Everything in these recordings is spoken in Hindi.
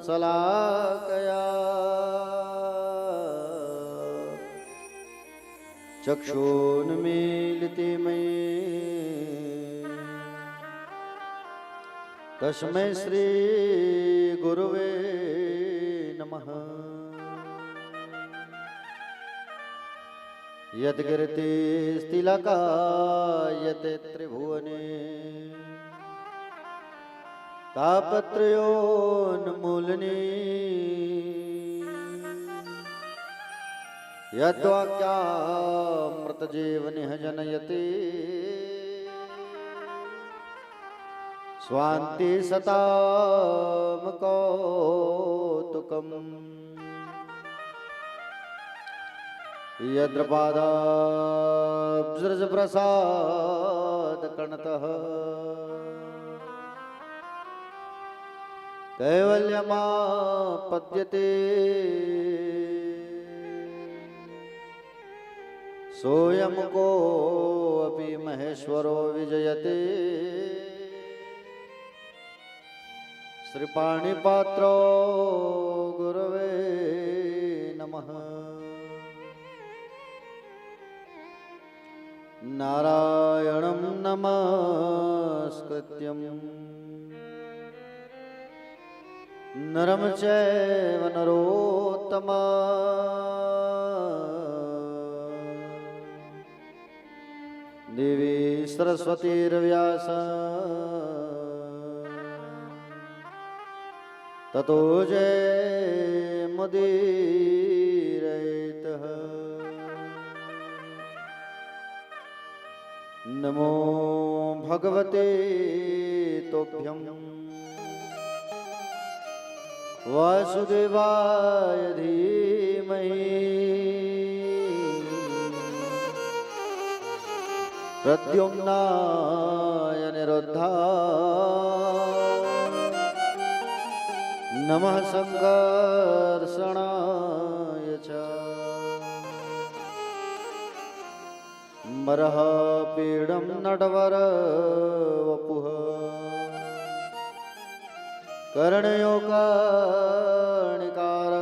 शलाकया चक्षुन्मीलिते मयि तस्मै श्री गुरुवे नमः। यद्गिरितिस्तिलकायते त्रिभुवने तापत्रयोन्मूलने यद्वाक्यामृतजीवनिः जनयति स्वान्ति सतां कौतुकम्। यद्रपादाब्जप्रसादकणतः कैवल्यमापद्यते सोऽयं कोऽपि महेश्वरो विजयते श्रीपाणिपात्रो गुरवे नमः। नारायणं नमस्कृत्यं नरं चैव नरोत्तमं देवी सरस्वतीर्व्यासं ततो जयमुदीरयेत्। नमो भगवते तोभ्यं वासुदेवाय धीमहि प्रद्युम्नाय निरुद्धाय नमः संकर्षणाय च मरःपीडं नटवर वपुः कर्णयो कर्णिकार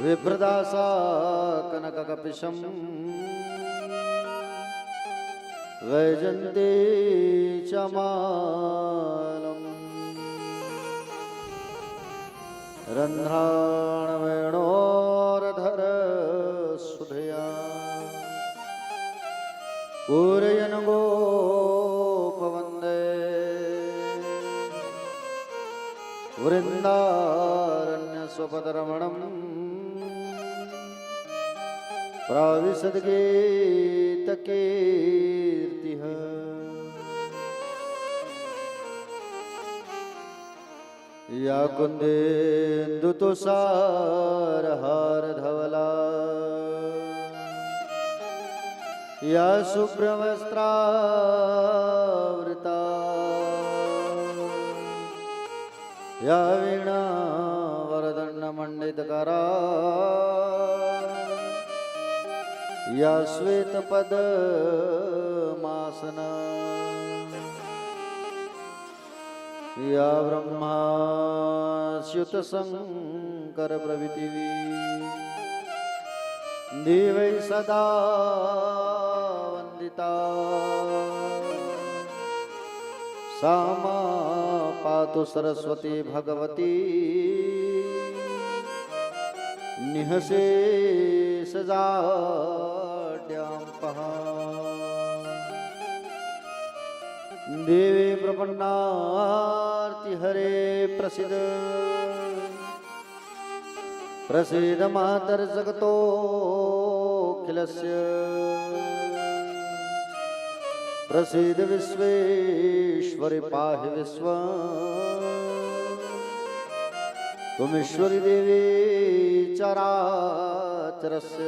विप्रदासा कनककपिशं वैजन्ती च मालम् रन्ध्राणवेणोरधर सुधया पूरयन् गोपवन्दे वृन्दारण्यस्वपदरमणम् प्राविशद्गीतकीर्तिः। या कुन्देन्दुतुषारहारधवला या शुभ्रवस्त्रावृता या वीणावरदण्डमण्डितकरा या श्वेतपद्मासना या ब्रह्माच्युतशङ्करप्रभृतिः देवै सदा वन्दिता सा मा पातु सरस्वती भगवती निःशेषजाड्यां पहा। देवी प्रपन्नार्ति हरे प्रसीद प्रसीद मातर्जगतोऽखिलस्य प्रसीद विश्वेश्वरि पाहि विश्वं त्वमीश्वरी देवी चराचरस्य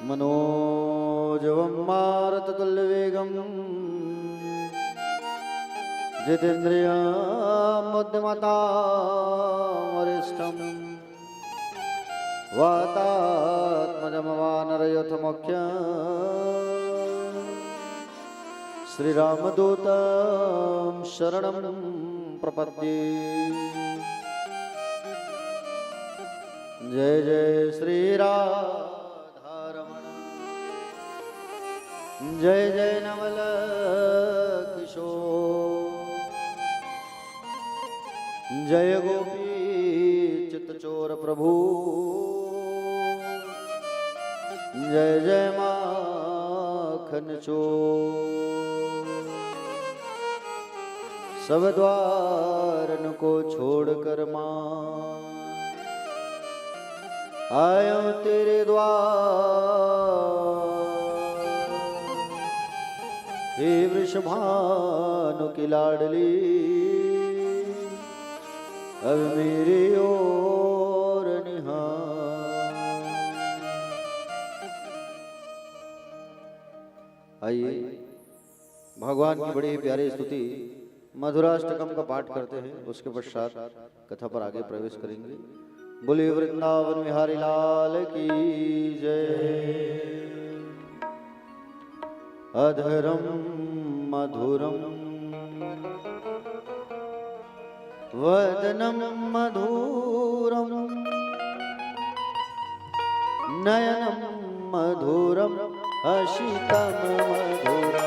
मनोजवं मारुततुल्यवेगं जितेन्द्रियं बुद्धिमतां वरिष्ठं वातात्मजं वानरयूथमुख्यं श्रीरामदूतं शरणं प्रपद्ये। जय जय श्री राधारमण, जय जय नवल किशोर, जय गोपी चित्तचोर प्रभु, जय जय माखन चोर। सब द्वारन को छोड़कर मां आयो तेरे द्वार। हे वृषभानु की लाडली, अब मेरी ओर निहार। आइए भगवान की बड़ी प्यारी स्तुति मधुराष्टकम का पाठ करते हैं, उसके पश्चात कथा पर आगे प्रवेश करेंगे। बोलिए वृंदावन बिहारी लाल की जय। अधरम मधुरम वदनम मधुरम, नयनम मधुरम हसितम मधुरम।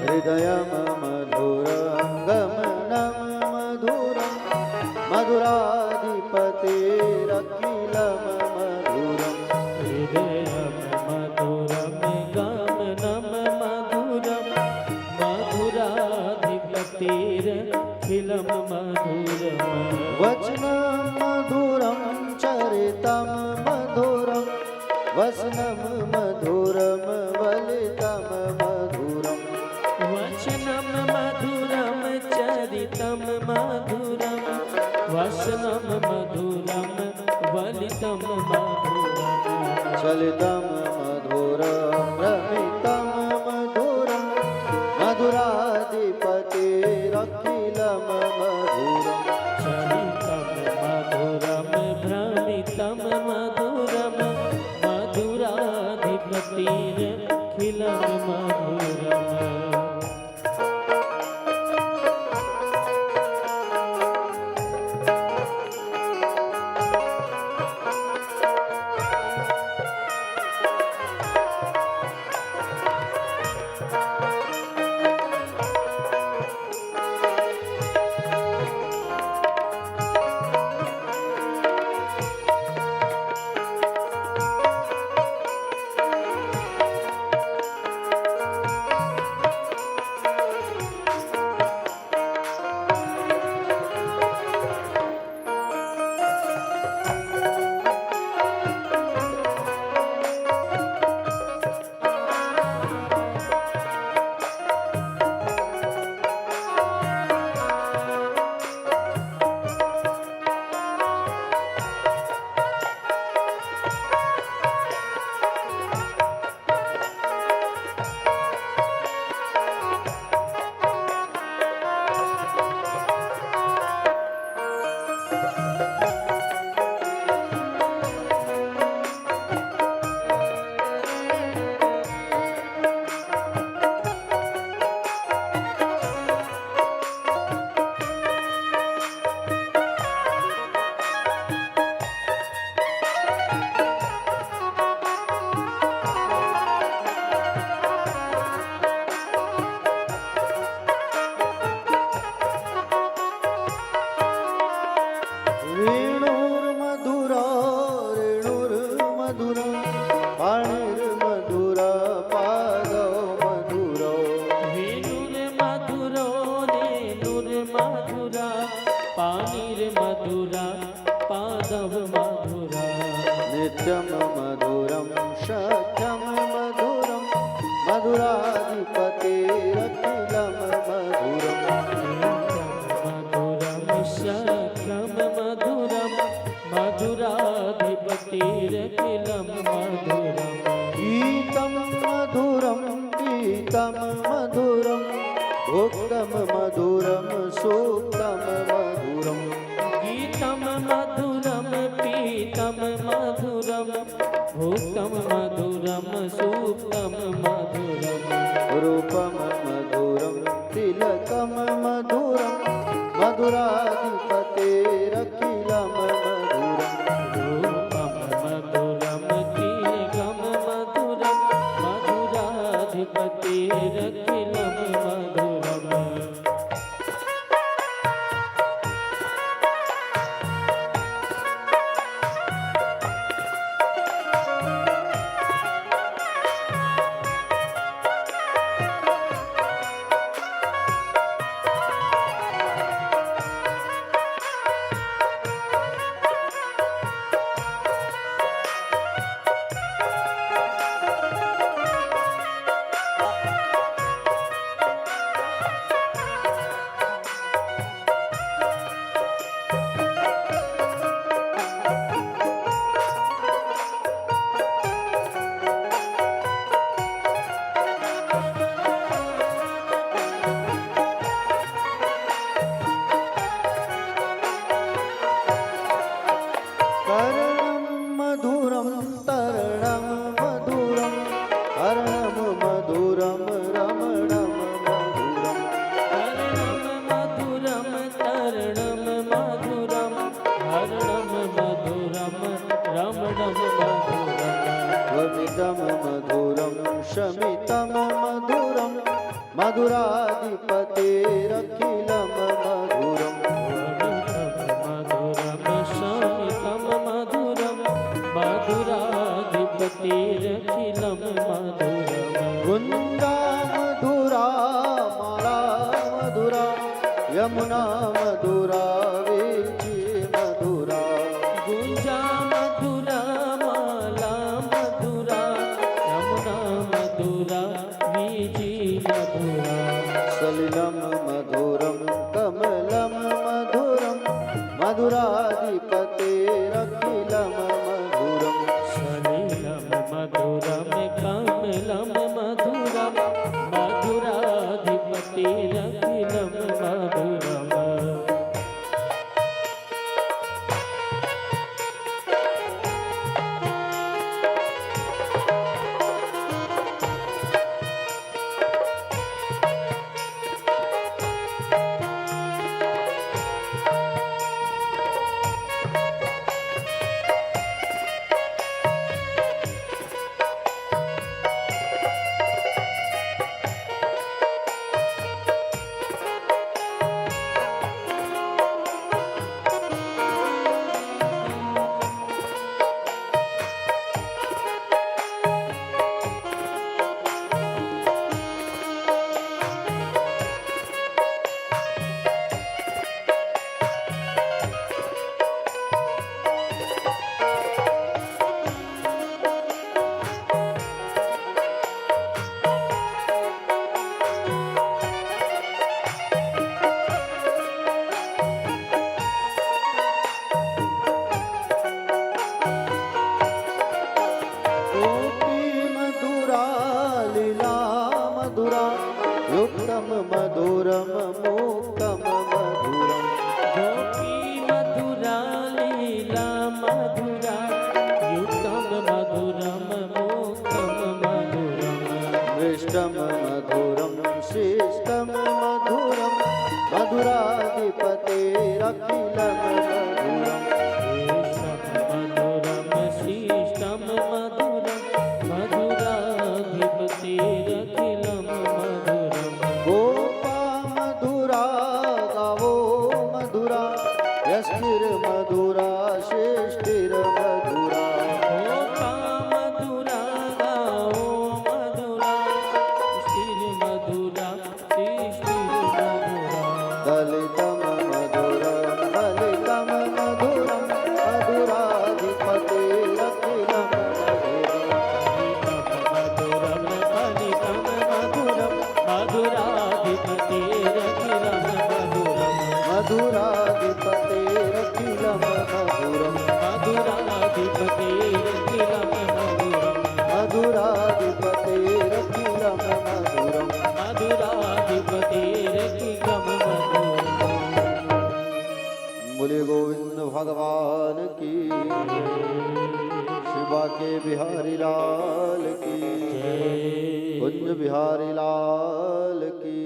हृदयम मधुरं गमनं मधुरं, मधुराधिपतिरखिलं मधुरं। हृदयम मधुरं गमनं मधुरं, मधुराधिपतिरखिलं मधुरं। वचनं मधुरं चरितं मधुरं, वसनं मधुरं वलितं मधुरं। वचनं मधुरं चरितं मधुरं, वसनं मधुरं वलितं मधुरं। चलितं मधुरं रमितं मधुरं, मधुराधिपतिरखिलं मधुरं। चलितं मधुरं भ्रमितं मधुरं, मधुराधिपतिरखिलं मधुरम्। नित्यं मधुरं सत्यं मधुरं मधुराधिपतिरखिलं मधुरं सत्यं मधुरं मधुराधिपतिरखिलं मधुरं गीतं मधुरं गीतं मधुरं भोक्तं मधुरं सूक्तं मधुरम् सूक्तं मधुरम् रूपम मधुरम तिलकम मधुरम मधुराधिपतेरखिलम मधुरम रूपं मधुरं तिलकं मधुरं मधुराधिपतेरखिलं मधुरम् कर्णम मधुरम तरणम मधुरम हरणम मधुरम रमणम मधुरम कर्णं मधुरं तरणं मधुरं हरणं मधुरं रमणं मधुरम् वमिदम मधुरम शमितम मधुरम मधुराधिपतेरखिलम मधुरम मधुरं शमितं मधुरं मधुराधिपतेरखिलं मधुरम् गुंजा मधुरा माला मधुरा यमुना मधुरा वीची मधुरा गुंजा मधुरा माला मधुरा यमुना मधुरा वीजी मधुरा सलिलम मधुरम कमलम मधुरम मधुराधिपतेरखिलम मधुरम सलिलं मधुरं कमलं मधुरं मधुराधिपतिरखिलं मधुरम् गोपी मधुरा लीला मधुरा युक्तम मधुरम मुक्तम मधुरम गोपी मधुरा लीला मधुरा युक्तं मधुरं मुक्तं मधुरम् दृष्टम मधुरम शिष्टम मधुरम मधुराधिपतेरखिलम मधुरम मधुरं शिष्टं मधुरं मधुराधिपतिरखिलं मधुरम् गोपा मधुरा गावो मधुरा यस्तिर मधुरा श्रेष्ठिर मधुरा गोपा मधुरा गाओ मधुरा स्थिर मधुरा स्थिर मधुरा दलितम मधुरम दलितम मधुरम मधुराधिपतेरखिलम मधुरम मधुरं फलितं मधुरं मधुराधिपतिरखिलं मधुरम् मधुराधिपतेरखिलम मधुरम मधुराधिपतिरखिलं मधुरम् मधुराधिपतेरखिलम मधुरम मधुराधिपतिरखिलं मधुरम् बोले गोविंद भगवान की, शिवा के बिहारी लाल की, कुंज बिहारी लाल की,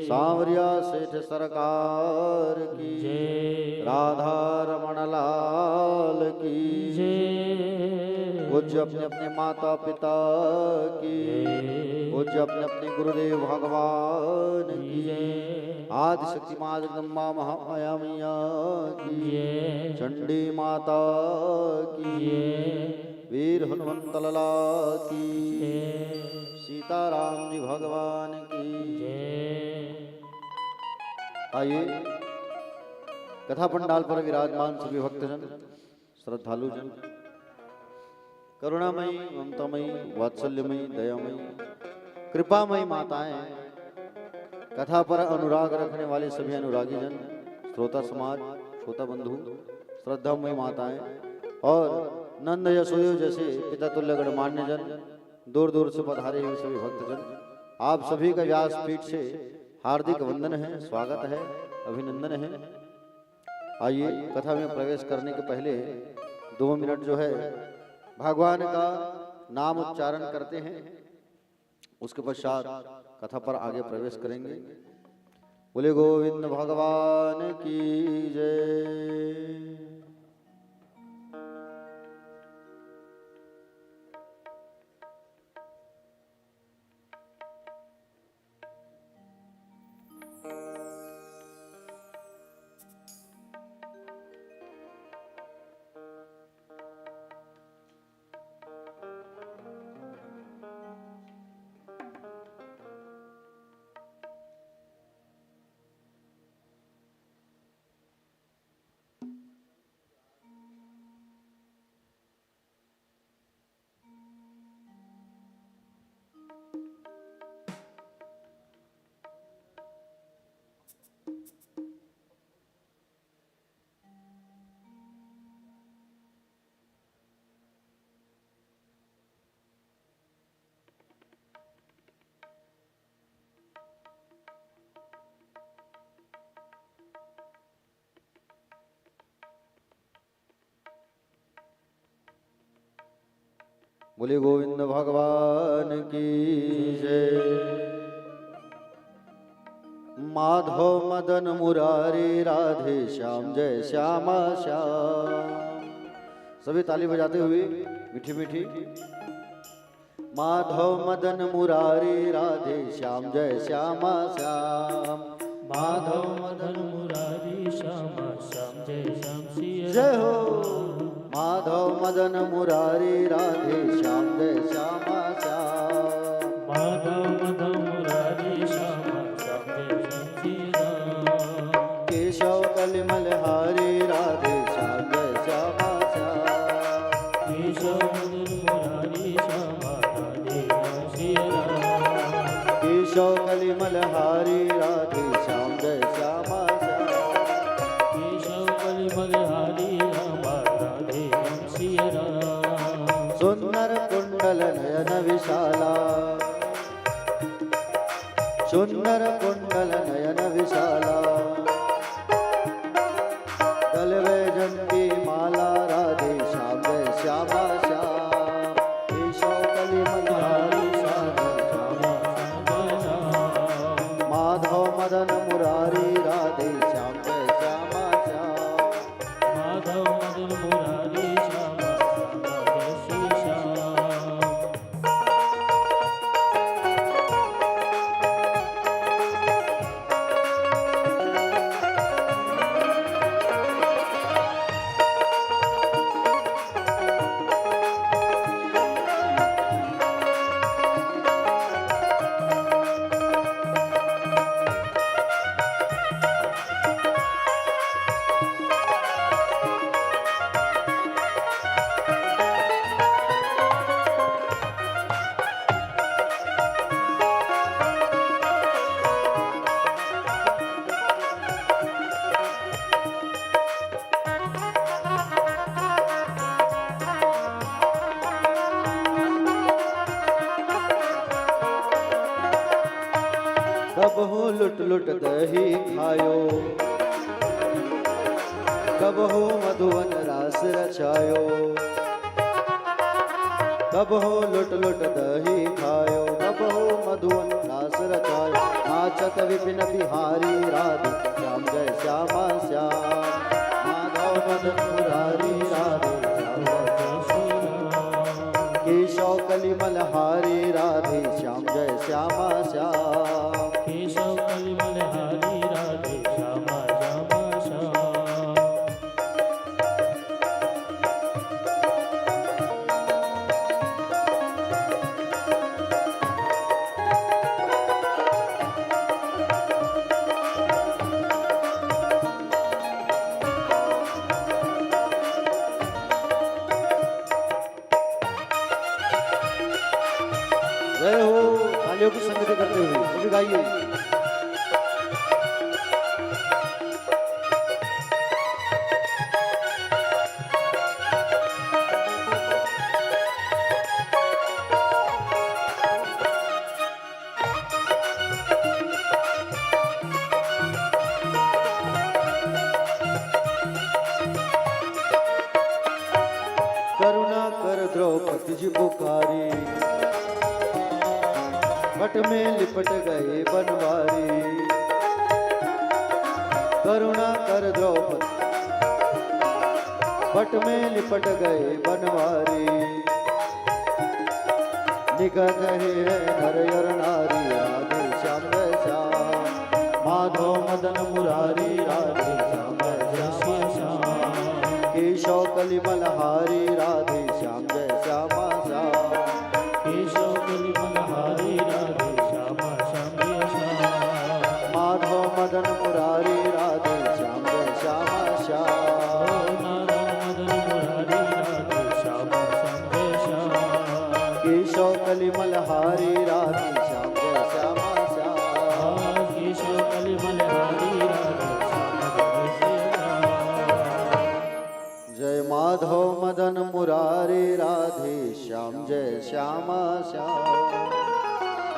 सांवरिया सेठ सरकार की, राधा रमण लाल की, पूज्य अपने अपने माता पिता की, पूज्य अपने अपने गुरुदेव भगवान की, आदि शक्ति माँ जगदम्बा महामाया मैया की, चंडी माता की, वीर हनुमंत लला की, सीताराम जी भगवान की। आइए कथा पंडाल पर विराजमान सभी भक्तजन, श्रद्धालुजन, करुणामयी, ममतामयी, वात्सल्यमयी, दयामयी, कृपामयी माताएं, कथा पर अनुराग रखने वाले सभी अनुरागी जन, श्रोता समाज, श्रोता बंधु, श्रद्धामयी माताएं और नंद यशोदेव जैसे पिता तुल्य गणमान्य जन, दूर दूर से पधारे हुए सभी भक्तजन, आप सभी का व्यासपीठ से हार्दिक वंदन है, स्वागत है, अभिनंदन है। आइए कथा में प्रवेश करने के पहले 2 मिनट जो है भगवान का नाम उच्चारण करते हैं, उसके पश्चात कथा पर आगे प्रवेश करेंगे। बोले गोविंद भगवान की जय। बोले गोविंद भगवान की जय। माधव मदन मुरारी राधे श्याम जय श्यामा श्याम। सभी ताली बजाते हुए मीठी मीठी। माधव मदन मुरारी राधे श्याम जय श्यामा श्याम। माधव मदन मुरारी श्यामा श्याम जय श्याम सिया जय हो। माधव मदन मुरारी राधे श्याम जय श्यामा श्याम। माधव मदन मुरारी श्यामा श्याम जय श्याम सिया केशव कलिमल हारी राधे श्याम जय श्यामा श्याम। केशव मदन मुरारी श्यामा राधे श्याम सिया केशव कलिमल हारी राधे श्याम जय श्यामा श्याम। केशव कलिमल हारी रामा राधे श्याम सिया सुंदर कुंडल नयन विशाला कब हो मधुवन रास रचायो, कब हो लुट लुट दही खायो, कब हो मधुवन रास रचायो। नाचत विपिन बिहारी राधे श्याम जय श्यामा श्याम, माधव मदन मुरारी राधे श्याम केशव कलिमल हारी राधे श्याम जय श्यामा श्याम, केशव कलिमल हारी राधे श्यामा श्यामा श्याम। जय हो। तालियों की संगति करते हुए सभी गाइए। करुणा कर द्रौपदी जी पुकारी, पट में लिपट गए बनवारी। करुणा कर द्रौपदी पट में लिपट गए बनवारी। निकट है नर और नारी राधे श्याम जय श्याम, माधव मदन मुरारी राधे श्याम जय श्याम, केशव कलिमल हारी राधे श्याम जय श्यामा श्याम, केशव कलिमल हारी राधे श्यामा श्याम श्याम। माधव मदन मुरारी राधे श्याम जय श्यामा श्याम, माधव मदन मुरारी राधे श्यामा श्याम श्याम। केशव कलिमल हारी राधे श्याम जय श्यामा श्याम, केशव कलिमल हारी राधे श्यामा श्याम। जय माधव मदन मुरारी राधे श्याम जय श्यामा श्याम।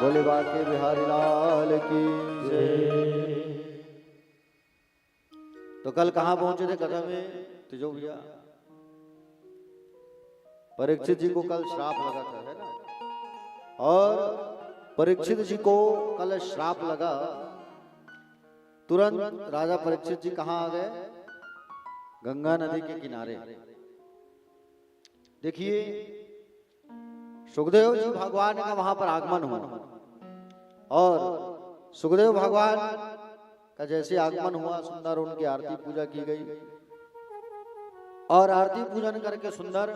बोले बाके बिहारी लाल की जय। तो कल कहाँ पहुंचे थे कथा में तिजो भैया? परीक्षित जी को कल श्राप लगा था, है ना? और परीक्षित जी को कल श्राप लगा, तुरंत राजा परीक्षित जी कहाँ आ गए? गंगा नदी के किनारे। देखिए सुखदेव जी भगवान का वहां पर आगमन हुआ, और सुखदेव भगवान का जैसे आगमन हुआ, सुंदर उनकी आरती पूजा की गई, और आरती पूजन करके सुंदर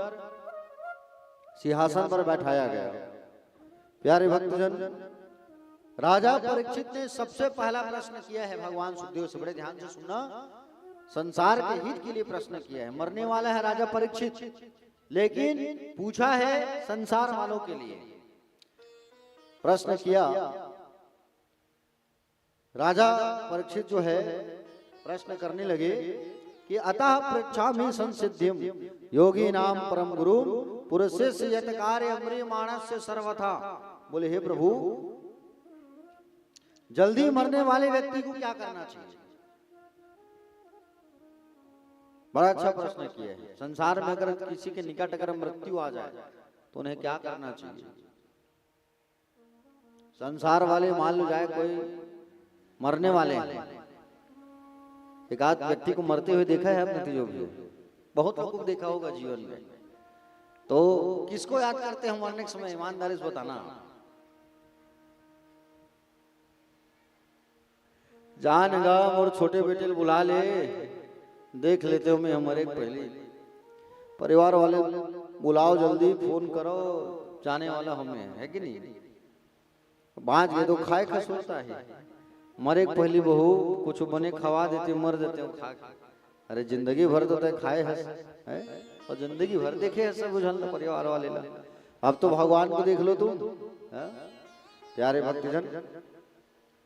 सिंहासन पर बैठाया गया। प्यारे भक्तजन, राजा परीक्षित ने सबसे पहला प्रश्न किया है भगवान सुखदेव से, बड़े ध्यान से सुनना, संसार के हित के लिए प्रश्न किया है। मरने वाला है राजा परीक्षित, लेकिन पूछा है संसार वालों के लिए। प्रश्न किया राजा परीक्षित जो है, प्रश्न करने लगे कि अतः पृच्छामि संसिद्धिम योगी नाम परम गुरु पुरुषस्य यत कार्य अम्रियमाणस्य सर्वथा। बोले हे प्रभु, जल्दी मरने वाले व्यक्ति को क्या करना चाहिए? बड़ा अच्छा प्रश्न किया है। संसार में अगर किसी के निकट अगर मृत्यु आ जाए तो उन्हें क्या करना चाहिए? संसार वाले मान लो जाए कोई मरने वाले हैं, एक आध व्यक्ति को मरते हुए देखा है आपने तिजो भी? बहुत लोगों को देखा होगा जीवन में। तो किसको याद करते हैं मरने के समय? ईमानदारी से बताना। जान गम और छोटे बेटे बुला ले, देख लेते हो मैं हमारे पहले परिवार वाले बुलाओ, जल्दी फोन करो, जाने वाला हमें है कि नहीं? बाँच गए तो खाए खा सोचता है, मरे पहली बहू कुछ बने खवा देते, मर देते हो खा। अरे जिंदगी भर तो तय खाए है, और जिंदगी भर देखे है सब बुझल परिवार वाले ला। अब तो भगवान को देख लो तुम। प्यारे भक्तजन,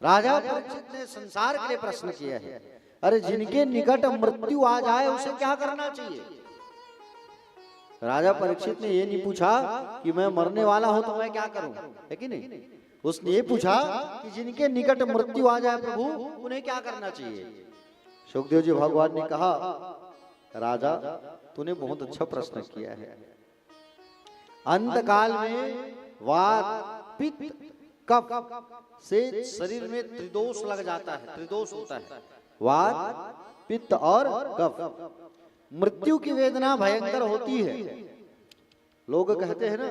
राजा परीक्षित ने संसार के लिए प्रश्न किया है। अरे जिनके निकट मृत्यु आ जाए उसे क्या करना चाहिए? राजा परीक्षित ने ये नहीं पूछा कि मैं मरने वाला हूं तो मैं क्या करूं, है कि नहीं? उसने ये पूछा कि जिनके निकट मृत्यु आ जाए प्रभु, उन्हें क्या करना चाहिए? सुखदेव जी भगवान ने कहा राजा तूने बहुत अच्छा प्रश्न किया है। अंत काल में वात पित्त कफ से शरीर में त्रिदोष लग जाता है, त्रिदोष होता है, वात पित्त और कफ। मृत्यु की वेदना भयंकर होती है। लोग कहते हैं ना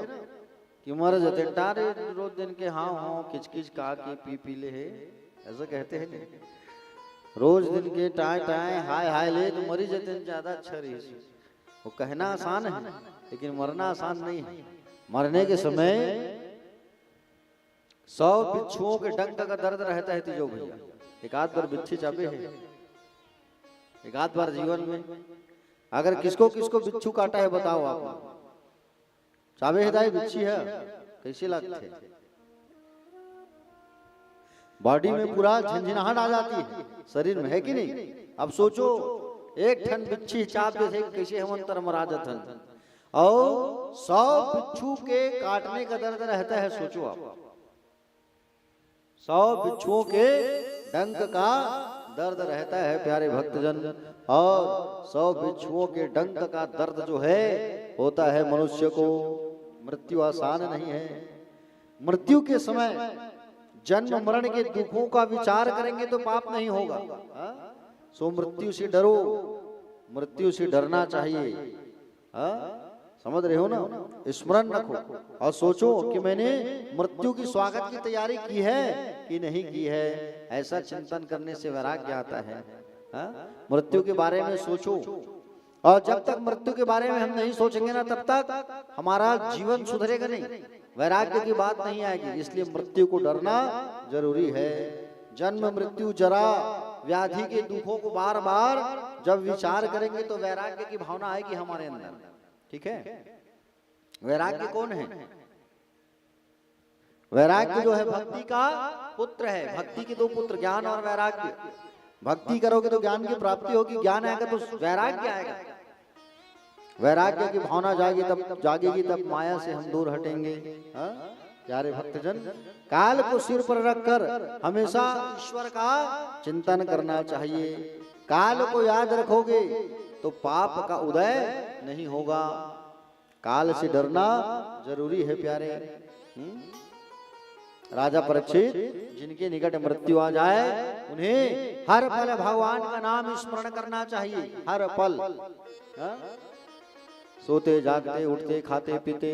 कि मर जाते टारे रोज दिन के हाँ हाँ किचकिच का के पी पी ले है, ऐसा कहते हैं नहीं। रोज दिन के टाए टाए हाय हाय ले तो मरी जाते ज्यादा अच्छा रही। वो कहना आसान है लेकिन मरना आसान नहीं है। मरने के समय 100 बिच्छुओं के डंक का दर्द रहता है तिजो भैया। एक आध बार बिच्छी चाबे है, एक आध बार जीवन में अगर किसको किसको बिच्छू काटा है बताओ आप। चाबे हिदाई बिच्छी है कैसे लगते हैं, बॉडी में पूरा झंझनाहट आ जाती है शरीर में, है कि नहीं। अब सोचो एक ठन बिच्छी चाप दे कैसे हम अंतर मरा जाते हैं, और 100 बिच्छू के काटने का दर्द रहता है। सोचो आप 100 बिच्छुओं के डंक का दर्द रहता है प्यारे भक्तजन, और 100 बिच्छुओं के डंक का दर्द जो है होता है मनुष्य को। मृत्यु आसान नहीं है। मृत्यु के समय जन्म मरण के दुखों का विचार करेंगे तो पाप नहीं होगा। सो मृत्यु से डरो, मृत्यु से डरना चाहिए। समझ रहे हो ना, स्मरण रखो और सोचो कि मैंने मृत्यु की स्वागत की तैयारी की है कि नहीं की है। ऐसा चिंतन करने से वैराग्य आता है। मृत्यु के बारे में सोचो, और जब तक मृत्यु के बारे में हम नहीं सोचेंगे ना तब तक हमारा जीवन सुधरेगा नहीं, वैराग्य की बात नहीं आएगी। इसलिए मृत्यु को डरना जरूरी है। जन्म मृत्यु जरा व्याधि के दुखों को बार बार जब विचार करेंगे तो वैराग्य की भावना आएगी हमारे अंदर। ठीक है, वैराग्य कौन है? वैराग्य जो है भक्ति का पुत्र है। भक्ति के 2 पुत्र, ज्ञान और वैराग्य। भक्ति करोगे तो ज्ञान की प्राप्ति होगी, ज्ञान आएगा तो वैराग्य आएगा। वैराग्य की भावना जागेगी तब माया से हम दूर हटेंगे। प्यारे भक्तजन, काल को सिर पर रखकर हमेशा ईश्वर का चिंतन करना चाहिए। काल को याद रखोगे तो पाप का उदय नहीं होगा। काल से डरना जरूरी है प्यारे। राजा परीक्षित जिनके निकट मृत्यु आ जाए उन्हें हर पल भगवान का नाम स्मरण करना चाहिए। हर पल, सोते जागते उठते खाते पीते,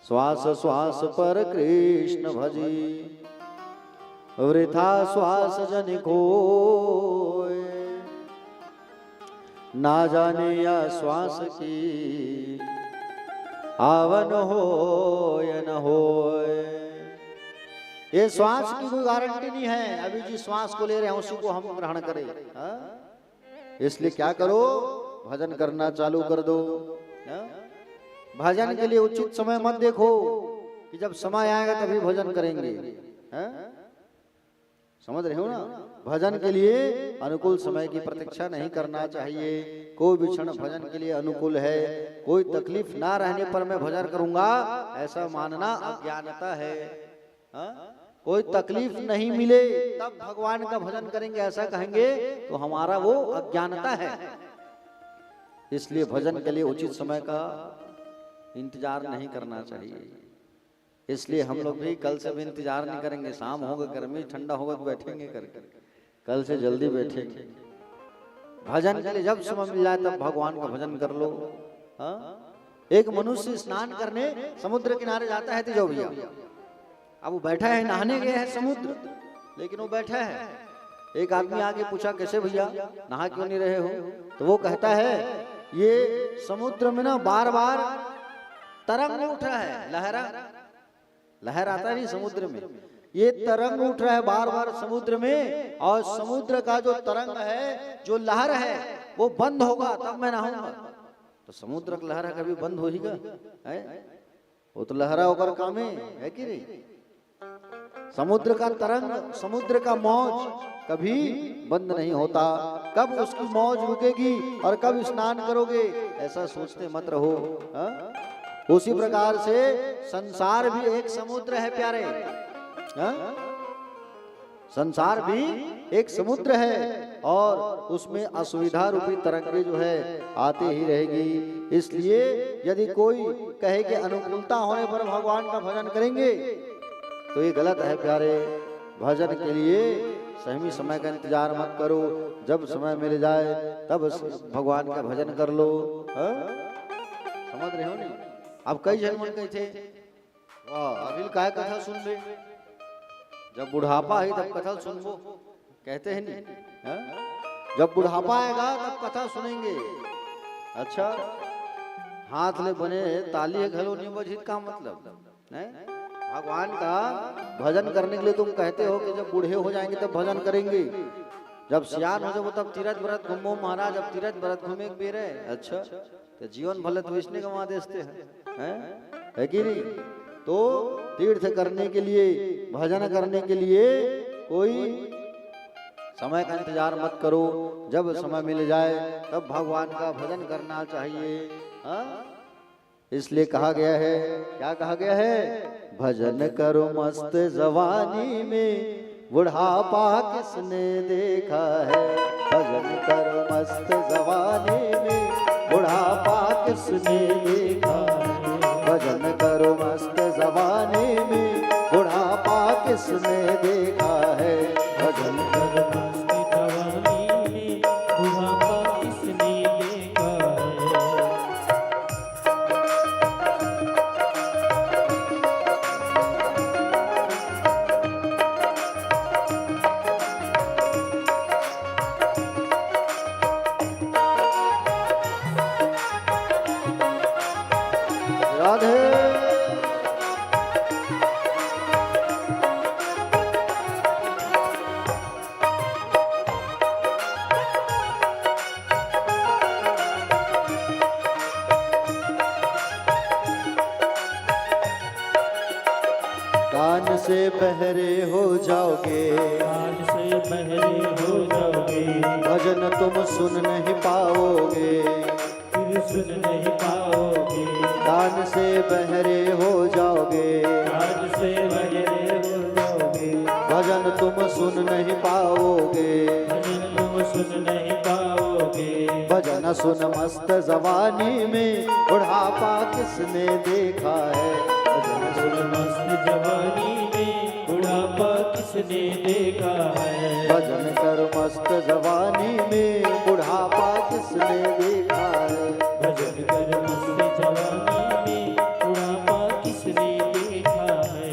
श्वास श्वास पर कृष्ण भजी, वृथा श्वास जन खोए, ना जाने या श्वास की आवन हो या न होए। ये श्वास की कोई गारंटी नहीं है। अभी जिस श्वास को ले रहे हैं उसी को हम ग्रहण करें। इसलिए क्या करो, भजन करना चालू कर दो। भजन के लिए उचित समय मत देखो कि जब समय आएगा तभी भजन करेंगे। समझ रहे हो ना, भजन के लिए अनुकूल समय की प्रतीक्षा नहीं करना चाहिए। कोई भी क्षण भजन के लिए अनुकूल है। कोई तकलीफ ना रहने पर मैं भजन करूंगा ऐसा मानना अज्ञानता है। कोई तकलीफ नहीं मिले तब भगवान का भजन करेंगे ऐसा कहेंगे तो हमारा वो अज्ञानता है। इसलिए भजन के लिए उचित समय का इंतजार नहीं करना चाहिए। इसलिए हम लोग भी कल से भी इंतजार नहीं करेंगे। शाम होगा, गर्मी ठंडा होगा तो बैठेंगे करके, कल से जल्दी बैठेंगे। भजन के लिए जब समय मिल जाए तब भगवान का भजन कर लो। एक मनुष्य स्नान करने समुद्र किनारे जाता है तिजो भैया। अब वो बैठा है, नहाने गया है समुद्र, लेकिन वो बैठा है। एक आदमी आगे पूछा कैसे भैया नहा क्यों नहीं रहे हो? तो वो कहता है ये समुद्र में ना बार बार तरंग उठ रहा है, लहर आता नहीं समुद्र में, ये तरंग उठ रहा है बार बार समुद्र में, और समुद्र का जो तरंग है, जो लहर है वो बंद होगा तब मैं नहाऊंगा। तो समुद्र का लहर कभी बंद होगा? वो तो लहरा होकर काम है कि नहीं? समुद्र का तरंग, समुद्र का मौज कभी बंद नहीं होता। कब उसकी मौज रुकेगी और कब स्नान करोगे ऐसा सोचते मत रहो। उसी प्रकार से संसार भी एक समुद्र है प्यारे। संसार भी एक समुद्र है और उसमें असुविधा रूपी तरंगे जो है आती ही रहेगी। इसलिए यदि कोई कहे कि अनुकूलता होने पर भगवान का भजन करेंगे तो ये गलत है प्यारे। भजन के लिए सही समय का इंतजार मत करो, जब समय मिल जाए तब भगवान का भजन कर लो। समझ रहे हो नहीं? अब कई जन मन कहे थे वाह अभी काय कथा सुन ले, जब बुढ़ापा है तब कथा सुनबो, कहते हैं नहीं? जब बुढ़ापा आएगा तब कथा सुनेंगे। अच्छा हाथ ले बने ताली घलो नहीं बजित का मतलब है? भगवान का भजन करने के लिए तुम कहते हो कि जब बूढ़े हो जाएंगे तब भजन करेंगे, जब सियान हो जाओ तब तीरथ व्रत घूमो महाराज, अब तीरथ व्रत घूमे बेर है। अच्छा तो जीवन भले तो इसने कमा देते है कि नहीं? तो तीर्थ करने के लिए भजन करने के लिए कोई समय का इंतजार मत करो, जब समय मिल जाए तब भगवान का भजन करना चाहिए। इसलिए कहा गया है, क्या कहा गया है? भजन करो मस्त जवानी में, बुढ़ापा किसने देखा है। भजन करो मस्त जवानी में, बुढ़ापा किसने देखा है। भजन करो मस्त जवानी में, बुढ़ापा किसने देखा है। भजन करो मस्त जवानी में, बुढ़ापा किसने देखा है। राधे कान से बहरे हो जाओगे, कान से बहरे हो जाओगे, भजन तुम सुन नहीं पाओगे। फिर सुन नहीं पाओगे। कान से बहरे हो जाओगे, कान से बहरे हो जाओगे, भजन तुम सुन नहीं पाओगे। भजन तुम सुन नहीं पाओगे। भजन सुन मस्त जवानी में, बुढ़ापा किसने देखा है। भजन सुन मस्त जवानी में, बुढ़ापा किसने देखा है। भजन कर मस्त जवानी में, बुढ़ापा किसने देखा है। भजन कर मस्त जवानी में, बुढ़ापा किसने देखा है।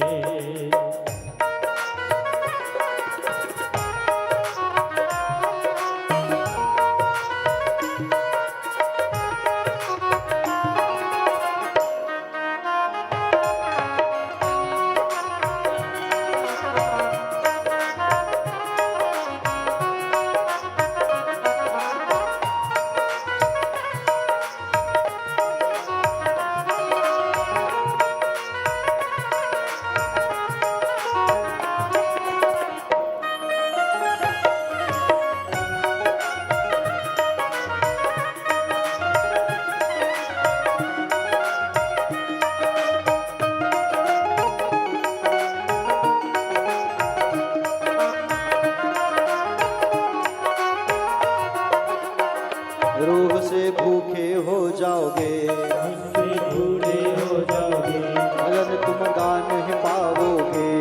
रूह से भूखे हो जाओगे, उससे बूढ़े हो जाओगे, भजन तुम गा नहीं पाओगे।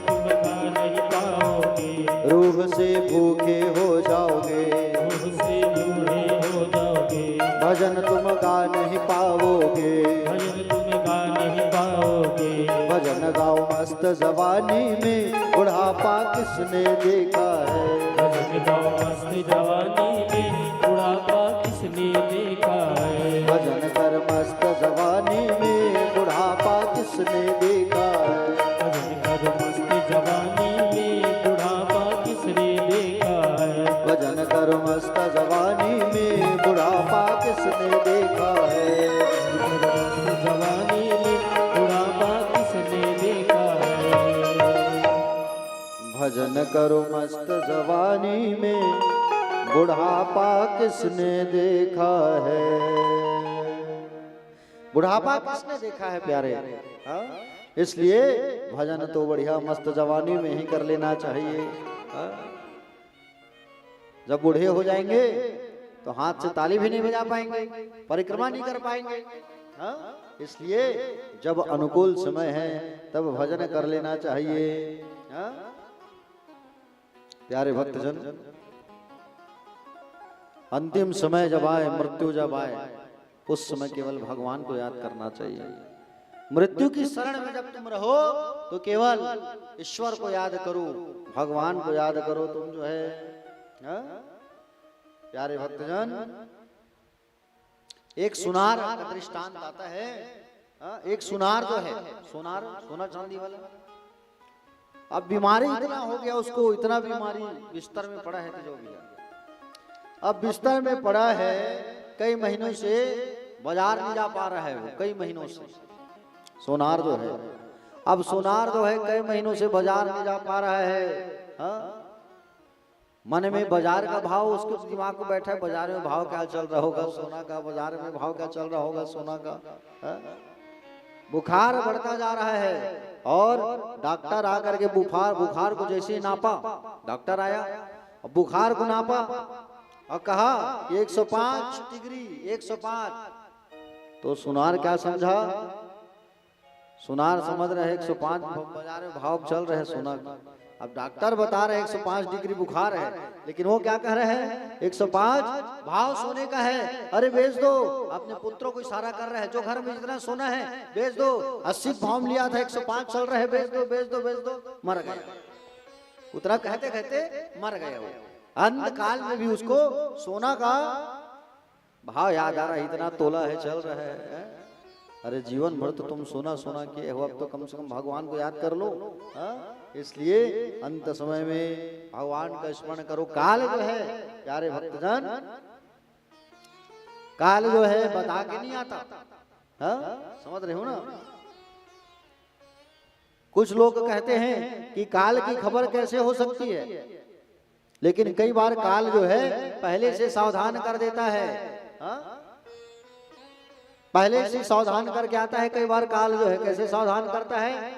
तुम गा नहीं पाओगे। रूह से भूखे हो जाओगे, उससे बूढ़े हो जाओगे, भजन तुम गा नहीं पाओगे। भजन तुम गा नहीं पाओगे। भजन गाओ मस्त जवानी में, बुढ़ापा किसने देखा है। भजन गाओ मस्त जवानी में, बुढ़ापा किसने देखा है। भजन कर मस्त जवानी में, बुढ़ापा किसने देखा है। भजन कर मस्त जवानी में, बुढ़ापा किसने देखा है। भजन कर मस्त जवानी में, बुढ़ापा किसने देखा है। मस्त जवानी में, बुढ़ापा किसने देखा है। भजन करो मस्त जवानी में, बुढ़ापा किसने देखा है। बुढ़ापा किसने देखा है प्यारे। हाँ? इसलिए भजन तो बढ़िया मस्त जवानी में ही कर लेना चाहिए। जब बूढ़े हो जाएंगे तो हाथ से ताली भी नहीं बजा पाएंगे, परिक्रमा नहीं कर पाएंगे। इसलिए जब अनुकूल समय है तब भजन कर लेना चाहिए। प्यारे भक्तजन, अंतिम समय जब आए, मृत्यु जब आए, उस समय केवल भगवान को याद करना चाहिए। मृत्यु की शरण में जब तुम रहो तो केवल ईश्वर को याद करो, भगवान को याद करो। तुम जो है प्यारे भक्तजन, एक सुनार का दृष्टांत आता है। एक सुनार जो है, सोना चांदी वाला, अब बीमारी इतना हो गया उसको, इतना बीमारी, बिस्तर में पड़ा है तिजोरिया। अब बिस्तर में पड़ा है, कई महीनों से बाजार नहीं जा पा रहा है वो, कई महीनों से सोनार जो है। अब सोनार जो है कई महीनों से बाजार नहीं जा पा रहा है। मन में बाजार का भाव उसके दिमाग में बैठा है, बाजार में भाव क्या चल रहा होगा सोना का, बाजार में भाव क्या चल रहा होगा सोना का। बुखार बढ़ता जा रहा है और डॉक्टर आकर के बुखार को जैसे नापा, डॉक्टर आया और बुखार को नापा और कहा 105 डिग्री, 105। तो सुनार क्या समझा? सुनार समझ रहे 105 बाजार में भाव चल रहे सोना का। अब डॉक्टर बता रहे 105 डिग्री बुखार है, लेकिन वो क्या कह रहे हैं 105 भाव सोने का है, अरे बेच दो। अपने पुत्रों को इशारा कर रहे हैं, जो घर में जितना सोना है बेच दो, 80 भाव लिया था 105 चल रहे, बेच दो बेच दो बेच दो। मर गया, उतना कहते कहते मर गया वो। अंत काल में भी उसको सोना का भाव याद आ रहा है, इतना तोला है चल रहा है। अरे जीवन भर तो तुम सोना सोना किए हो, अब तो कम से कम भगवान को याद कर लो। इसलिए अंत समय में भगवान का स्मरण करो। काल जो है प्यारे भक्तजन, काल जो है बता के नहीं आता। समझ रहे हो ना? कुछ लोग कहते हैं कि काल की खबर कैसे हो सकती है, लेकिन कई बार काल जो है पहले से सावधान कर देता है। पहले से सावधान करके आता है। कई बार काल जो है कैसे सावधान करता है?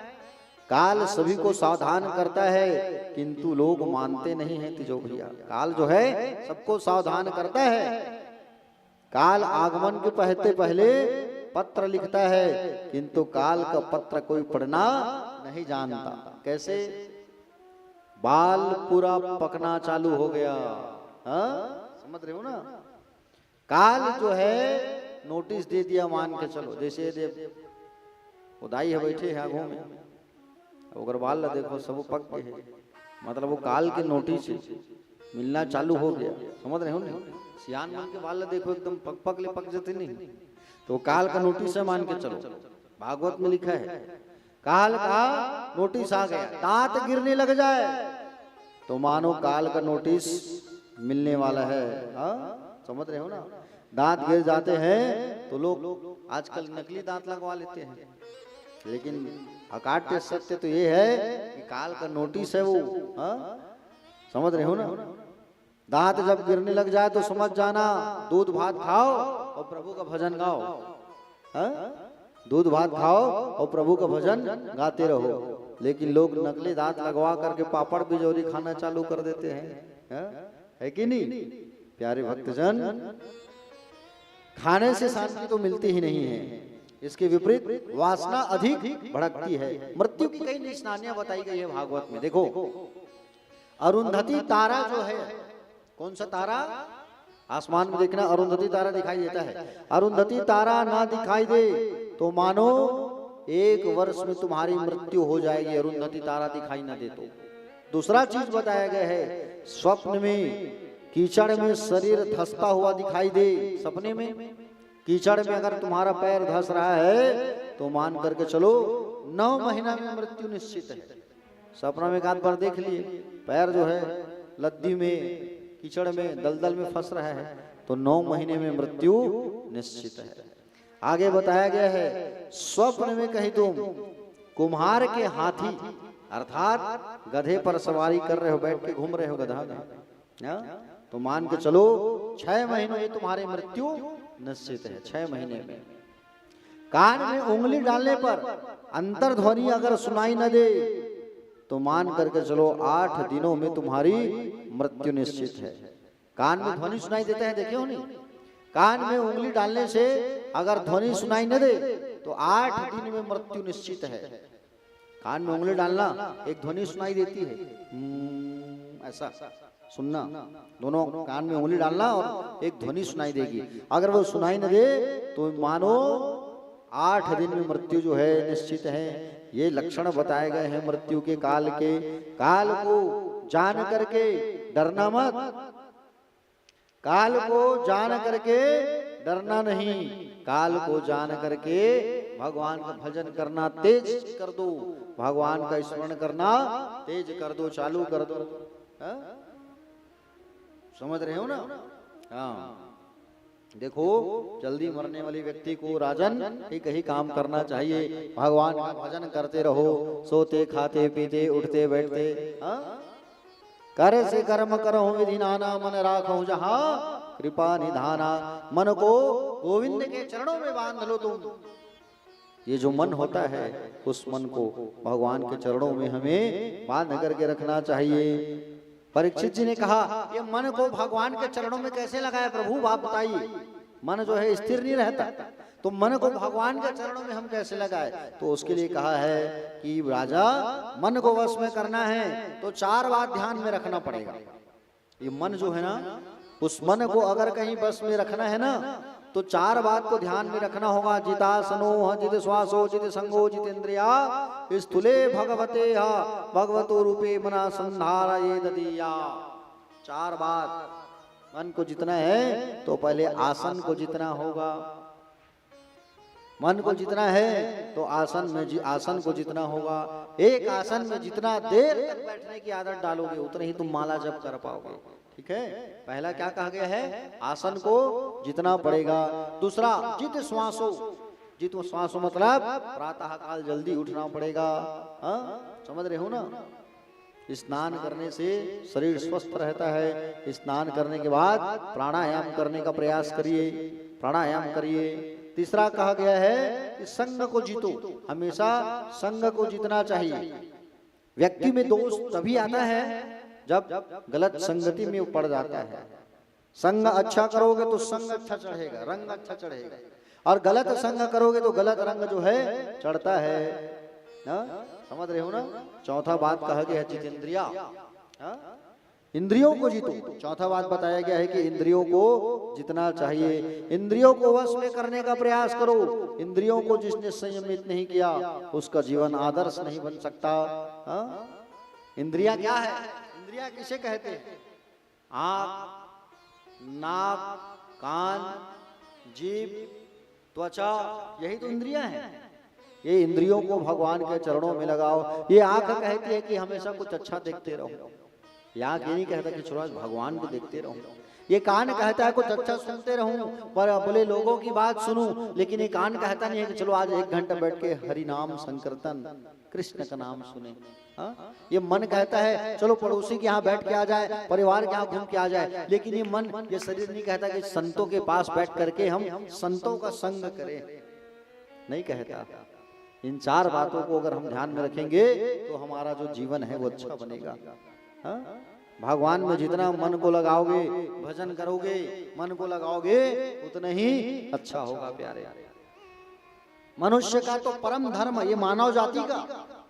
काल सभी को सावधान करता है, किंतु लोग मानते नहीं हैं तिजो भैया। काल जो है सबको सावधान करता है। काल आगमन के पहले पत्र लिखता है, किंतु काल का पत्र कोई पढ़ना नहीं जानता। कैसे? बाल पूरा पकना चालू हो गया। समझ रहे हो ना? काल जो है नोटिस दे दिया, मान के चलो। जैसे उदाई है, बैठे हैं आगों में, अगर बाल देखो सब पक गए हैं, मतलब वो काल के नोटिस मिलना चालू हो गया। समझ रहे हो ना? सियान मन के बाल देखो एकदम पक ले पक जाते नहीं, तो काल का नोटिस है, मान के चलो। भागवत में लिखा है काल का नोटिस आ गया, दांत गिरने लग जाए तो मानो काल का नोटिस मिलने वाला है। समझ रहे हो ना? दांत गिर जाते हैं तो लोग आजकल नकली दांत लगवा लेते हैं, लेकिन अकाट्य सत्य तो ये है कि काल का नोटिस है वो। समझ रहे हो ना? दांत जब गिरने लग जाए तो समझ जाना दूध भात खाओ और प्रभु का भजन गाओ। दूध भात खाओ और प्रभु का भजन गाते रहो। लेकिन लोग नकली दांत लगवा करके पापड़ बिजौरी खाना चालू कर देते हैं, है कि नहीं? प्यारे भक्तजन, खाने से शांति तो मिलती ही नहीं है, इसके विपरीत वासना अधिक भड़कती है। मृत्यु की कई निशानियां बताई गई है भागवत में। देखो, अरुंधति तारा जो है, कौन सा तारा? आसमान में देखना, अरुंधति तारा दिखाई देता है। अरुंधति तारा ना दिखाई दे तो मानो 1 वर्ष में तुम्हारी मृत्यु हो जाएगी, अरुंधति तारा दिखाई ना दे तो। दूसरा चीज बताया गया है, स्वप्न में कीचड़ में शरीर धंसता हुआ दिखाई दे। सपने में कीचड़ में अगर तुम्हारा पैर धंस रहा है तो मान करके चलो 9 महीना में मृत्यु निश्चित है। सपना में एक आध बार देख लिए पैर जो है लद्दी में, कीचड़ में, दलदल में फंस रहा है तो 9 महीने में मृत्यु निश्चित है। आगे बताया गया है, स्वप्न में कहीं तुम कुम्हार के हाथी अर्थात गधे पर सवारी कर रहे हो, बैठ के घूम रहे हो गधा में, तो मान के चलो 6 महीनों में तुम्हारी मृत्यु निश्चित है। 6 महीने में कान में उंगली डालने पर अंतर्ध्वनि अगर सुनाई न दे तो मान करके चलो 8 दिनों में तुम्हारी मृत्यु निश्चित है। कान में ध्वनि सुनाई देता है, देखे हो नहीं? कान में उंगली डालने से अगर ध्वनि सुनाई न दे तो 8 दिन में मृत्यु निश्चित है। कान में उंगली डालना, एक ध्वनि सुनाई देती है, ऐसा सुनना, दोनों कान में उंगली डालना और एक ध्वनि सुनाई देगी। अगर वो सुनाई न दे तो मानो 8 दिन में मृत्यु जो है निश्चित है। ये लक्षण बताए गए हैं मृत्यु के काल के। काल को जान करके डरना मत, काल को जान करके डरना नहीं, काल को जान करके भगवान का भजन करना तेज कर दो, भगवान का स्मरण करना तेज कर दो, चालू कर दो। समझ रहे हो ना? हाँ, देखो जल्दी मरने वाले व्यक्ति को राजन एक ही काम करना चाहिए, भगवान का भजन करते रहो, सोते खाते पीते उठते बैठते। करे से कर्म करो विधि नाना, मन राखो जहाँ कृपा निधाना। मन को गोविंद के चरणों में बांध लो तुम। ये जो मन होता है उस मन को भगवान के चरणों में हमें बांध करके रखना चाहिए। परीक्षित जी ने कहा ये मन को भगवान के चरणों में कैसे लगाए प्रभु, आप बताइए। मन जो है स्थिर नहीं रहता, तो मन को भगवान के चरणों में हम कैसे लगाए? तो उसके लिए कहा है कि राजा मन को वश में करना है तो 4 बात ध्यान में रखना पड़ेगा। ये मन जो है ना, उस मन को अगर कहीं बस में रखना है ना तो 4 बात को ध्यान में रखना होगा। जितासनो जित श्वासो जित संगो जित इंद्रिया स्थूले भगवते भगवतो रूपे मना संधारये ददीया। 4 बात। मन को जितना है तो पहले आसन को जितना होगा, मन को जितना है तो आसन को जितना होगा। एक आसन में जितना देर तक बैठने की आदत डालोगे उतना ही तुम माला जप कर पाओगे। ठीक है, पहला क्या कहा गया है? आसन को जितना पड़ेगा। दूसरा जित श्वासो, जित श्वासो मतलब प्रातः काल जल्दी उठना पड़ेगा। समझ रहे हो ना? स्नान करने से शरीर स्वस्थ रहता है। स्नान करने के बाद प्राणायाम करने का प्रयास करिए, प्राणायाम करिए। तीसरा कहा गया है कि संग को जीतो, हमेशा संग को जीतना चाहिए। व्यक्ति में दोष तभी आता है जब गलत संगति में पड़ जाता है। संग अच्छा करोगे तो संग अच्छा चढ़ेगा, रंग अच्छा चढ़ेगा, और गलत संग करोगे तो गलत रंग जो है चढ़ता है। समझ रहे हो ना? चौथा बात कहा गया है जितेंद्रिया, इंद्रियों को जीतो। चौथा बात बताया गया है कि इंद्रियों को जितना चाहिए। इंद्रियों को वश में करने का प्रयास करो। इंद्रियों को जिसने संयमित नहीं किया उसका जीवन आदर्श नहीं बन सकता। इंद्रिया क्या है? इंद्रिया किसे कहते हैं? आँख, नाक, कान, जीभ, त्वचा, यही तो इंद्रियां हैं। ये इंद्रियों को भगवान के चरणों में लगाओ। ये आंख कहती है कि हमेशा कुछ अच्छा देखते रहो। ये आंख ये नहीं कहता कि चलो आज भगवान को देखते रहो। ये कान कहता है कुछ अच्छा सुनते रहूं, पर बोले लोगों की बात सुनूं। लेकिन ये कान कहता नहीं है कि चलो आज 1 घंटा बैठ के हरि नाम संकीर्तन कृष्ण का नाम सुने। ये मन कहता है चलो पड़ोसी के यहाँ बैठ के आ जाए, परिवार के यहाँ घूम के आ जाए। लेकिन ये मन, ये शरीर नहीं कहता कि संतों के पास बैठ करके हम संतों का संग करें, नहीं कहता। इन 4 बातों को अगर हम ध्यान में रखेंगे तो हमारा जो जीवन है वो अच्छा बनेगा। भगवान में जितना मन को लगाओगे, भजन करोगे, मन को लगाओगे, उतना ही अच्छा होगा प्यारे। मनुष्य का तो परम धर्म, ये मानव जाति का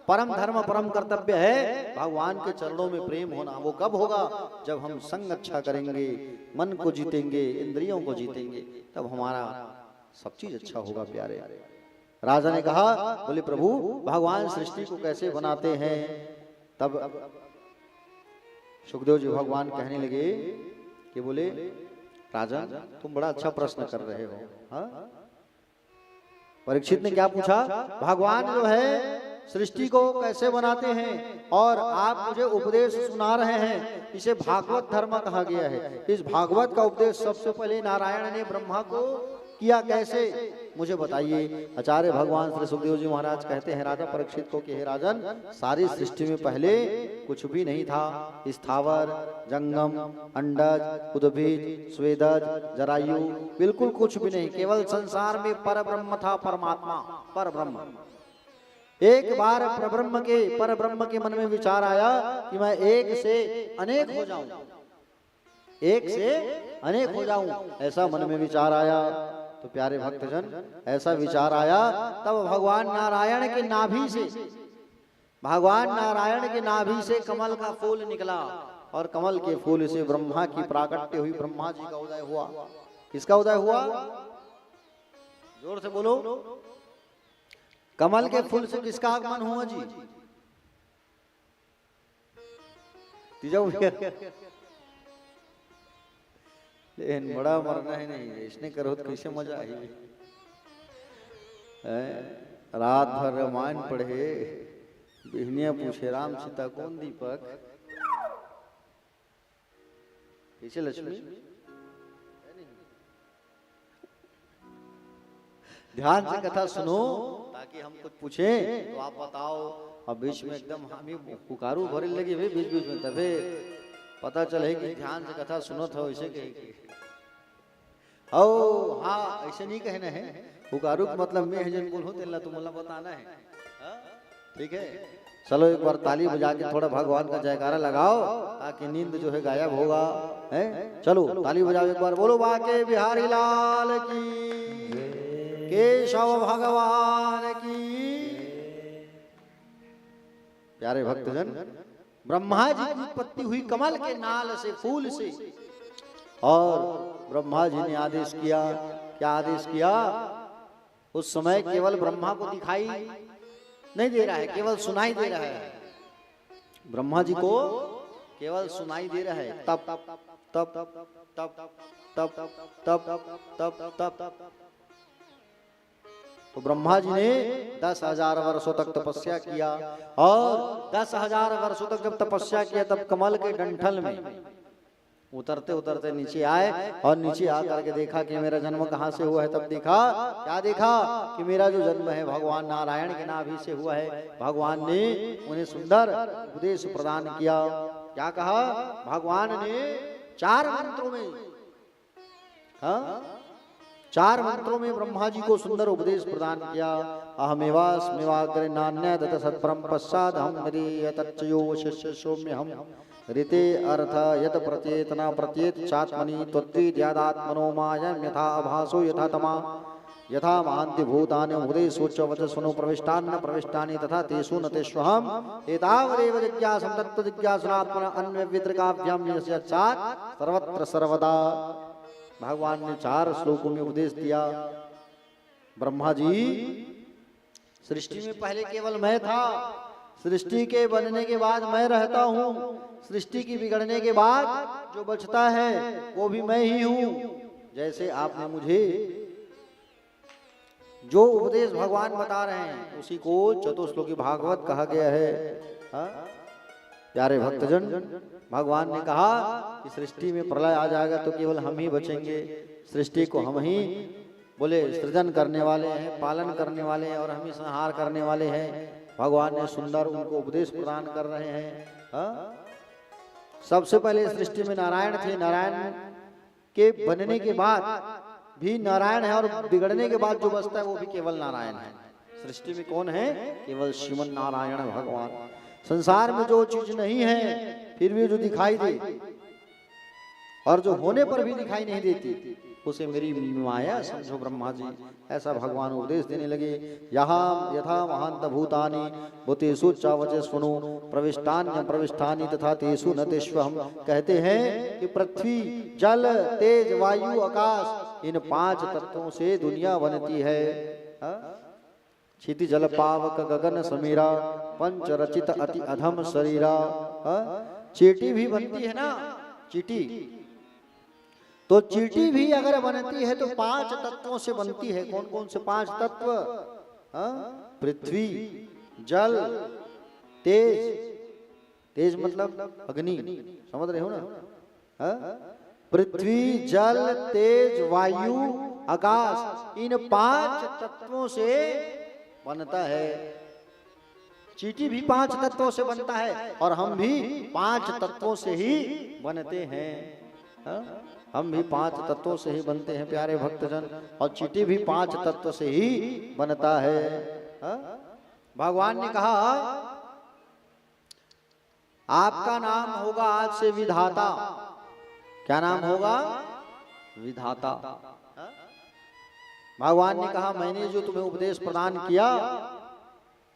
परम धर्म, परम कर्तव्य है भगवान के चरणों में प्रेम होना। वो कब होगा? जब हम संग अच्छा करेंगे, मन को जीतेंगे, इंद्रियों को जीतेंगे, तब हमारा सब चीज अच्छा होगा प्यारे। राजा ने कहा, बोले प्रभु भगवान सृष्टि को कैसे बनाते हैं? तब सुखदेव जी भगवान कहने लगे कि बोले राजा तुम बड़ा अच्छा प्रश्न कर रहे हो। परीक्षित ने क्या पूछा? भगवान जो है सृष्टि को कैसे बनाते हैं और आप मुझे उपदेश सुना रहे हैं। इसे भागवत धर्म कहा गया है। इस भागवत का उपदेश सबसे पहले नारायण ने ब्रह्मा को किया कैसे, मुझे बताइए। आचार्य भगवान श्री सुखदेव जी महाराज कहते हैं राजा परीक्षित को कि हे राजन, सारी सृष्टि में पहले कुछ भी नहीं था। स्थावर, जंगम, अंडज, उद्भिज, स्वेदज, जरायु, बिल्कुल कुछ भी नहीं। केवल संसार में परब्रह्म था, परमात्मा, परब्रह्म। एक बार परब्रह्म के मन में विचार आया कि मैं एक से अनेक हो जाऊं, एक से अनेक हो जाऊं, ऐसा मन में विचार आया। तो प्यारे भक्तजन, ऐसा विचार आया तब भगवान नारायण के नाभि से कमल का फूल निकला और कमल के फूल से ब्रह्मा की प्राकट्य हुई, ब्रह्मा जी का उदय हुआ। किसका उदय हुआ? जोर से बोलो। कमल के फूल से किसका आगमन हुआ जी? लेकिन बड़ा मरना है नहीं, इसने करो तो कैसे मजा आई। रात भर रामायण पढ़े, बिहनिया पूछे राम सीता कौन दीपक, कैसे लक्ष्मी। ध्यान से कथा सुनो ताकि हम कुछ पूछे तो आप बताओ। अब बीच में एकदम हम पुकारू भरे लगे भाई बीच बीच में, तबे पता चले कि ध्यान से कथा सुनो था। ऐसे कहे ओ हाँ, ऐसे नहीं कहना है। पुकारू मतलब मैं है जन बोल तेला तुम मला बताना है, ठीक है। चलो एक बार ताली बजा के थोड़ा भगवान का जयकारा लगाओ ताकि नींद जो है गायब होगा, है। चलो ताली बजाओ एक बार, बोलो बाके बिहारी लाल की, केशव भगवान की। प्यारे भक्तजन, ब्रह्मा जी की उत्पत्ति हुई कमल के नाल से, फूल से। और ब्रह्मा जी ने आदेश किया, क्या आदेश किया? उस समय केवल ब्रह्मा को दिखाई नहीं दे रहा है, केवल सुनाई दे रहा है। ब्रह्मा जी को केवल सुनाई दे रहा है। तब तब तब तब तब तब तब तब तो ब्रह्मा जी ने 10,000 वर्षों तक तपस्या किया। और 10,000 वर्षों तक जब तपस्या किया तब कमल के डंठल में उतरते उतरते नीचे आए और नीचे आकर के देखा कि मेरा जन्म कहाँ से हुआ है। तब देखा, क्या देखा कि मेरा जो जन्म है भगवान नारायण के नाभि से हुआ है। भगवान ने उन्हें सुंदर उपदेश प्रदान किया। क्या कहा? भगवान ने 4 मंत्रों में, हाँ, 4 मंत्रों में ब्रह्मा जी को सुंदर उपदेश प्रदान किया। अहमेवास्मेवाग्रे नान्य दत सत्परम पश्चाद हम तच्चयो शिष्य सौम्य हम ऋते अर्थ यत प्रत्येतना प्रत्येत चात्मनि त्वद्विद्यादात्मनो मायं यथा आभासो यथा तमा यथा महान्ति भूतानि उपदेशोच्च वचस्वनो प्रविष्टान्न प्रविष्टानि तथा तेषु न तेष्वहम् एतावदेव जिज्ञासं तत्त्व जिज्ञासनात्मन अन्वयविद्रकाभ्यां यस्यात् सर्वत्र सर्वदा। भगवान ने 4 श्लोकों में उपदेश दिया। ब्रह्मा जी, सृष्टि में पहले केवल मैं था, सृष्टि के बनने के बाद मैं रहता हूँ, सृष्टि की बिगड़ने के बाद जो बचता है वो भी मैं ही हूँ। जैसे आपने मुझे जो उपदेश भगवान बता रहे हैं उसी को चतुश्लोकी भागवत कहा गया है। प्यारे भक्तजन, भगवान ने कहा कि सृष्टि में प्रलय आ जाएगा तो केवल हम ही बचेंगे। सृष्टि को हम ही बोले सृजन करने वाले हैं, पालन करने वाले हैं और हम ही संहार करने वाले हैं। भगवान ने सुंदर उनको उपदेश प्रदान कर रहे हैं। सबसे पहले सृष्टि में नारायण थे, नारायण के बनने के बाद भी नारायण है और बिगड़ने के बाद जो बचता है वो भी केवल नारायण है। सृष्टि में कौन है? केवल श्रीमन नारायण भगवान। संसार में जो चीज नहीं है फिर भी जो दिखाई दे और जो होने पर भी दिखाई नहीं देती उसे मेरी माया समझो ब्रह्मा जी। ऐसा भगवान उपदेश देने लगे। यहाँ यथा महांत भूतानि भूतेषु च वचस्वनो प्रविष्टान्य प्रविष्टानि तथा तेषु न तेष्वहम्। कहते हैं कि पृथ्वी, जल, तेज, वायु, आकाश, इन 5 तत्वों से दुनिया बनती है। क्षिति जल पावक गगन समीरा पंच रचित अति अधम शरीरा। चींटी भी बनती है ना, चींटी, तो चींटी भी अगर बनती है तो 5 तत्वों से बनती है। कौन कौन से 5 तत्व? पृथ्वी, जल, तेज, तेज मतलब अग्नि, समझ रहे हो ना? पृथ्वी, जल, तेज, वायु, आकाश, इन 5 तत्वों से बनता है। चींटी भी 5 तत्वों से बनता है और हम भी 5 तत्वों से ही बनते हैं। हम भी 5 तत्वों से ही बनते हैं प्यारे भक्तजन, और चींटी भी 5 तत्व से ही बनता है। भगवान ने कहा आपका नाम होगा आज से विधाता। क्या नाम होगा? विधाता। भगवान ने कहा मैंने जो तुम्हें उपदेश प्रदान किया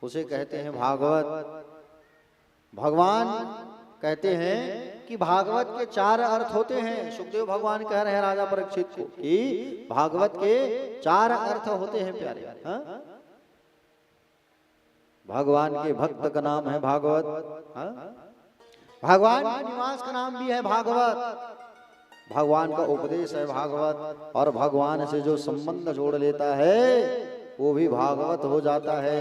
उसे कहते हैं भागवत। भगवान कहते हैं कि भागवत के 4 अर्थ होते हैं। सुखदेव भगवान कह रहे हैं राजा परीक्षित को कि भागवत के 4 अर्थ होते हैं प्यारे। भगवान के भक्त का नाम है भागवत। भगवान के निवास का नाम भी है भागवत। भगवान का उपदेश है भागवत, और भगवान से जो संबंध जोड़ लेता है वो भी भागवत हो जाता है।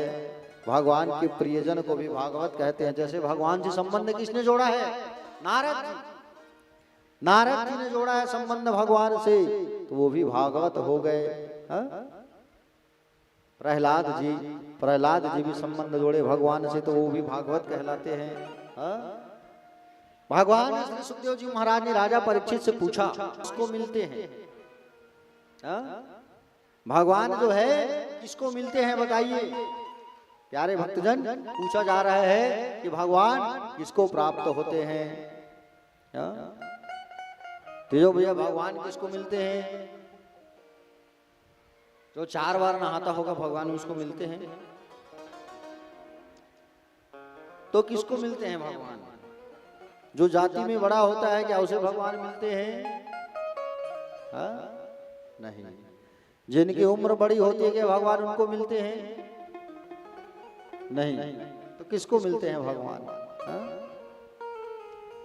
भगवान के प्रियजन को भी भागवत कहते हैं। जैसे भगवान से संबंध किसने जोड़ा है? नारद जी। नारद जी ने जोड़ा है संबंध भगवान से, तो वो भी भागवत हो गए। प्रहलाद जी भी संबंध जोड़े भगवान से, तो वो भी भागवत कहलाते हैं। भगवान श्री सुखदेव जी महाराज ने राजा परीक्षित से पूछा किसको मिलते हैं? भगवान जो है किसको मिलते हैं बताइए। प्यारे भक्तजन, पूछा जा रहा है कि भगवान किसको प्राप्त होते हैं। तेजो भैया, भगवान किसको मिलते हैं? जो 4 बार नहाता होगा भगवान उसको मिलते हैं। तो किसको मिलते हैं भगवान? जो जाति में बड़ा होता है क्या उसे भगवान मिलते हैं? नहीं। जिनकी उम्र बड़ी होती है क्या भगवान उनको मिलते हैं? नहीं। तो किसको मिलते हैं भगवान?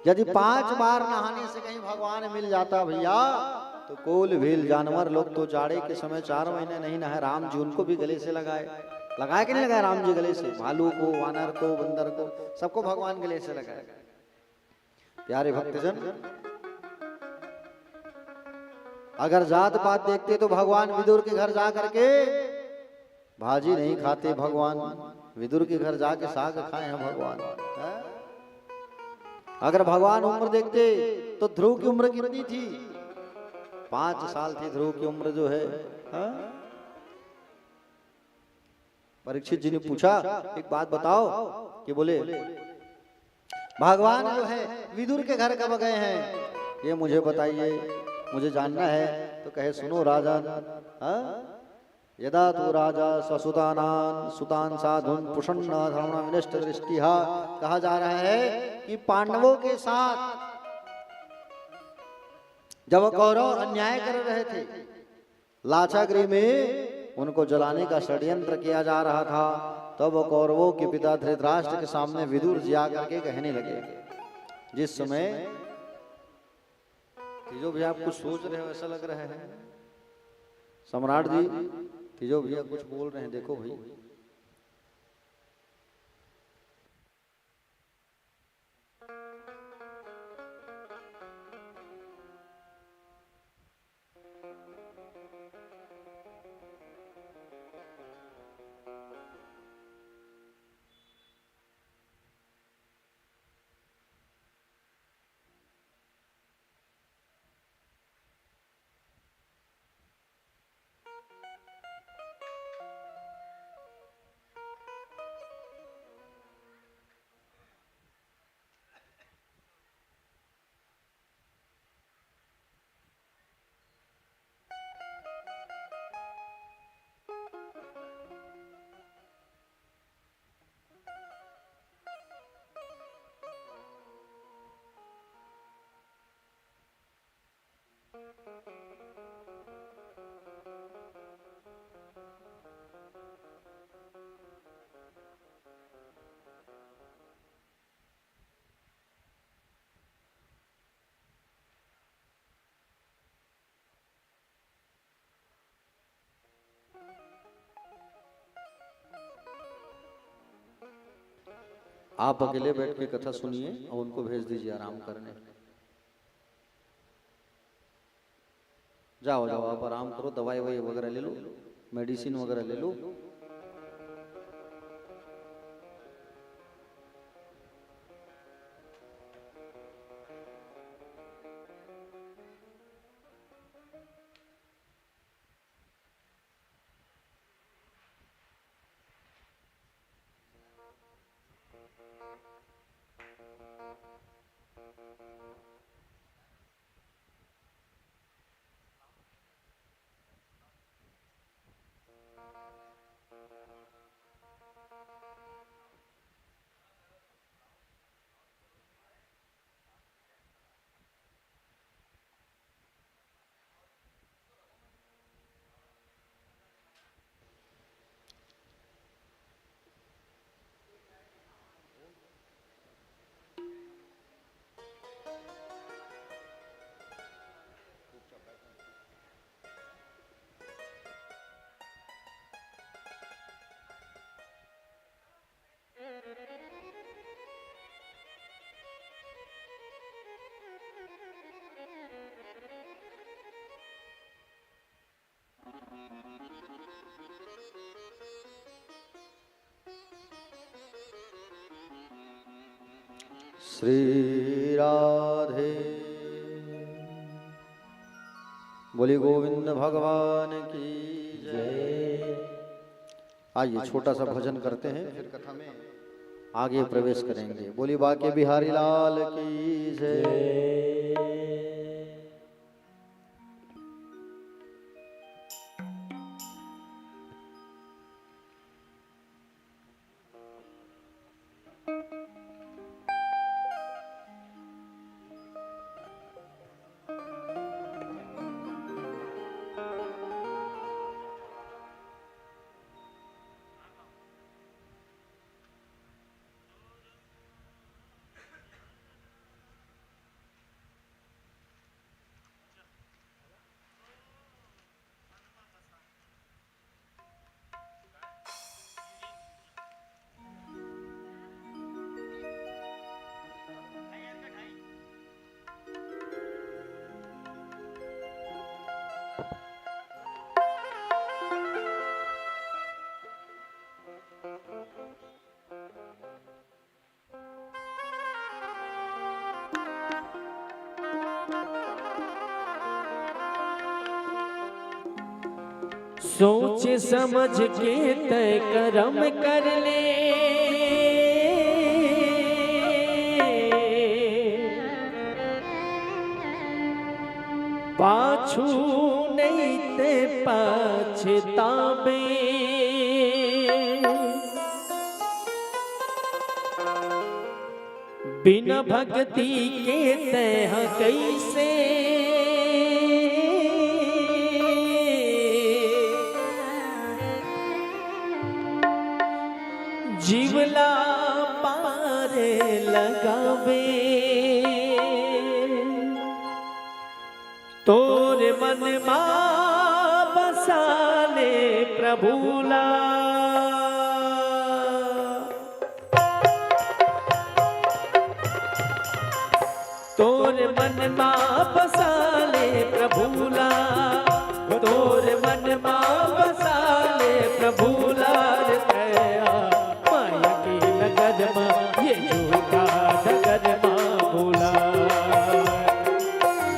यदि 5 बार नहाने से कहीं भगवान मिल जाता भैया, तो कोल भील जानवर लोग तो जाड़े के समय 4 महीने नहीं नहाए। राम जी उनको भी गले से लगाए कि नहीं लगाए? राम जी गले से भालू को, वानर को, बंदर को, सबको भगवान गले से लगाए। प्यारे भक्तजन, अगर जात पात देखते तो भगवान विदुर के घर जा करके भाजी नहीं खाते। भगवान विदुर के घर जाके साग खाए हैं भगवान। अगर भगवान उम्र देखते तो ध्रुव की उम्र कितनी थी? 5 साल थी ध्रुव की उम्र जो है। परीक्षित जी ने पूछा एक बात बताओ, कि बोले भगवान जो है विदुर के घर कब गए हैं ये मुझे बताइए, मुझे जानना है। तो कहे सुनो राजन, यदा तू राजा स्वसुतानान सुतान साधुन पुषन्न धर्म विनष्ट दृष्टिहा। कहा जा रहा है कि पांडवों के साथ जब कौरव अन्याय कर रहे थे, लाचागृह में उनको जलाने का षड्यंत्र किया जा रहा था, तब वो कौरवों के पिता धृतराष्ट्र के सामने विदुर जी आकर के कहने लगे। जिस समय तीजो भैया आप कुछ सोच रहे हो ऐसा लग रहा है। सम्राट जी, तीजो भैया कुछ बोल रहे हैं, देखो भाई। आप अकेले बैठ के कथा सुनिए और उनको भेज दीजिए आराम करने। जाओ जाओ, आप आराम करो, दवाई ववाई वगैरह ले लो, मेडिसिन वगैरह ले लो। श्री राधे बोली गोविंद भगवान की जय। आइए छोटा सा भजन करते हैं, फिर कथा में आगे प्रवेश करेंगे। बोली बाके बिहारी लाल की जय। सोच समझ के तय कर्म कर ले, पाछू नहीं ते पछतावे। बिना भक्ति के तह कैसे जीवला पार लगावे। तोर मन मा बसा ले प्रभुला, तोर मन मा बसा ले प्रभुला, तोर मन मा बसा ले प्रभुला। माया की नगर माँ ये झूठा नगर माँ भूला,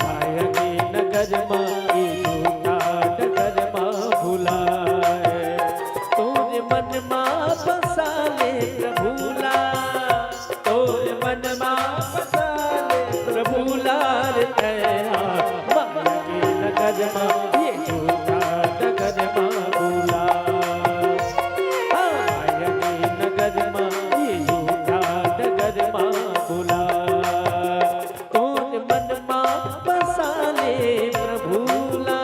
माया की नगर माँ ये झूठा नगर माँ भूला। तोर मन माँ बसा ले प्रभुला, तोर मन माँ बसा ले प्रभुला। माया की नगर माँ ये झूठा नगर माँ भूला, माया की नगर माँ ये झूठा नगर माँ भूला। तोर मन माँ बसा ले प्रभुला।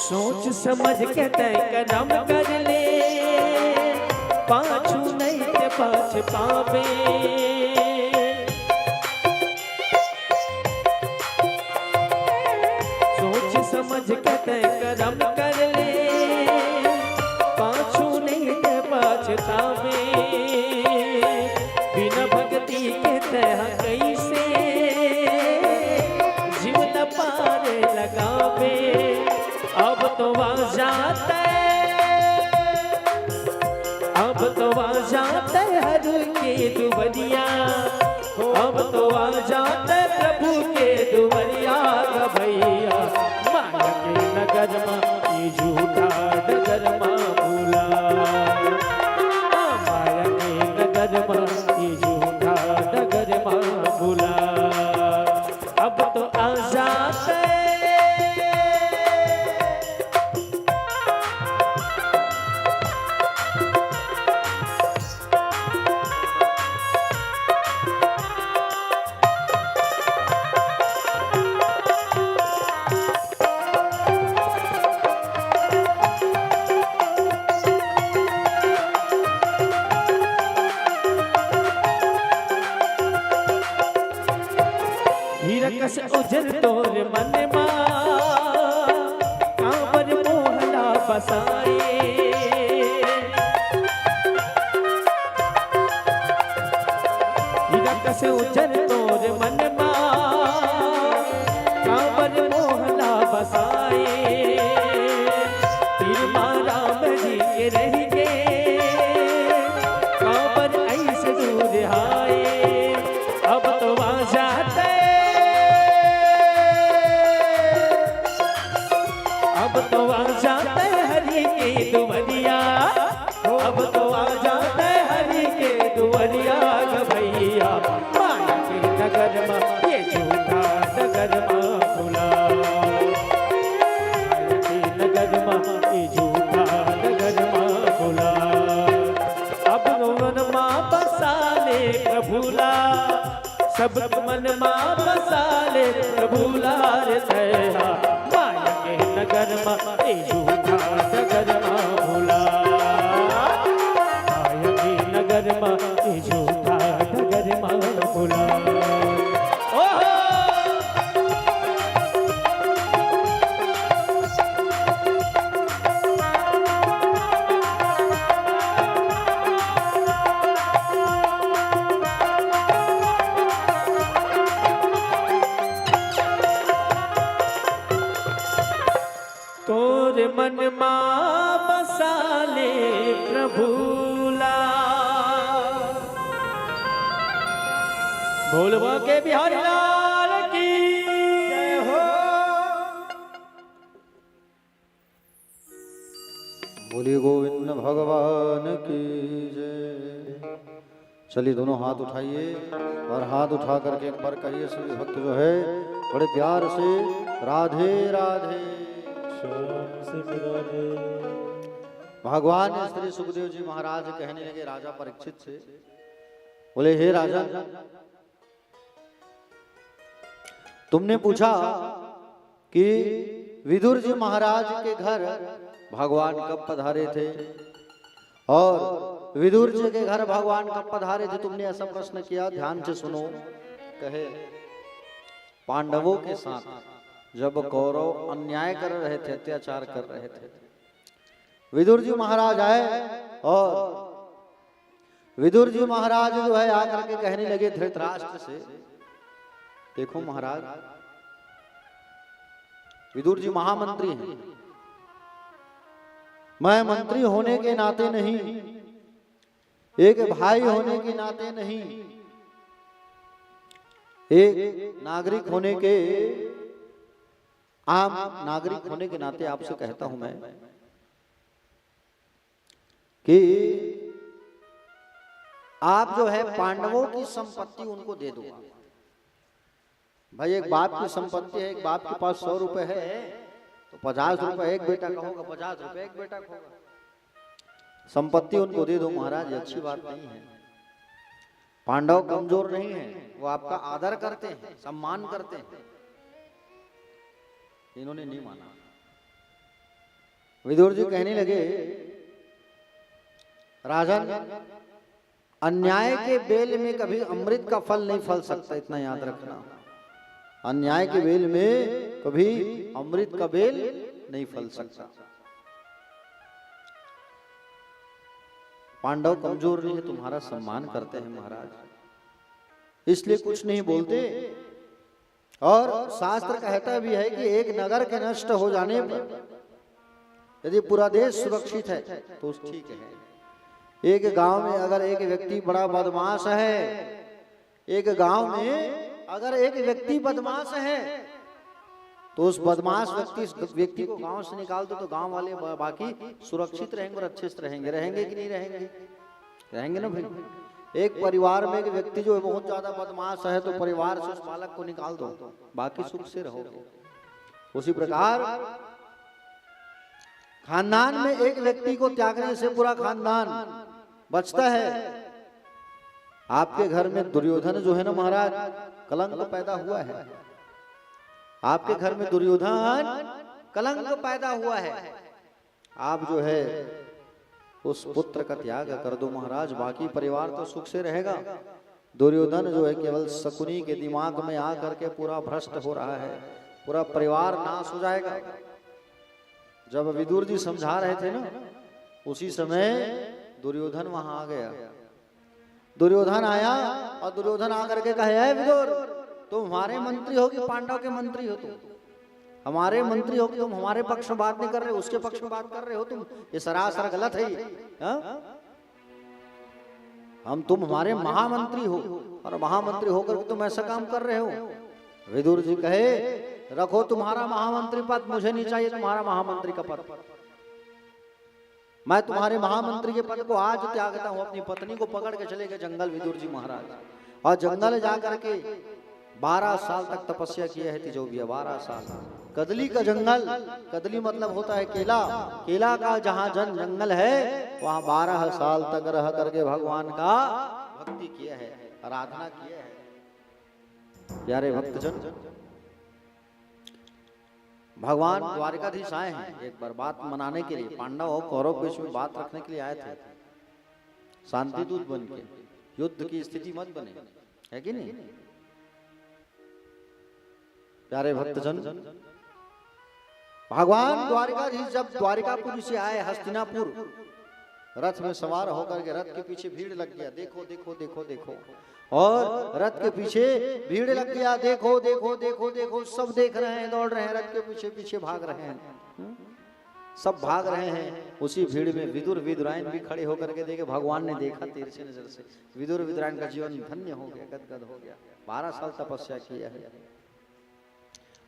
सोच समझ के तय कर्म कर ले, पावे। सोच समझ के तय कर्म कर ले, पाछू नहीं ते पछतावे। बिना भक्ति के तह कैसे जीवन पार लगावे। अब तो वहाँ जाते, अब तो वहाँ जाते हर के दुवरिया, अब तो वहाँ जाते प्रभु के दुवरिया भैया। माया के नगर में ये झूठा डगर माँ भूला, माया के नगर में ये झूठा डगर माँ भूला। अब तो आ जाते, हीरकस उजर तोर मन मा, कांवर मोहला बसाए। हीरकस उजर तोर मन मा, कांवर मोहला बसाए। तीर मारा बजी के रह गे, कांवर ऐसे दूर आए। अब तो वहाँ जाते, अब तो आ जाते हरि के दुवरिया, अब तो आ जाते हरि के दुवरिया भैया। माया के नगर में ये झूठा नगर में भूला, माया के नगर में ये झूठा नगर में भूला। अब मन माँ बसा ले प्रभुला, सब मन माँ बसा ले प्रभुला रे सया। माया के नगर में ये झूठा नगर में भूला, माया के नगर में ये झूठा नगर में भूला। ओहो तोर मन माँ बसा ले प्रभुला। बोलबो के बिहारी लाल की जय हो। बोलिए गोविंद भगवान की जय। चलिए दोनों हाथ उठाइए और हाथ उठा करके एक बार कहिए सभी भक्त जो है बड़े प्यार से राधे राधे। भगवान श्री सुखदेव जी महाराज कहने लगे राजा परीक्षित से, बोले हे राजा, तुमने पूछा कि विदुर जी महाराज के घर भगवान कब पधारे थे और विदुर जी के घर भगवान कब पधारे थे। तुमने ऐसा प्रश्न किया, ध्यान से सुनो। कहे पांडवों के साथ जब कौरव अन्याय कर रहे थे, अत्याचार कर रहे थे, विदुर जी महाराज आए और विदुर जी महाराज जो है आकर के कहने लगे धृतराष्ट्र से, देखो महाराज, विदुर जी महामंत्री हैं, मैं मंत्री होने के नाते नहीं, एक भाई होने के नाते नहीं, एक नागरिक होने के, आम नागरिक होने के नाते आपसे कहता हूं मैं कि आप जो है पांडवों की संपत्ति उनको दे दो। भाई एक बाप की संपत्ति है, एक बाप के पास 100 रुपए है तो 50 रुपए एक बेटा का होगा, 50 रुपए एक बेटा का होगा। संपत्ति उनको दे दो महाराज, अच्छी बात नहीं है। पांडव कमजोर नहीं है, वो आपका आदर करते हैं, सम्मान करते हैं। इन्होंने नहीं माना। विदुर जी कहने लगे, राजन अन्याय के बेल में कभी अमृत का फल नहीं फल सकता, इतना याद रखना। अन्याय के बेल में कभी अमृत का बेल नहीं फल सकता। पांडव कमजोर नहीं है, तुम्हारा सम्मान करते हैं महाराज, इसलिए कुछ नहीं बोलते। और शास्त्र कहता भी है कि एक नगर के नष्ट हो जाने पर यदि पूरा देश सुरक्षित है तो ठीक है। एक गांव में अगर एक व्यक्ति बड़ा बदमाश है, एक गांव में अगर एक व्यक्ति बदमाश है तो उस बदमाश व्यक्ति को गांव से निकाल दो तो गांव वाले बाकी सुरक्षित रहेंगे और अच्छे से रहेंगे। रहेंगे कि नहीं रहेंगे? रहेंगे ना भाई। एक परिवार में एक व्यक्ति जो बहुत ज्यादा बदमाश है तो परिवार से उस बालक को निकाल दो, बाकी सुख से रहोगे। उसी प्रकार खानदान में एक व्यक्ति को त्यागने से पूरा खानदान बचता है। आपके घर में दुर्योधन जो है ना महाराज, कलंक पैदा हुआ है। आपके घर में दुर्योधन कलंक पैदा हुआ है। आप जो है उस पुत्र का त्याग कर दो महाराज, बाकी परिवार तो सुख से रहेगा। दुर्योधन जो है केवल शकुनी के दिमाग में आकर के पूरा भ्रष्ट हो रहा है, पूरा परिवार नाश हो जाएगा। जब विदुर जी समझा रहे थे ना, उसी समय दुर्योधन वहां आ गया। दुर्योधन आया और दुर्योधन आकर के कहे, है विदुर, तुम हमारे मंत्री हो कि पांडव के मंत्री हो? तुम हमारे मंत्री हो कि तुम हमारे पक्ष में बात नहीं कर रहे, उसके पक्ष में बात कर रहे हो? तुम ये सरासर गलत है। हम तुम हमारे महामंत्री हो और महामंत्री होकर के तुम ऐसा काम कर रहे हो। विदुर जी कहे, रखो तुम्हारा महामंत्री पद, मुझे नहीं चाहिए तुम्हारा महामंत्री का पद। मैं तुम्हारे महामंत्री के पद को आज त्यागता हूं। अपनी पत्नी को पकड़ के चले गए जंगल विदुर जी महाराज, और जंगल जाकर के 12 साल तक तपस्या किए है तिजोरिया। 12 साल कदली का जंगल, कदली मतलब होता है केला, केला का जहां जंगल है वहां 12 साल तक रह करके भगवान का भक्ति किया है, आराधना किया है। प्यारे भक्तजन, भगवान द्वारिकाधीश आए हैं एक बार बात मनाने के लिए। पांडव और कौरव के बीच में बात रखने के लिए आए थे, शांति दूत बन के। युद्ध की स्थिति मत बने, है कि नहीं? प्यारे भक्तजन, भगवान द्वारिकाधीश जब द्वारिकापुर से आए हस्तिनापुर, रथ में सवार होकर के रथ के पीछे भीड़ लग गया। देखो देखो देखो देखो, और रथ के पीछे भीड़ लग गया। देखो देखो देखो देखो, सब देख रहे हैं, दौड़ रहे हैं, रथ के पीछे पीछे भाग रहे हैं, सब भाग रहे हैं। उसी भीड़ में विदुर विदुरायन भी खड़े होकर के देखे। भगवान ने देखा तिरछी नजर से, विदुर विदुरायन का जीवन धन्य हो गया, गदगद हो गया। 12 साल तपस्या किया है।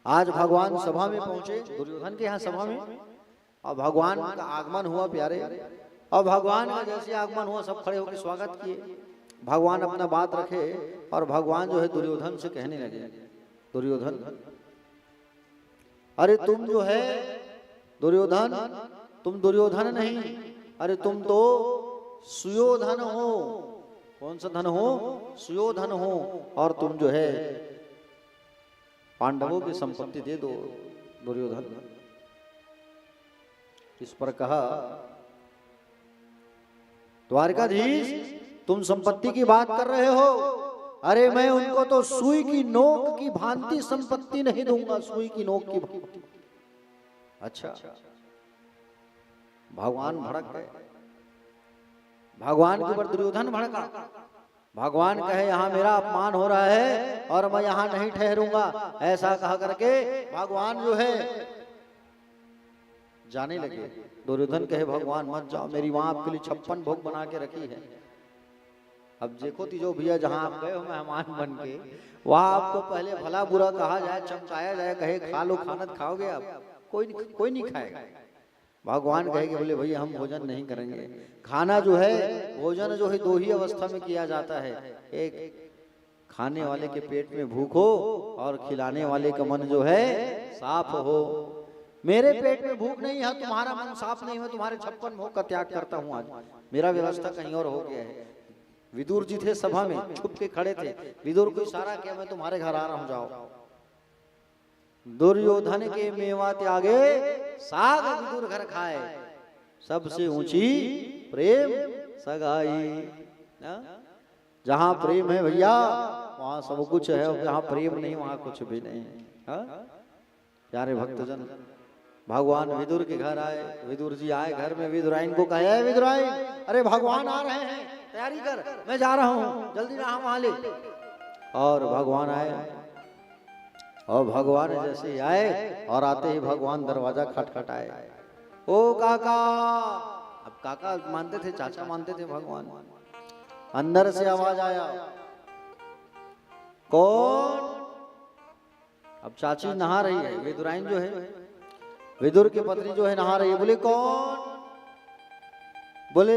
आज भगवान सभा में पहुंचे, दुर्योधन के यहाँ सभा में, और भगवान का आगमन हुआ प्यारे। और भगवान का जैसे आगमन हुआ सब खड़े होकर स्वागत किए। भगवान अपना बात रखे और भगवान जो है दुर्योधन से कहने लगे, दुर्योधन, अरे तुम जो है दुर्योधन, तुम दुर्योधन नहीं, अरे तुम तो सुयोधन हो। कौन सा धन हो? सुयोधन हो। और तुम जो है पांडवों की संपत्ति दे दो। दुर्योधन इस पर कहा, द्वारिकाधीश तुम संपत्ति की बात कर रहे हो, अरे मैं उनको तो सुई की नोक की भांति संपत्ति नहीं दूंगा, सुई की नोक की भांति। अच्छा, भगवान भड़क गए। भगवान के ऊपर दुर्योधन भड़का। भगवान कहे, यहाँ मेरा अपमान हो रहा है और मैं यहाँ नहीं ठहरूंगा। ऐसा कहा करके भगवान जो है जाने लगे। दुर्योधन कहे, भगवान मत जाओ, मेरी वहां आपके लिए 56 भोग बना के रखी है। अब देखो तिजो भैया, जहां आप गए हो मेहमान बन के, वहां आपको पहले भला बुरा कहा जाए, चमचाया जाए, कहे खा लो, खाना खाओगे आप? कोई नहीं खाएगा। भगवान कहेंगे, बोले भैया हम भोजन नहीं करेंगे। खाना जो है, भोजन जो है 2 ही अवस्था में किया जाता है। एक, खाने वाले के पेट में भूख हो, और खिलाने वाले का मन जो है साफ हो। मेरे पेट में भूख नहीं है, तुम्हारा मन साफ नहीं है, तुम्हारे 56 भोग का त्याग करता हूं। आज मेरा व्यवस्था कहीं और हो गया है। विदुर जी थे सभा में, छुप के खड़े थे। विदुर को इशारा किया, मैं तुम्हारे घर आ रहा हूं, जाओ। दुर्योधन के मेवा त्यागे, साग विदुर घर खाए, सबसे ऊंची प्रेम सगाई। जहां प्रेम है भैया वहां सब कुछ है, और जहां प्रेम नहीं वहां कुछ भी नहीं है। प्यारे भक्तजन, भगवान विदुर के घर आए। विदुर जी आए घर में, विदुराइन को कहे, विदुराइन अरे भगवान आ रहे हैं, तैयारी कर, मैं जा रहा हूं, जल्दी रहा वहां ले। और भगवान आए, और भगवान जैसे ही आए और आते ही भगवान दरवाजा खटखटाए। ओ काका, अब काका मानते थे, चाचा मानते थे भगवान। अंदर से आवाज आया, कौन? अब चाची नहा रही है, विदुराइन जो है, विदुर की पत्नी जो है नहा रही है। बोले कौन? बोले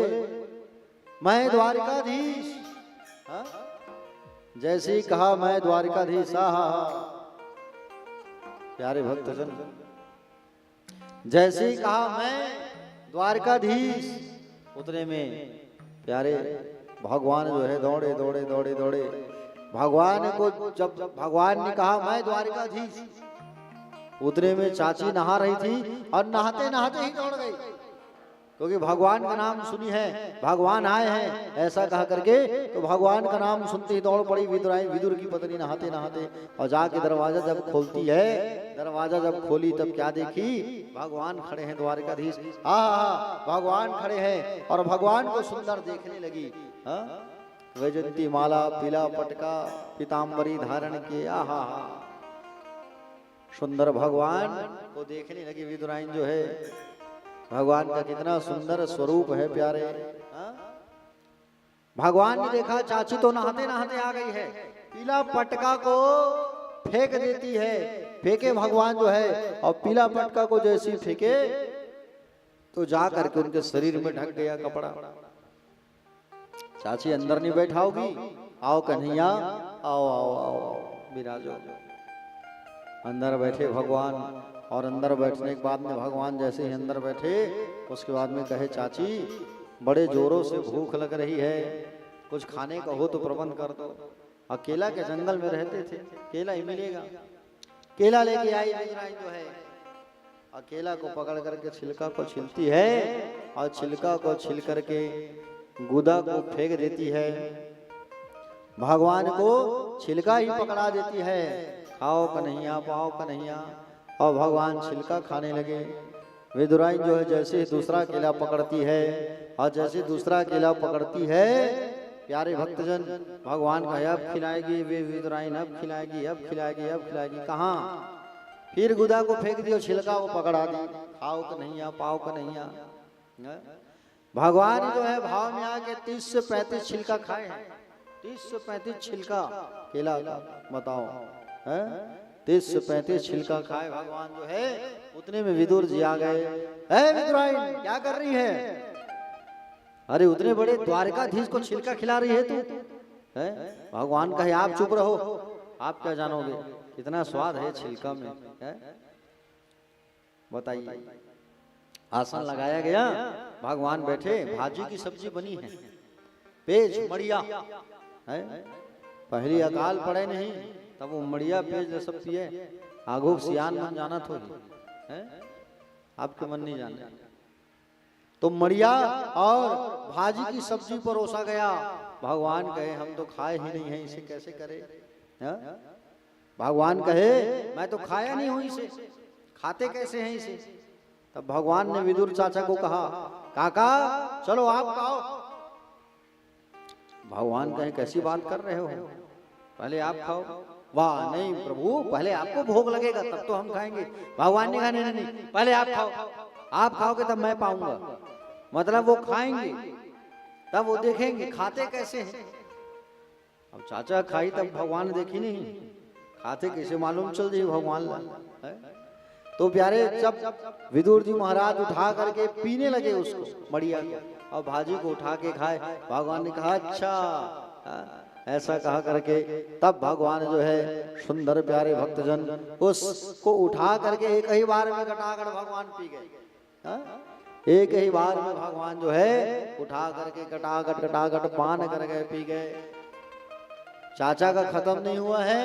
मैं द्वारिकाधीश। जैसे ही कहा मैं द्वारिकाधीश, प्यारे भक्तजन, जैसे ही कहा मैं द्वारकाधीश, उतने में प्यारे भगवान जो है दौड़े दौड़े दौड़े दौड़े भगवान को, जब भगवान ने कहा मैं द्वारकाधीश, उतने में चाची नहा रही थी और नहाते नहाते ही दौड़ गई, क्योंकि भगवान का नाम सुनी है, भगवान आए हैं ऐसा कहा करके, तो भगवान का नाम सुनते ही दौड़ पड़ी विदुराइन। विदुर की पत्नी नहाते नहाते और जाके दरवाजा जब खोलती है, दरवाजा जब खोली तब क्या देखी? भगवान खड़े हैं द्वारकाधीश। भगवान खड़े हैं और भगवान को सुंदर देखने लगी। वैजंती माला, पीला पटका, पीताम्बरी धारण किए, सुंदर भगवान को देखने लगी विदुराइन जो है। भगवान का कितना सुंदर स्वरूप है प्यारे। भगवान ने देखा चाची तो नहाते नहाते आ गई है, पीला पटका को फेंक देती है, फेंके भगवान जो है, और पीला पटका को जैसी फेंके तो जा करके उनके शरीर में ढक गया कपड़ा। चाची अंदर नहीं बैठाओगी? आओ कन्हैया, आओ आओ आओ, विराजो। अंदर बैठे भगवान, और अंदर बैठने के बाद में भगवान जैसे ही अंदर बैठे, उसके बाद में कहे चाची बड़े जोरों से भूख लग रही है, कुछ खाने का हो तो प्रबंध कर दो। अकेला के जंगल में रहते थे, केला ही मिलेगा। केला लेके आई जो है, अकेला को पकड़ करके छिलका को छिलती है, और छिलका को छिल करके गुदा को फेंक देती है। भगवान को छिलका ही पकड़ा देती है, खाओ कन्हैया, पाओ कन्हैया। और भगवान छिलका खाने लगे। विदुराइन जो है जैसे दूसरा केला पकड़ती है, और जैसे दूसरा केला पकड़ती है, प्यारे भक्तजन, भगवान का अब खिलाएगी वे विदुराइन, अब खिलाएगी, अब खिलाएगी, अब खिलाएगी, कहाँ? फिर गुदा को फेंक दियो, छिलका को पकड़ा दी, खाओ कन्हैया, पाओ कन्हैया। भगवान जो है भाव में आके 30 से 35 छिलका खाए हैं, 30 से 35 छिलका केला का, बताओ है? 30 से 35 छिलका खाए भगवान जो है। उतने में विदुर जी आ गए। विदुराइन क्या कर रही है? अरे उतने बड़े द्वारकाधीश को छिलका खिला रही है तू? भगवान कहे आप चुप रहो, आप क्या जानोगे कितना स्वाद है छिलका में, बताइए। आसन लगाया गया, भगवान बैठे, भाजी की सब्जी बनी है, पेज मड़िया है। पहली अकाल पड़े नहीं तब वो मड़िया पेज सब पिए, आगो सियान मन जाना थोड़ी है, आपके मन नहीं जाना। तो मड़िया और भाजी की सब्जी परोसा गया। भगवान कहे हम तो खाए ही नहीं है, इसे कैसे करे? भगवान कहे मैं तो खाया नहीं हूं इसे, खाते कैसे हैं इसे? तब भगवान ने विदुर चाचा को कहा काका चलो आप खाओ। भगवान कहे कैसी बात कर रहे हो, पहले आप खाओ। वाह नहीं प्रभु, पहले आपको भोग लगेगा तब तो हम खाएंगे। भगवान ने कहा नहीं नहीं, पहले आप खाओ, आप खाओगे तब मैं पाऊंगा। मतलब वो खाएंगे तब वो देखेंगे खाते कैसे हैं। अब चाचा खाई तब भगवान देखी नहीं, खाते कैसे मालूम चल जाए भगवान है? तो प्यारे जब विदुर जी महाराज उठा करके पीने लगे उसको बढ़िया, और भाजी को उठा के खाए। भगवान ने कहा अच्छा ऐसा कहा करके तब भगवान जो है सुंदर प्यारे भक्तजन उसको उठा करके एक ही बार में कटाकट भगवान पी गए। एक ही बार में भगवान जो है उठा करके कटाकट कटाकट पान कर गए, पी गए। चाचा का खत्म नहीं हुआ है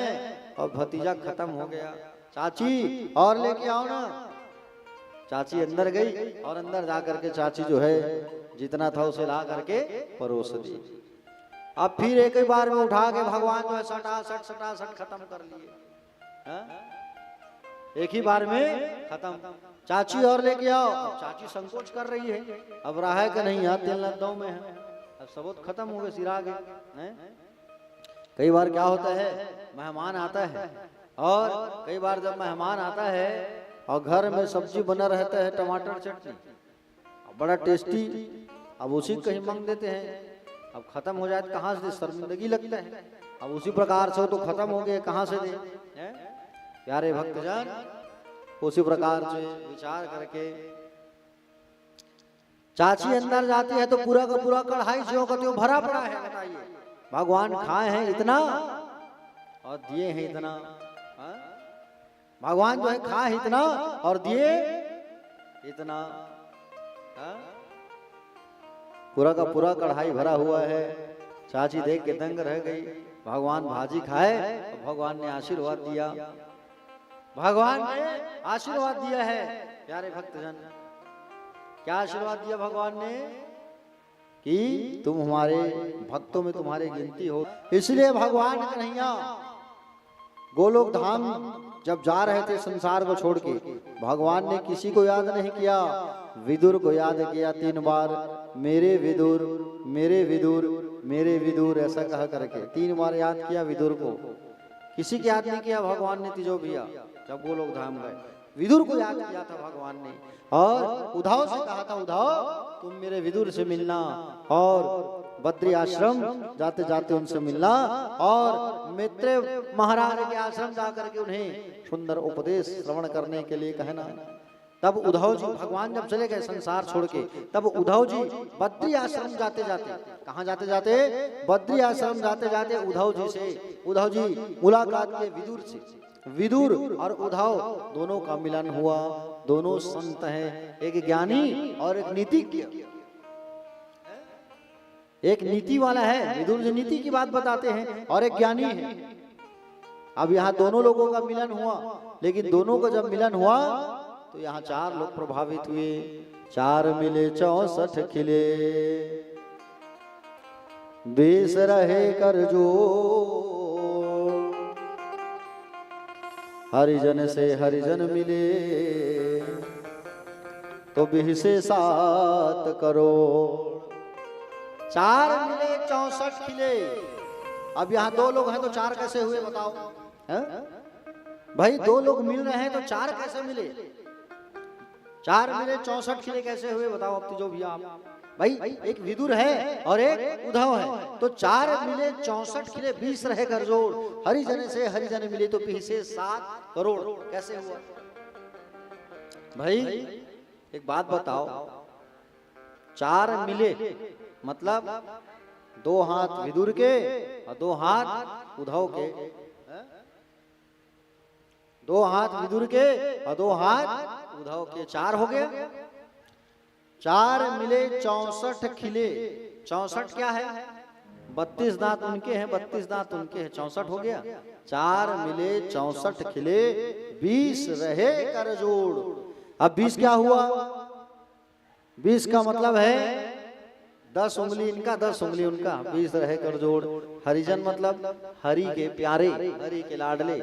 और भतीजा खत्म हो गया। चाची और लेके आओ ना। चाची अंदर गई और अंदर जा करके चाची जो है जितना था उसे ला करके परोस दी। अब फिर एक ही बार में उठा के भगवान जो है सटासट खत्म कर लिए। हाँ? एक ही बार में खत्म। चाची और लेके आओ। अब चाची संकोच कर रही है, अब रहा है कि नहीं, यहाँ तेल लद्दाओं में है, अब सबूत खत्म हो गए, सिरा गए। कई बार क्या होता है, मेहमान आता है, और कई बार जब मेहमान आता है और घर में सब्जी बना रहता है, टमाटर चटनी बड़ा टेस्टी, अब उसी कहीं मांग देते हैं, अब खत्म हो जाए तो कहाँ से शर्मिंदगी लगता है। अब उसी प्रकार से तो खत्म हो गए, कहाँ से दे। प्यारे भक्तजन, उसी प्रकार से विचार करके चाची अंदर जाती है तो पूरा का पूरा कढ़ाई जो कहते हो भरा पड़ा है। बताइए, भगवान खाए हैं इतना और दिए हैं इतना। हाँ? भगवान जो है खाए इतना और दिए इतना। हाँ? पूरा का पूरा कढ़ाई भरा हुआ है। चाची देख के दंग रह गई। भगवान भाजी खाए तो भगवान ने आशीर्वाद दिया, भगवान ने आशीर्वाद दिया है। प्यारे भक्तजन, क्या आशीर्वाद दिया भगवान ने कि तुम हमारे भक्तों में तुम्हारी गिनती हो। इसलिए भगवान कन्हैया गोलोक धाम जब जा रहे थे संसार को छोड़ के, भगवान ने किसी को याद नहीं किया, विदुर को याद किया 3 बार। मेरे विदुर, मेरे विदुर, मेरे विदुर, ऐसा कहा करके 3 बार याद किया विदुर को। किसी की याद नहीं किया भगवान ने तिजो भैया। जब गोलोक धाम गए, विदुर को याद किया था भगवान ने, और उद्धव से कहा था, उद्धव तुम मेरे विदुर से मिलना, और बद्री आश्रम जाते जाते उनसे मिलना, और मित्र महाराज के आश्रम जाकर के उन्हें सुंदर उपदेश श्रवण करने के लिए कहना। तब उद्धव जी, भगवान जब चले गए संसार छोड़ के, तब उद्धव जी बद्री आश्रम जाते जाते, कहाँ जाते जाते, बद्री आश्रम जाते जाते उद्धव जी मुलाकात के विदुर से। विदुर और उद्धव दोनों का मिलन हुआ। दोनों संत हैं, एक ज्ञानी और एक नीतिज्ञ। एक नीति वाला है, विदुर जी नीति की बात बताते हैं, और एक ज्ञानी है। अब यहाँ दोनों लोगों का मिलन हुआ, लेकिन दोनों का जब मिलन हुआ तो यहाँ 4 लोग प्रभावित हुए। 4 मिले 64 खिले, 20 रहे कर जो, हरिजन से हरिजन मिले तो 20 से 7 करोड़। 4 मिले 64 खिले। अब यहाँ 2 लोग हैं तो 4 कैसे हुए बताओ? है? भाई 2 लोग मिल रहे हैं तो 4 कैसे मिले? 4 मिले 64 खिले कैसे हुए बताओ? अब जो भी आप भाई, एक विदुर है और एक उद्धव है, तो 4 मिले 64 खिले, 20 रहे कर जोड़, हरिजन से हरिजन मिले तो 20 से 7 करोड़ कैसे हुआ? भाई एक बात बताओ, 4 मिले मतलब 2 हाथ विदुर के और 2 हाथ उद्धव के। 2 हाथ विदुर के और 2 हाथ उद्धव के, 4 हो गया। 4 मिले 64 खिले। 64 क्या है? 32 दांत उनके हैं, 32 दांत उनके हैं, 64 हो गया। 4 मिले 64 खिले, 20 रहे कर जोड़। अब 20 क्या हुआ? 20 का मतलब है 10 उंगली इनका, 10 उंगली उनका, 20 रहे कर जोड़। हरिजन मतलब हरि के प्यारे, हरि के लाडले,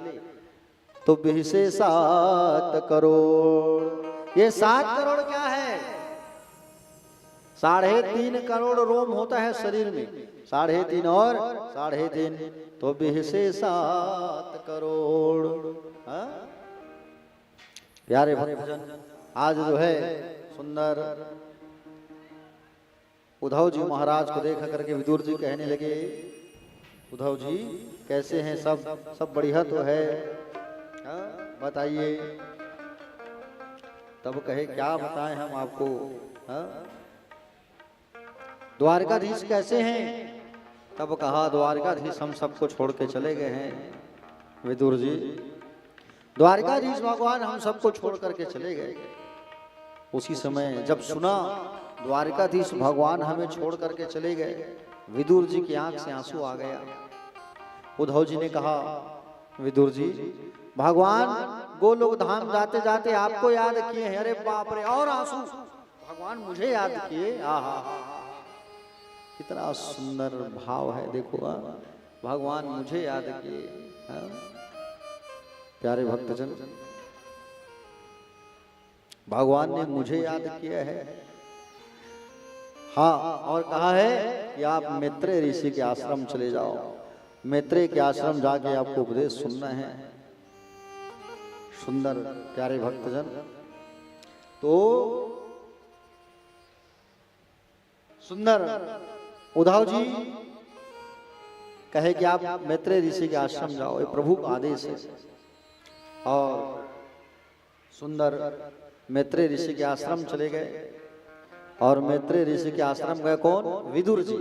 तो 20 से 7 करोड़। ये 7 करोड़ क्या है? 3.5 करोड़ रोम होता है शरीर में, 3.5 और 3.5 तो 20 से 7 करोड़। हाँ? प्यारे भक्तजन, आज जो है सुंदर उद्धव जी महाराज को देखा करके विदुर जी कहने लगे, उद्धव जी कैसे हैं? सब बढ़िया तो है, बताइए। तब कहे क्या बताएं हम आपको? द्वारकाधीश कैसे हैं? तब कहा द्वारकाधीश हम सबको छोड़ के चले गए हैं विदुर जी। द्वारकाधीश भगवान हम सबको छोड़ करके चले गए। उसी समय जब सुना द्वारकाधीश भगवान हमें छोड़ करके चले गए, विदुर जी की आंख से आंसू आ गया। उद्धव जी ने कहा, विदुर जी भगवान गोलोक धाम जाते जाते आपको याद किए हैं। अरे बाप रे, और आंसू, भगवान मुझे याद किए। कितना सुंदर भाव है, देखो भगवान मुझे याद किए। प्यारे भक्तजन, भगवान ने मुझे याद किया है। हाँ, और कहा है कि आप मैत्रेय ऋषि के आश्रम चले जाओ, मैत्रेय के आश्रम जाके आपको उपदेश सुनना है। सुंदर प्यारे भक्तजन, तो सुंदर उद्धव जी कहे कि आप मैत्रेय ऋषि के आश्रम जाओ, ये प्रभु का आदेश है। और सुंदर मैत्रेय ऋषि के आश्रम चले गए। और मैत्रेय ऋषि के आश्रम गए कौन? विदुर जी।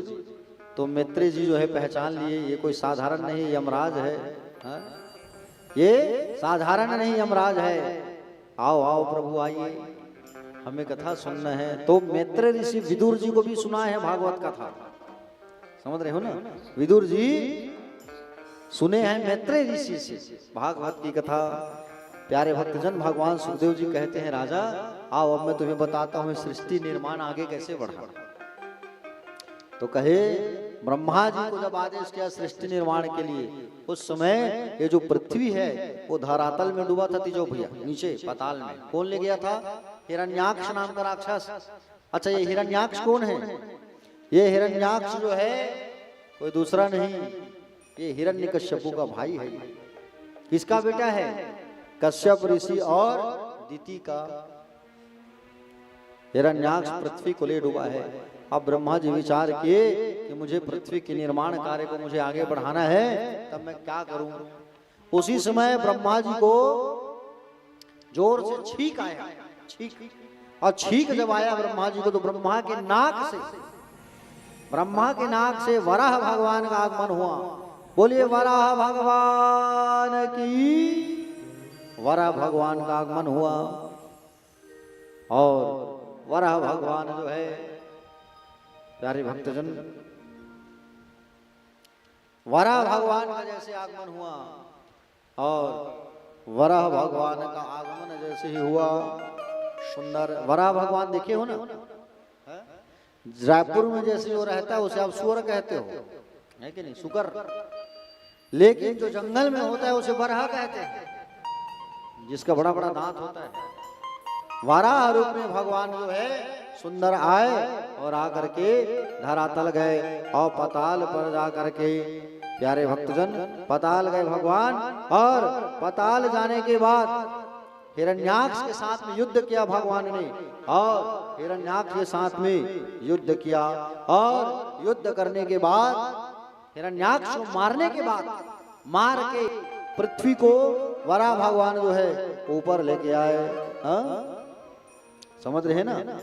तो मैत्रेय जी जो है पहचान लिए, ये कोई साधारण नहीं यमराज है, ये साधारण नहीं यमराज है। आओ आओ प्रभु आइए, हमें कथा सुनना है। तो मैत्रेय ऋषि विदुर जी को भी सुना है भागवत कथा, समझ रहे हो ना? विदुर जी सुने हैं मैत्रेय ऋषि से भागवत की कथा। प्यारे भक्तजन, भगवान सुखदेव जी कहते हैं, राजा आओ अब मैं तुम्हें बताता हूँ सृष्टि निर्माण आगे कैसे बढ़ा। तो कहे ब्रह्मा जी को जब आदेश किया सृष्टि निर्माण के लिए, उस समय ये जो पृथ्वी है वो धरातल में डूबा था, तिजो भैया नीचे पाताल में। कौन ले गया था? हिरण्याक्ष नाम का राक्षस। अच्छा, ये हिरण्याक्ष कौन है? ये हिरण्याक्ष जो है कोई दूसरा नहीं, ये हिरण्यकश्यपु का भाई है। किसका बेटा है? कश्यप ऋषि और दिति का। हिरण्याक्ष पृथ्वी को ले डूबा है। अब ब्रह्मा जी विचार किए कि मुझे पृथ्वी के निर्माण कार्य को मुझे आगे बढ़ाना है, तब मैं क्या करूं। उसी समय ब्रह्मा जी को जोर से छींक आया, छींक। और छींक जब आया ब्रह्मा जी को, तो ब्रह्मा के नाक से वराह भगवान का आगमन हुआ। बोलिए वराह भगवान की। वराह भगवान का आगमन हुआ। और वराह भगवान जो है प्यारे भक्तजन, वराह भगवान का जैसे आगमन हुआ, और वराह भगवान का आगमन जैसे ही हुआ, सुंदर वराह भगवान देखे हो ना? जयपुर में जैसे जो रहता है उसे आप सुअर कहते हो, है कि नहीं? सुकर। लेकिन जो जंगल में होता है उसे वराह कहते हैं, जिसका बड़ा बड़ा दांत होता है। वराह रूप में भगवान जो है सुंदर आए और आकर के धरातल गए और पताल पर जाकर के, प्यारे भक्तजन, पताल गए भगवान। और पताल जाने के बाद हिरण्याक्ष के साथ में युद्ध किया भगवान ने, और हिरण्याक्ष के साथ में युद्ध किया। और युद्ध करने के बाद हिरण्याक्ष को मारने के बाद, मार के पृथ्वी को वराह भगवान जो है ऊपर लेके आए। समझ रहे ना?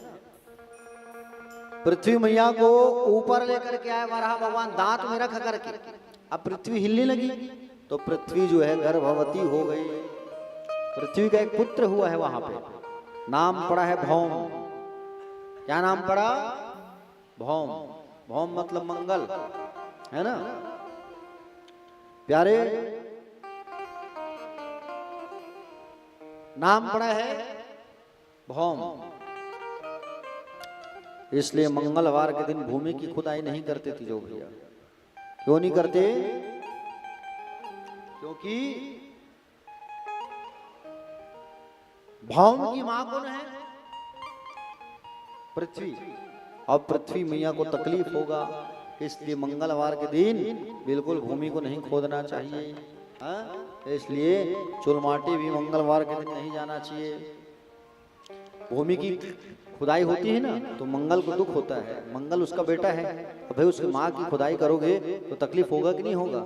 पृथ्वी मैया को ऊपर लेकर के आए वराह भगवान, दांत में रख करके। अब पृथ्वी हिलने लगी तो पृथ्वी जो है गर्भवती हो गई। पृथ्वी का एक पुत्र हुआ है वहां पे, नाम पड़ा है भौम। क्या नाम पड़ा? भौम। भौम मतलब मंगल, है ना प्यारे? नाम पड़ा है भौम। इसलिए मंगलवार के दिन भूमि की खुदाई नहीं करते थे जो भैया। क्यों नहीं करते? क्योंकि भौम की मां कौन है? पृथ्वी। अब पृथ्वी मैया को तकलीफ होगा, इसलिए मंगलवार के दिन बिल्कुल भूमि को नहीं खोदना चाहिए। इसलिए चुलमाटी भी मंगलवार के दिन नहीं जाना चाहिए। भूमि की खुदाई होती है ना, तो मंगल को दुख होता है। मंगल उसका बेटा है, तो भाई उसकी माँ की खुदाई करोगे तो तकलीफ होगा कि नहीं होगा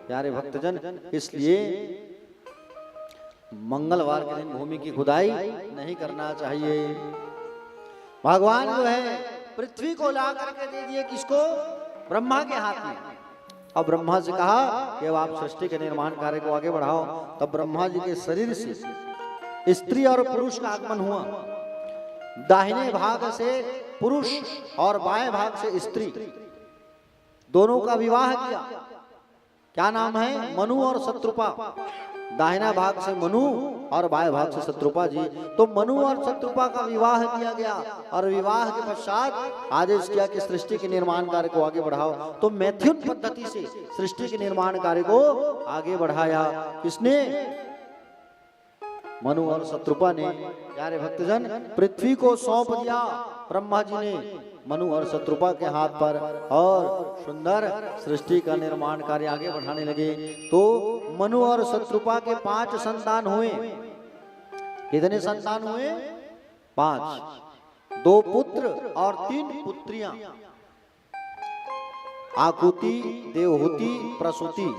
प्यारे भक्तजन? इसलिए मंगलवार के दिन भूमि की खुदाई नहीं करना चाहिए। भगवान जो है पृथ्वी को ला करके दे दिए, किसको? ब्रह्मा के हाथ में। अब ब्रह्मा से कहा कि अब आप सृष्टि के निर्माण कार्य को आगे बढ़ाओ। तब ब्रह्मा जी के शरीर से स्त्री और पुरुष का आगमन हुआ। दाहिने भाग से पुरुष और बाएं भाग से स्त्री, दोनों का विवाह किया। क्या नाम है? मनु और शत्रुपा। दाहिना भाग से मनु और बाएं भाग से शत्रुपा जी। तो मनु और शत्रुपा का विवाह किया गया और विवाह के पश्चात आदेश किया कि सृष्टि के निर्माण कार्य को आगे बढ़ाओ। तो मैथुन पद्धति से सृष्टि के निर्माण कार्य को आगे बढ़ाया। किसने? मनु और शत्रुपा ने। प्यारे भक्तजन, पृथ्वी को सौंप दिया ब्रह्मा जी ने मनु और शत्रुपा के हाथ पर और सुंदर सृष्टि का निर्माण कार्य आगे बढ़ाने लगे। तो मनु और शत्रुपा के 5 संतान हुए। कितने संतान हुए? 5। 2 पुत्र और 3 पुत्रियां। आकुति, देवहूति, प्रसूति,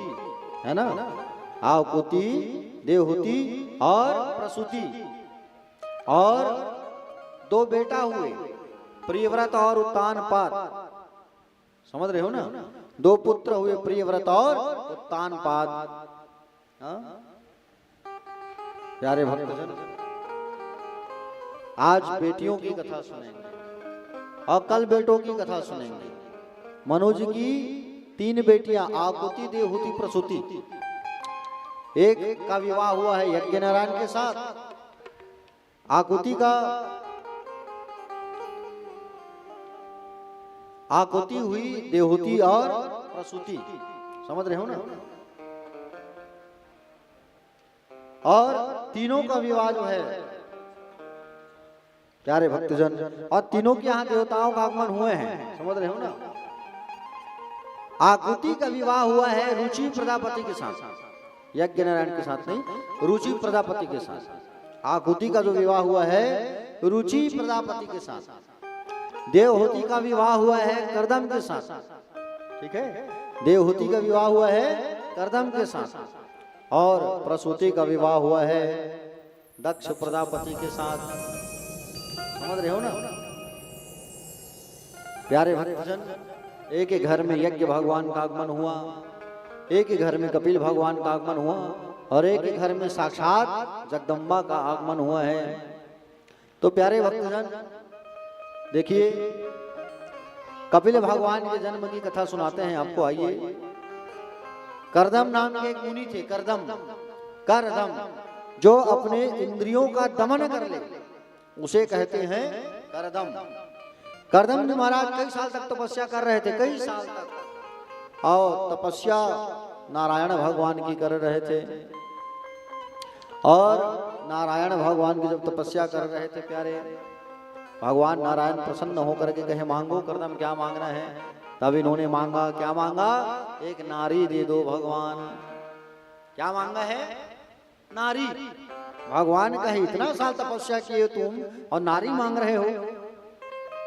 है ना? आकुति, देवहूति और प्रसूति। और 2 बेटा हुए, प्रियव्रत और उत्तानपाद। समझ रहे हो ना? 2 पुत्र हुए, प्रियव्रत और उत्तानपाद। प्यारे भक्तजन, आज बेटियों की कथा सुनेंगे और कल बेटों की कथा सुनेंगे। मनोज की 3 बेटियां, आकुति, देवहूति, प्रसूति। एक का विवाह हुआ है यज्ञ नारायण के साथ। आकुति हुई, देवहूति और प्रसूति। समझ रहे हो ना? और तीनों का विवाह जो है प्यारे भक्तजन, और तीनों के यहाँ देवताओं का आगमन हुए हैं। समझ रहे हो ना? आकुति का विवाह हुआ है रुचि प्रजापति के साथ, यज्ञ नारायण के साथ नहीं, रुचि प्रजापति के साथ। आकुति का जो विवाह हुआ है रुचि प्रजापति के साथ। देवहूति का विवाह हुआ है कर्दम के साथ। ठीक है? देवहूति का विवाह हुआ है कर्दम के साथ। और प्रसूति का विवाह हुआ है दक्ष प्रजापति के साथ। समझ रहे हो ना? प्यारे भक्तजन, एक ही घर में यज्ञ भगवान का आगमन हुआ, एक ही घर में कपिल भगवान का आगमन हुआ और एक ही घर में साक्षात जगदम्बा का आगमन हुआ है। तो प्यारे भक्तजन देखिए, कपिल भगवान के जन्म की कथा सुनाते हैं आपको। आइए। करदम नाम के एक मुनि थे। करदम जो अपने इंद्रियों का दमन कर ले उसे कहते हैं करदम। करदम जी महाराज कई साल तक तपस्या कर रहे थे, कई साल तक। और तपस्या नारायण भगवान की कर रहे थे। और नारायण भगवान की जब तपस्या कर रहे थे प्यारे, भगवान नारायण प्रसन्न होकर के कहे मांगो करदम, क्या मांगना है? तब इन्होंने मांगा, क्या मांगा? एक नारी दे दो भगवान। क्या मांगा है? नारी। भगवान कहे इतना साल तपस्या किए तुम और नारी मांग रहे हो?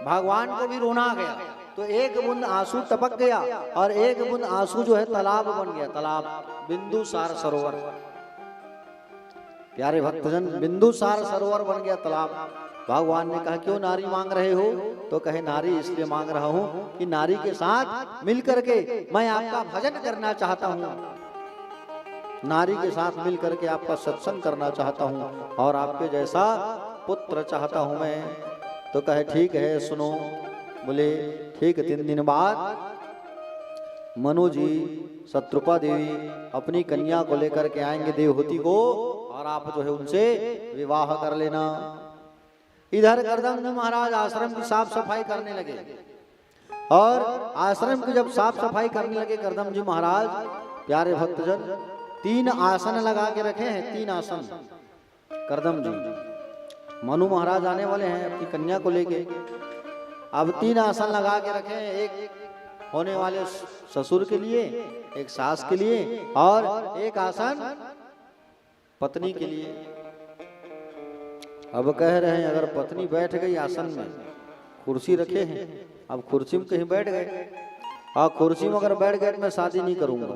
भगवान को भी रोना आ गया। तो एक बूंद आंसू टपक गया और एक बूंद आंसू जो है तालाब बन गया। तालाब, बिंदुसार सरोवर। प्यारे भक्तजन, बिंदुसार सरोवर बन गया तालाब। भगवान ने कहा क्यों नारी मांग रहे हो? तो कहे नारी इसलिए मांग रहा हूँ कि नारी के साथ मिलकर के मैं आपका भजन करना चाहता हूँ, नारी के साथ मिलकर के आपका सत्संग करना चाहता हूँ और आपके जैसा पुत्र चाहता हूँ मैं। तो कहे ठीक है सुनो। बोले ठीक। 3 दिन बाद मनु जी शत्रुपा देवी अपनी कन्या को लेकर के आएंगे देवहूति को, और आप जो है उनसे विवाह कर लेना। इधर करदम जी महाराज आश्रम की साफ सफाई करने लगे और आश्रम की जब साफ सफाई करने लगे करदम जी महाराज, प्यारे भक्तजन 3 आसन लगा के रखे हैं। 3 आसन करदम जी। मनु महाराज आने वाले हैं अपनी कन्या को लेके। अब 3 आसन लगा के रखे हैं, एक होने वाले ससुर के लिए, एक सास के लिए और एक आसन पत्नी के लिए। अब कह रहे हैं अगर पत्नी बैठ गई आसन में, कुर्सी रखे हैं, अब कुर्सी में कहीं बैठ गए और कुर्सी में अगर बैठ गए तो मैं शादी नहीं करूंगा,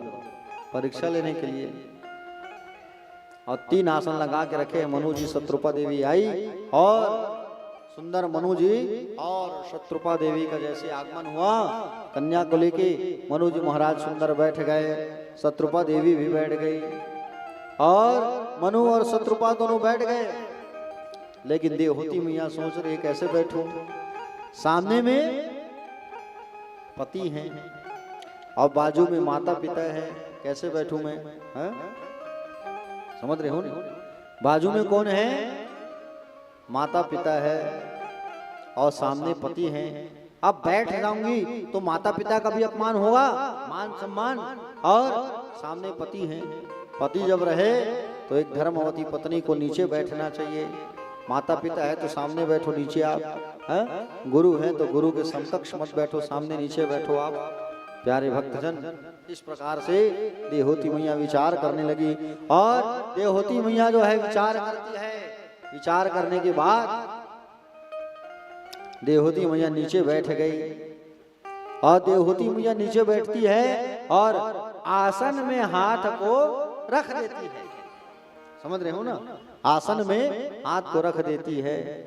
परीक्षा लेने के लिए। और 3 आसन लगा के रखे। मनु जी शत्रुपा देवी आई और सुंदर मनु जी और शत्रुपा देवी का जैसे आगमन हुआ कन्या को लेके, मनु जी महाराज सुंदर बैठ गए, शत्रुपा देवी भी बैठ गई और मनु और शत्रुपा दोनों बैठ गए। लेकिन देवहूति मैया सोच रही कैसे बैठूं, सामने में पति हैं और बाजू में माता पिता हैं, कैसे बैठूं मैं? है? समझ रहे हो नहीं? बाजू में कौन है? माता पिता है और सामने पति है। अब बैठ जाऊंगी तो माता पिता का भी अपमान होगा, मान सम्मान, और सामने पति है। पति जब रहे तो एक धर्मवती पत्नी को नीचे बैठना चाहिए। माता पिता है तो सामने बैठो, नीचे आप है? गुरु है तो गुरु के समकक्ष मत बैठो, सामने नीचे बैठो आप। प्यारे भक्तजन, इस प्रकार से देवहूति मैया विचार करने लगी और देवहूति मैया जो है विचार करती है। विचार करने के बाद देवहूति मैया नीचे बैठ गई और देवहूति मैया नीचे बैठती है और आसन में हाथ को रख देती है। समझ रहे हो ना? आसन में हाथ को रख देती है।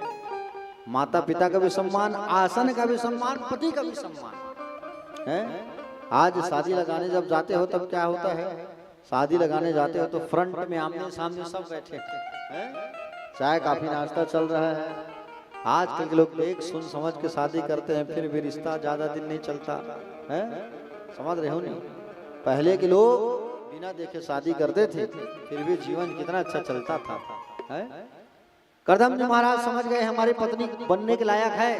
माता पिता का भी सम्मान, आसन का भी सम्मान, पति का भी सम्मान है। आज शादी लगाने जब जाते हो तब क्या होता है? शादी लगाने जाते हो तो फ्रंट में आमने सामने सब बैठे हैं, चाय काफी नाश्ता चल रहा है। आजकल के लोग देख सुन समझ के शादी करते हैं, फिर भी रिश्ता ज्यादा दिन नहीं चलता है। समझ रहे हो नहीं? पहले के लोग बिना देखे शादी करते थे, फिर भी जीवन कितना अच्छा चलता था है? करदम जी महाराज समझ गए हमारी पत्नी बनने के लायक है।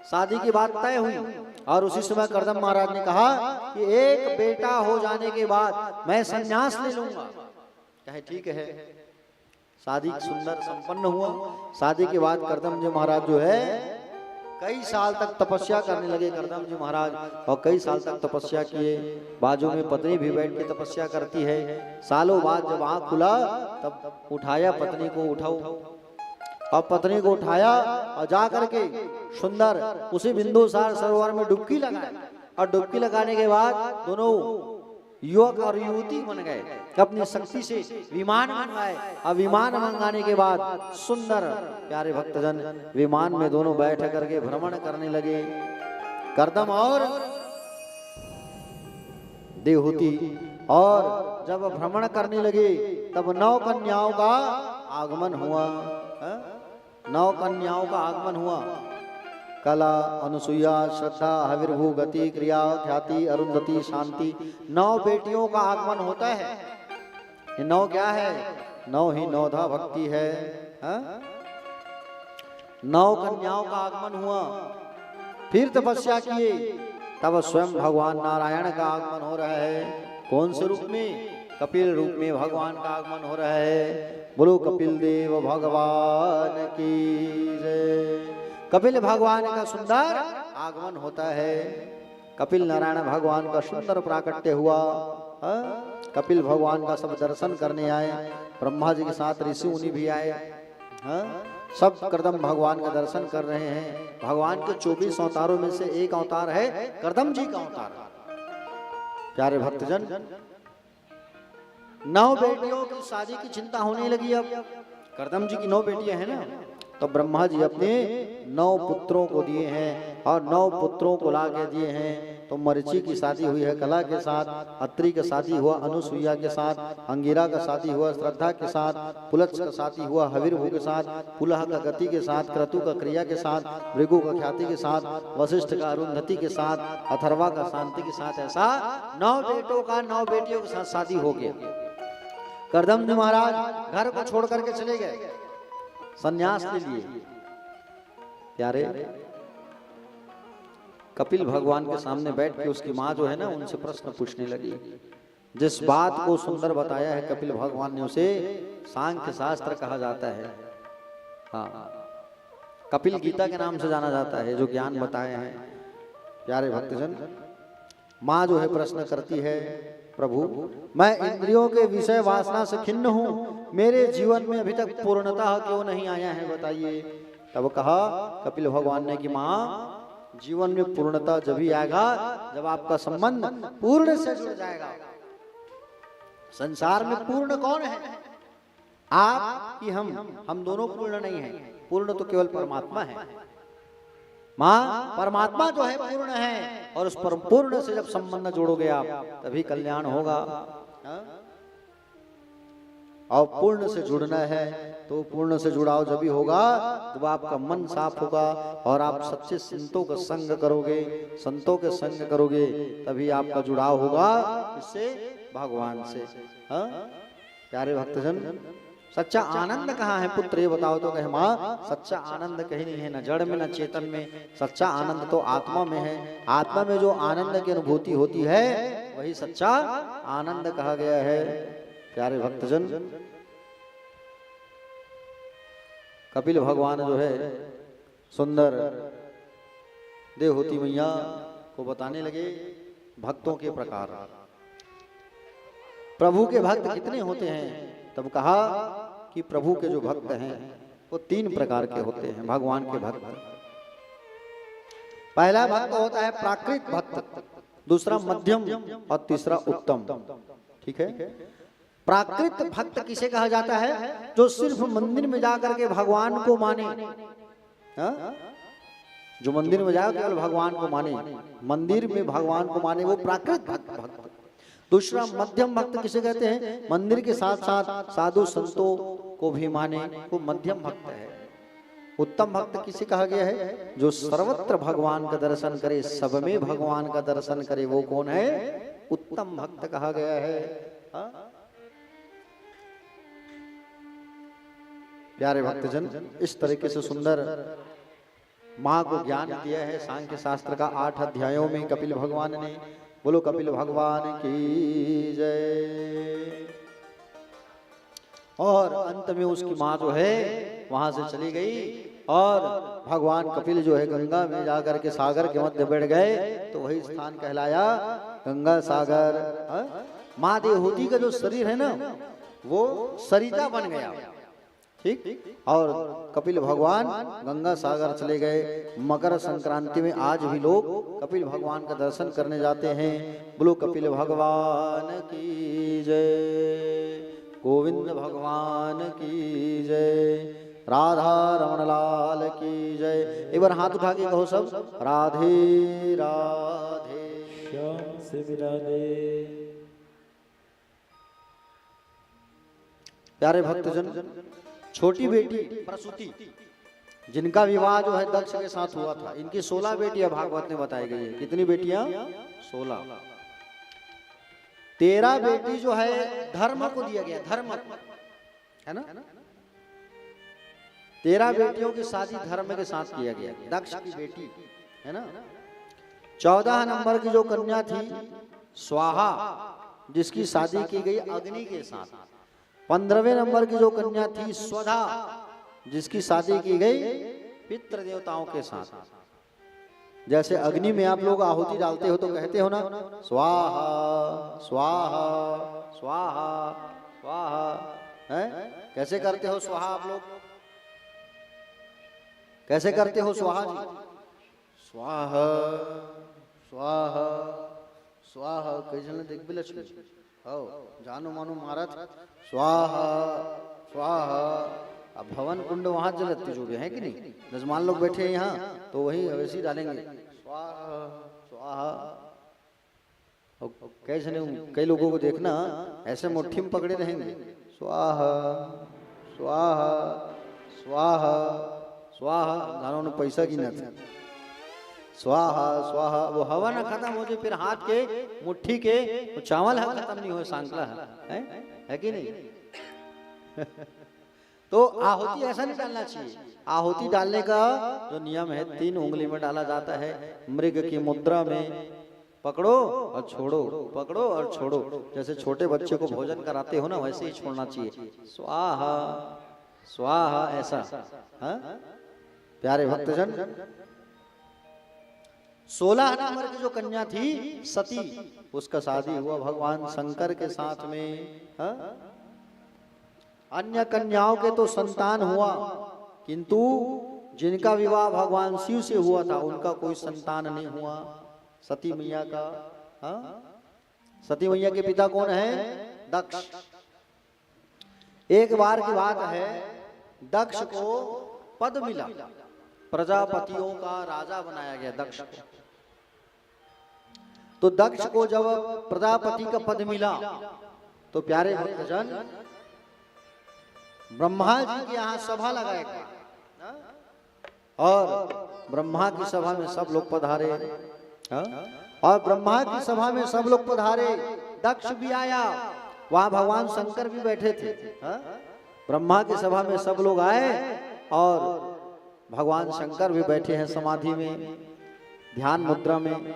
शादी की बात तय हुई और उसी समय करदम महाराज ने कहा कि एक बेटा हो जाने के बाद मैं संन्यास ले लूंगा। कहे ठीक है। शादी सुंदर संपन्न हुआ। शादी के बाद करदम जी महाराज जो है कई साल तक तपस्या करने लगे। करदम जी महाराज और कई साल तक तपस्या किए। बाजू में पत्नी भी बैठ के तपस्या करती है। सालों बाद जब आँख खुला तब उठाया पत्नी को, उठाओ, और पत्नी को उठाया और जा करके सुंदर उसी बिंदुसार सरोवर में डुबकी लगाए। और डुबकी लगाने के बाद दोनों युवक और युवती बन गए। अपनी शक्ति से विमान मंगाए और विमान मंगाने के बाद सुंदर प्यारे भक्तजन विमान में दोनों बैठ करके भ्रमण करने लगे। करदम और देवहूति। और जब भ्रमण करने लगे तब 9 कन्याओं का आगमन हुआ। 9 कन्याओं का आगमन हुआ। कला, अनुसुईया, श्रद्धा, हविर्भू, गति, क्रिया, ख्याति, अरुंधति, शांति। 9 बेटियों का आगमन होता है। ये 9 क्या है? 9 ही 9धा भक्ति है। 9 कन्याओं का आगमन हुआ। फिर तपस्या किए तब स्वयं भगवान नारायण का आगमन हो रहा है। कौन से रूप में? कपिल रूप में भगवान का आगमन हो रहा है। बोलो कपिल देव भगवान की जय। कपिल भगवान का सुंदर आगमन होता है। कपिल नारायण भगवान का सुंदर प्राकट्य हुआ। कपिल भगवान का सब दर्शन करने आए। ब्रह्मा जी के साथ ऋषि मुनि भी आए। सब करदम भगवान का दर्शन कर रहे हैं। भगवान के 24 अवतारों में से एक अवतार है करदम जी का अवतार। प्यारे भक्तजन, 9 बेटियों की शादी की चिंता होने लगी। अब करदम जी की 9 बेटियां हैं ना, तो ब्रह्मा जी अपने 9 पुत्रों को दिए हैं और 9 पुत्रों को ला के दिए हैं। तो मरीचि की शादी हुई है कला के साथ, अत्रि का शादी हुआ अनुसुईया के साथ, अंगिरा का शादी हुआ श्रद्धा के साथ, पुलत्स का शादी हुआ हविर्भू के साथ, पुलह का गति के साथ, क्रतु का क्रिया के साथ, भृगु का ख्याति के साथ, वशिष्ठ का अरुंधति के साथ, अथर्वा का शांति के साथ। ऐसा 9 बेटों का 9 बेटियों के साथ शादी हो गया। करदम जी महाराज घर को छोड़ करके चले गए, संन्यास ले लिए। प्यारे कपिल भगवान के सामने बैठ के उसकी माँ जो है ना उनसे प्रश्न पूछने लगी। जिस बात को सुंदर बताया है कपिल भगवान ने उसे सांख्य शास्त्र कहा जाता है। हाँ, कपिल गीता के नाम से जाना जाता है, जो ज्ञान बताए हैं। प्यारे भक्तजन, माँ जो है प्रश्न करती है, प्रभु मैं इंद्रियों के विषय वासना से खिन्न हूँ, मेरे जीवन में अभी तक पूर्णता क्यों नहीं आया है, बताइए। तब कहा कपिल भगवान ने कि माँ, जीवन में पूर्णता जब ही आएगा जब आपका संबंध पूर्ण से जुड़ जाएगा। संसार में पूर्ण कौन है? आप कि हम दोनों पूर्ण नहीं है। पूर्ण तो केवल परमात्मा है। माँ, परमात्मा जो है पूर्ण है, और उस पूर्ण से जब संबंध जोड़ोगे आप तभी कल्याण होगा। और पूर्ण से जुड़ना है तो पूर्ण से जुड़ाव जब भी होगा जब आपका मन साफ होगा और आप सच्चे संतों का संग करोगे, संतों के संग करोगे, तभी आपका जुड़ाव होगा इससे, भगवान से। हाँ, प्यारे भक्तजन, सच्चा आनंद कहाँ है पुत्र ये बताओ। तो कहे माँ सच्चा आनंद कहीं नहीं है, न जड़ में न चेतन में। सच्चा आनंद तो आत्मा में है। आत्मा में जो आनंद की अनुभूति होती है वही सच्चा आनंद कहा गया है। प्यारे भक्तजन, कपिल भगवान जो है सुंदर देवहूति मैया को बताने लगे भक्तों के प्रकार। प्रभु के भक्त कितने होते हैं? तब कहा कि प्रभु के जो भक्त हैं वो 3 प्रकार के होते हैं भगवान के भक्त। पहला भक्त होता है प्राकृत भक्त, दूसरा मध्यम और तीसरा उत्तम। ठीक है। प्राकृत भक्त किसे कहा जाता है? जो सिर्फ मंदिर में जाकर के भगवान को माने। हा? जो मंदिर में जाओ केवल भगवान को माने, मंदिर में भगवान को माने, वो प्राकृत भक्त। दूसरा मध्यम भक्त किसे कहते हैं? मंदिर के साथ साथ साधु संतों को भी माने, वो मध्यम भक्त है। उत्तम भक्त किसे कहा गया है? जो सर्वत्र भगवान का दर्शन करे, सब में भगवान का दर्शन करे, वो कौन है? उत्तम भक्त कहा गया है। हा? प्यारे भक्तजन, इस तरीके से सुंदर माँ को ज्ञान दिया है सांख्य शास्त्र का 8 अध्यायों में कपिल भगवान ने। बोलो कपिल भगवान की जय। और अंत में उसकी माँ जो है वहां से चली गई और भगवान कपिल जो है गंगा में जाकर के सागर के मध्य बैठ गए, तो वही स्थान कहलाया गंगा सागर। माँ देवहूति का जो शरीर है ना वो सरिता बन गया। ठीक। और कपिल भगवान गंगा सागर चले गए। मकर संक्रांति में आज भी लोग कपिल भगवान का दर्शन करने जाते हैं। बोलो कपिल भगवान की जय, गोविंद भगवान की जय, राधा रमण लाल की जय। एक बार हाथ उठा के कहो सब, राधे राधे श्याम से मिला दे। प्यारे भक्तजन, छोटी बेटी प्रसूति जिनका विवाह जो है दक्ष के साथ हुआ था, इनकी 16 बेटियां भागवत में बताई गई है। कितनी बेटियां? 16। 13 बेटी जो है धर्म को दिया गया, धर्म है ना। 13 बेटियों की शादी धर्म के साथ किया गया, दक्ष की बेटी है ना। 14 नंबर की जो कन्या थी स्वाहा, जिसकी शादी की गई अग्नि के साथ। 15वें नंबर की जो कन्या थी स्वधा, जिसकी शादी की गई पितृ देवताओं के साथ। जैसे अग्नि में आप लोग आहुति डालते हो तो कहते हो ना स्वाहा स्वाहा स्वाहा स्वाहा, है? कैसे करते हो स्वाहा आप लोग? कैसे करते हो स्वाहा जी? स्वाहा स्वाहा स्वाहा। कैसे देख भी लक्ष्मी हो जानो मानो महाराज स्वाहा स्वाहा। अब भवन कुंड वहां जलती जो भी है कि नहीं, जजमान लोग बैठे हैं यहाँ तो वही वैसे ही डालेंगे स्वाहा स्वाहा। कैसे नहीं, कई लोगों को देखना ऐसे मुट्ठी में पकड़े रहेंगे स्वाहा स्वाहा स्वाहा स्वाहा। गानों ने पैसा गिना था स्वाहा स्वाहा। वो हवा ना खत्म हो जाए फिर हाथ के मुट्ठी के वो चावल है खत्म नहीं हो, सांकला है कि नहीं? तो आहुति ऐसा नहीं डालना चाहिए। आहुति डालने का जो नियम है 3 उंगली में डाला जाता है। मृग की मुद्रा में पकड़ो और छोड़ो, पकड़ो और छोड़ो। जैसे छोटे बच्चे को भोजन कराते हो ना वैसे ही छोड़ना चाहिए, स्वाहा स्वाहा ऐसा। प्यारे भक्तजन, 16 नंबर की जो कन्या थी सती, उसका शादी हुआ भगवान शंकर के साथ में। अन्य कन्याओं के तो संतान हुआ, किंतु जिनका विवाह भगवान शिव से हुआ था उनका कोई संतान नहीं हुआ। सती मैया का, सती मैया के पिता कौन है? दक्ष। एक बार की बात है, दक्ष को पद मिला, प्रजापतियों का राजा बनाया गया दक्ष को। तो दक्ष को जब प्रजापति का पद मिला तो प्यारे भक्तजन ब्रह्मा जी के यहाँ सभा लगाएगा और ब्रह्मा की सभा में सब लोग पधारे। और ब्रह्मा की सभा में सब लोग पधारे, दक्ष भी आया वहां भगवान शंकर भी बैठे थे। हाँ? ब्रह्मा की सभा में सब लोग आए और भगवान शंकर भी बैठे हैं समाधि में, ध्यान मुद्रा में।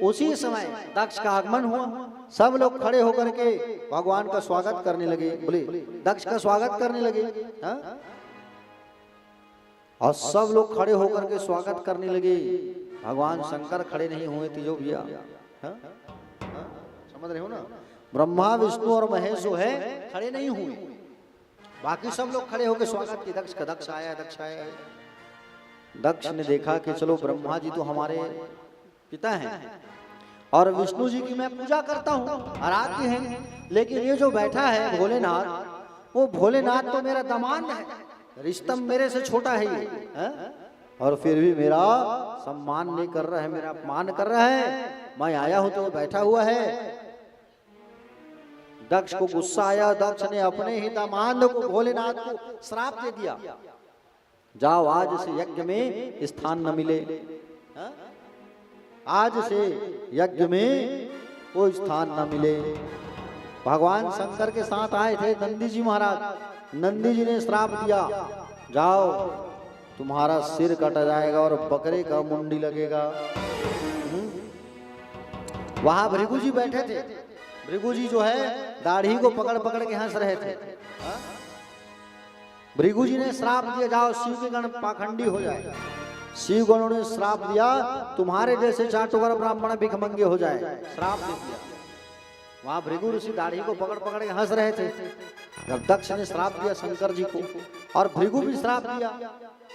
उसी समय दक्ष का आगमन हुआ, सब लोग खड़े होकर के भगवान का स्वागत करने लगे, बोले दक्ष का स्वागत करने लगे। हाँ? और सब लोग खड़े होकर के स्वागत करने लगे। भगवान शंकर खड़े नहीं हुए तिजो भैया। हाँ? समझ रहे हो ना, ब्रह्मा विष्णु और महेश जो है खड़े नहीं हुए, बाकी सब लोग खड़े होकर स्वागत किए। दक्ष का, दक्ष आया, दक्ष आया। दक्ष ने देखा कि चलो ब्रह्मा जी तो हमारे पिता हैं और विष्णु जी की मैं पूजा करता हूँ, आराध्य हैं, लेकिन ये जो बैठा है भोलेनाथ, वो भोलेनाथ तो मेरा दामाद है, रिश्ता मेरे से छोटा है ये, है? और फिर भी मेरा सम्मान नहीं कर रहा है, मेरा अपमान कर रहा है। मैं आया हूं तो वो बैठा हुआ है। दक्ष को गुस्सा आया, दक्ष ने अपने ही दामाद को भोलेनाथ को श्राप दे दिया, जाओ आज से यज्ञ में स्थान न मिले। हा? आज से यज्ञ में कोई स्थान न मिले। भगवान शंकर के साथ आए थे नंदी जी महाराज, नंदी जी ने श्राप दिया, जाओ तुम्हारा सिर कटा जाएगा और बकरे का मुंडी लगेगा। वहां भृगु जी बैठे थे, भृगु जी जो है दाढ़ी को पकड़ पकड़ के हंस रहे थे। भृगु जी ने श्राप दिया, जाओ शिव के गण पाखंडी हो जाए। शिव गणों ने श्राप दिया, तुम्हारे जैसे चाटुकर ब्राह्मण भिखमंगे हो जाए, श्राप दे दिया। वहां भृगु ऋषि दाढ़ी को पकड़ पकड़ के हंस रहे थे। जब दक्ष ने श्राप दिया शंकर जी को और भृगु भी श्राप दिया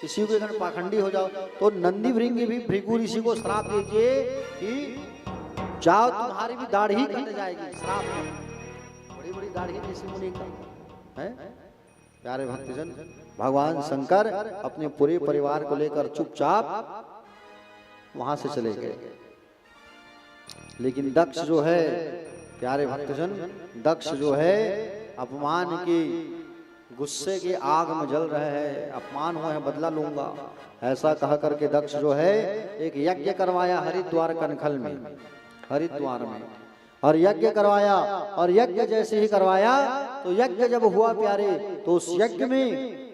कि शिव के गण पाखंडी हो जाओ, तो नंदी भृंगी भी भृगु ऋषि को श्राप दीजिए कि जाओ तुम्हारी भी दाढ़ी कट जाएगी। श्राप बड़ी बड़ी दाढ़ी ऋषि मुनि का है। प्यारे भक्तजन, भगवान शंकर अपने पूरे परिवार को लेकर चुपचाप वहां से चले गए। लेकिन दक्ष जो है, प्यारे भक्तजन, दक्ष जो है अपमान की गुस्से की आग में जल रहे हैं, अपमान हुआ है बदला लूंगा, ऐसा कह करके दक्ष जो है एक यज्ञ करवाया हरिद्वार कनखल में, हरिद्वार में, और यज्ञ करवाया। और यज्ञ जैसे ही करवाया तो यज्ञ जब हुआ प्यारे, तो उस यज्ञ में,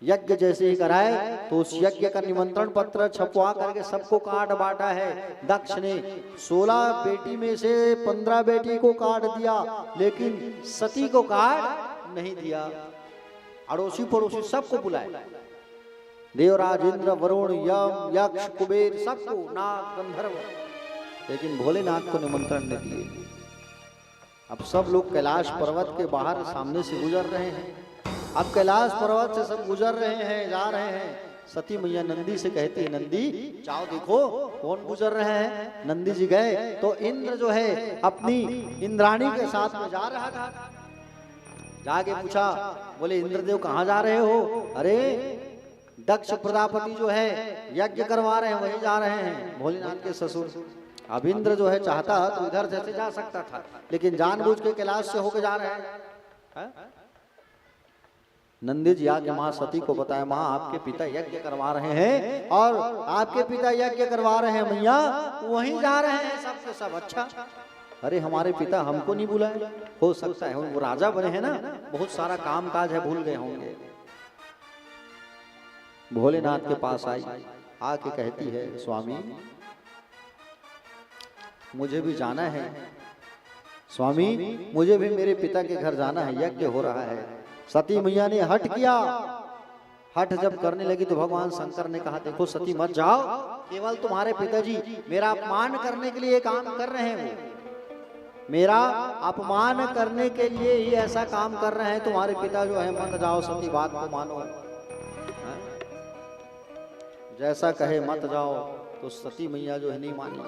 यज्ञ जैसे ही कराए तो उस यज्ञ का निमंत्रण पत्र छपवा करके सबको काट बांटा है। दक्ष ने 16 बेटी में से 15 बेटी को काट दिया, लेकिन सती को काट नहीं दिया। अड़ोसी पड़ोसी सबको बुलाए, देवराज इंद्र वरुण यम यक्ष कुबेर सबको, नाग गंधर्व, लेकिन भोलेनाथ को निमंत्रण नहीं दिए। अब सब लोग कैलाश पर्वत के बाहर सामने से गुजर रहे हैं। अब कैलाश पर्वत से सब गुजर रहे हैं, जा रहे हैं। सती मैया नंदी से कहती है, नंदी जाओ देखो कौन गुजर रहे हैं। नंदी जी गए तो इंद्र जो है अपनी इंद्राणी के साथ में जा रहा था। जाके पूछा, बोले इंद्रदेव कहाँ जा रहे हो? अरे दक्ष प्रजापति जो है यज्ञ करवा रहे हैं, वहीं जा रहे हैं, भोलेनाथ के ससुर। अब इंद्र जो है चाहता तो इधर जैसे जा सकता था, लेकिन जानबूझ के कैलाश से होके जा रहे हैं। नंदी जी आके माँ सती को बताया, माँ आपके पिता यज्ञ करवा रहे हैं और आपके पिता यज्ञ करवा रहे हैं मैया, वहीं जा रहे हैं सबके सब। अच्छा, अरे हमारे पिता हमको नहीं बुलाए? हो सकता है वो राजा बने हैं ना, बहुत सारा काम काज है, भूल गए होंगे। भोलेनाथ के पास आई, आके कहती है, स्वामी मुझे भी जाना है, स्वामी मुझे भी मेरे पिता के घर जाना है, यज्ञ हो रहा है। सती मैया ने हट किया। हट जब करने लगी तो भगवान शंकर ने कहा, देखो सती मत जाओ, केवल तुम्हारे पिताजी मेरा अपमान करने के लिए काम कर रहे हैं, वो मेरा अपमान करने के लिए ही ऐसा काम कर रहे हैं। तुम्हारे पिता जो है, मत जाओ सती, बात को मानो। जैसा कहे मत जाओ, तो सती मैया जो है नहीं मानी।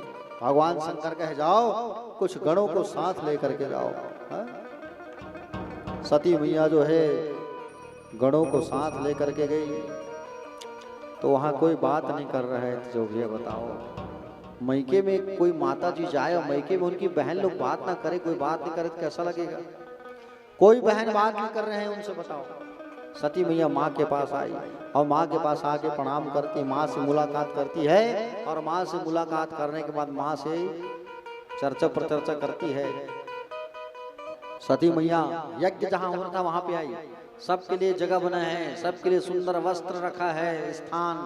भगवान शंकर कहे जाओ, कुछ गणों को साथ लेकर के जाओ। सती मैया जो है गणों को साथ लेकर के गई, तो वहां कोई बात नहीं कर रहा है। जो भी बताओ, मैके में कोई माता जी जाए और मैके में उनकी बहन लोग बात ना करे, कोई बात नहीं करे तो कैसा लगेगा? कोई बहन बात नहीं कर रहे हैं उनसे, बताओ। सती मैया माँ के पास आई और माँ के पास आके प्रणाम करती, माँ से मुलाकात करती है, और माँ से मुलाकात करने के बाद माँ से चर्चा पर चर्चा करती है। सती मैया यज्ञ जहां हो रहा था वहां पे आई, सबके लिए जगह बना है, सबके लिए सुंदर वस्त्र रखा है, स्थान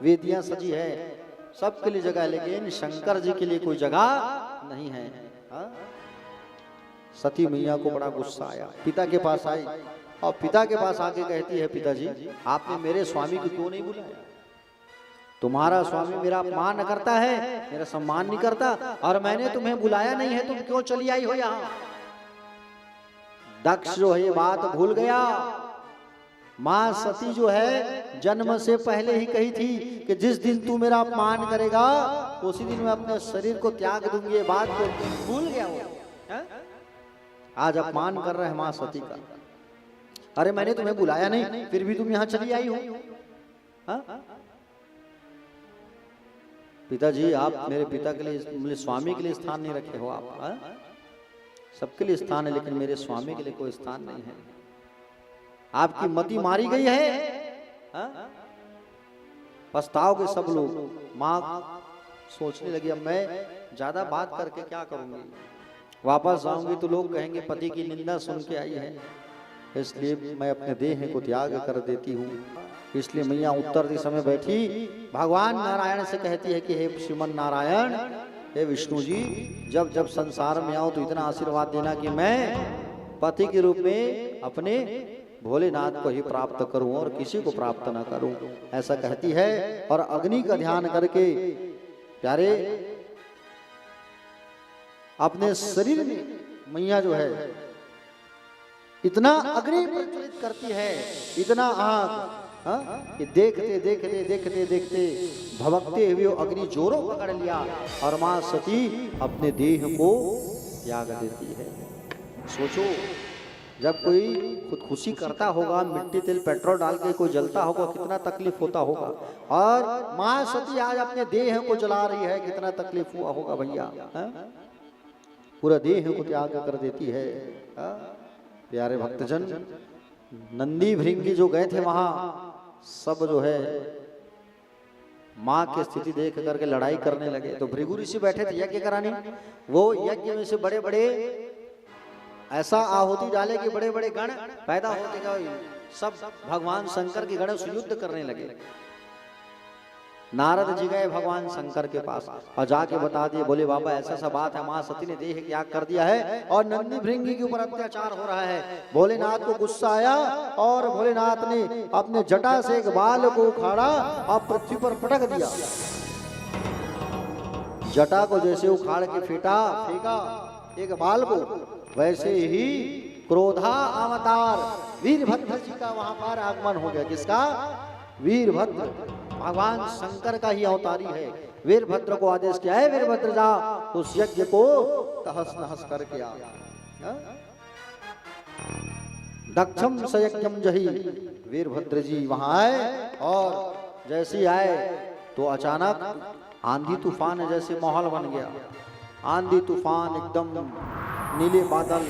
वेदियां सजी है, सबके लिए जगह है, लेकिन शंकर जी के लिए कोई जगह नहीं है। हाँ? सती मैया को बड़ा गुस्सा आया, पिता के पास आई और पिता के पास आके कहती है, पिताजी आपने मेरे स्वामी को क्यों नहीं बुलाया? तुम्हारा स्वामी मेरा अपमान करता है, मेरा सम्मान नहीं करता, और मैंने तुम्हें बुलाया नहीं है, तुम क्यों चली आई हो यहाँ? दक्ष जो है ये बात भूल गया। मां सती जो है जन्म से पहले ही कही थी कि जिस दिन तू मेरा अपमान करेगा उसी दिन मैं अपने शरीर को त्याग दूंगी, ये बात को भूल गया वो। है? आज अपमान कर रहे हैं मां सती का। अरे मैंने तुम्हें बुलाया नहीं, फिर भी तुम यहाँ चली आई हो। हाँ? पिताजी आप मेरे पिता के लिए, मेरे स्वामी के लिए स्थान नहीं रखे हो आप। हाँ? सबके लिए स्थान है, लेकिन मेरे स्वामी के लिए कोई स्थान नहीं है। आपकी मति मारी गई है। हाँ? पछताओगे सब लोग। माँ सोचने लगी, अब मैं ज्यादा बात करके क्या करूंगी, वापस जाऊंगी तो लोग कहेंगे पति की निंदा सुन के आई है, इसलिए मैं अपने देह को त्याग कर देती हूँ। इसलिए मैया उत्तर दिशा में बैठी भगवान नारायण से कहती है कि हे श्रीमन नारायण, हे विष्णु जी, जब जब संसार में आओ तो इतना आशीर्वाद देना कि मैं पति के रूप में अपने भोलेनाथ को ही प्राप्त करूं और किसी को प्राप्त ना करूं, ऐसा कहती है। और अग्नि का ध्यान करके प्यारे अपने शरीर में मैया जो है इतना अग्नि प्रज्वलित करती है, इतना आग, कि देखते देखते देखते देखते भभकते हुए अग्नि जोरों पकड़ लिया और मां सती अपने देह को त्याग देती है। सोचो, जब कोई खुदकुशी करता होगा, मिट्टी तेल पेट्रोल डाल के कोई जलता होगा, कितना तकलीफ होता होगा, और मां सती आज अपने देह को जला रही है, कितना तकलीफ हुआ होगा भैया। पूरा देह को त्याग कर देती है। प्यारे भक्तजन, नंदी भृंगी जो गए थे वहां, सब जो है माँ की स्थिति देख करके लड़ाई करने लगे। तो भृगु ऋषि बैठे थे यज्ञ कराने, वो यज्ञ में से बड़े बड़े ऐसा आहुति डाले कि बड़े बड़े गण पैदा होते गए, सब भगवान शंकर के गण से युद्ध करने लगे। नारद जी गए भगवान शंकर के पास और जाके बता दिए, बोले बाबा ऐसा सा बात है, मां सती ने देह त्याग कर दिया है और नंदी भृंगी के ऊपर अत्याचार हो रहा है। भोलेनाथ को गुस्सा आया और भोलेनाथ ने अपने जटा से एक बाल को उखाड़ा और पृथ्वी पर पटक दिया। जटा को जैसे उखाड़ के फेंका एक बाल को, वैसे ही क्रोधा अवतार वीरभद्र जी का वहां पर आगमन हो गया। किसका? वीरभद्र, भगवान शंकर का ही अवतारी है। वीरभद्र को आदेश किया है, वीरभद्र जा उस यज्ञ को तहस नहस करके आ। दक्षम सयज्ञम जही, वीरभद्र जी वहां आए और जैसे ही आए तो अचानक आंधी तूफान जैसे माहौल बन गया। आंधी तूफान, एकदम नीले बादल।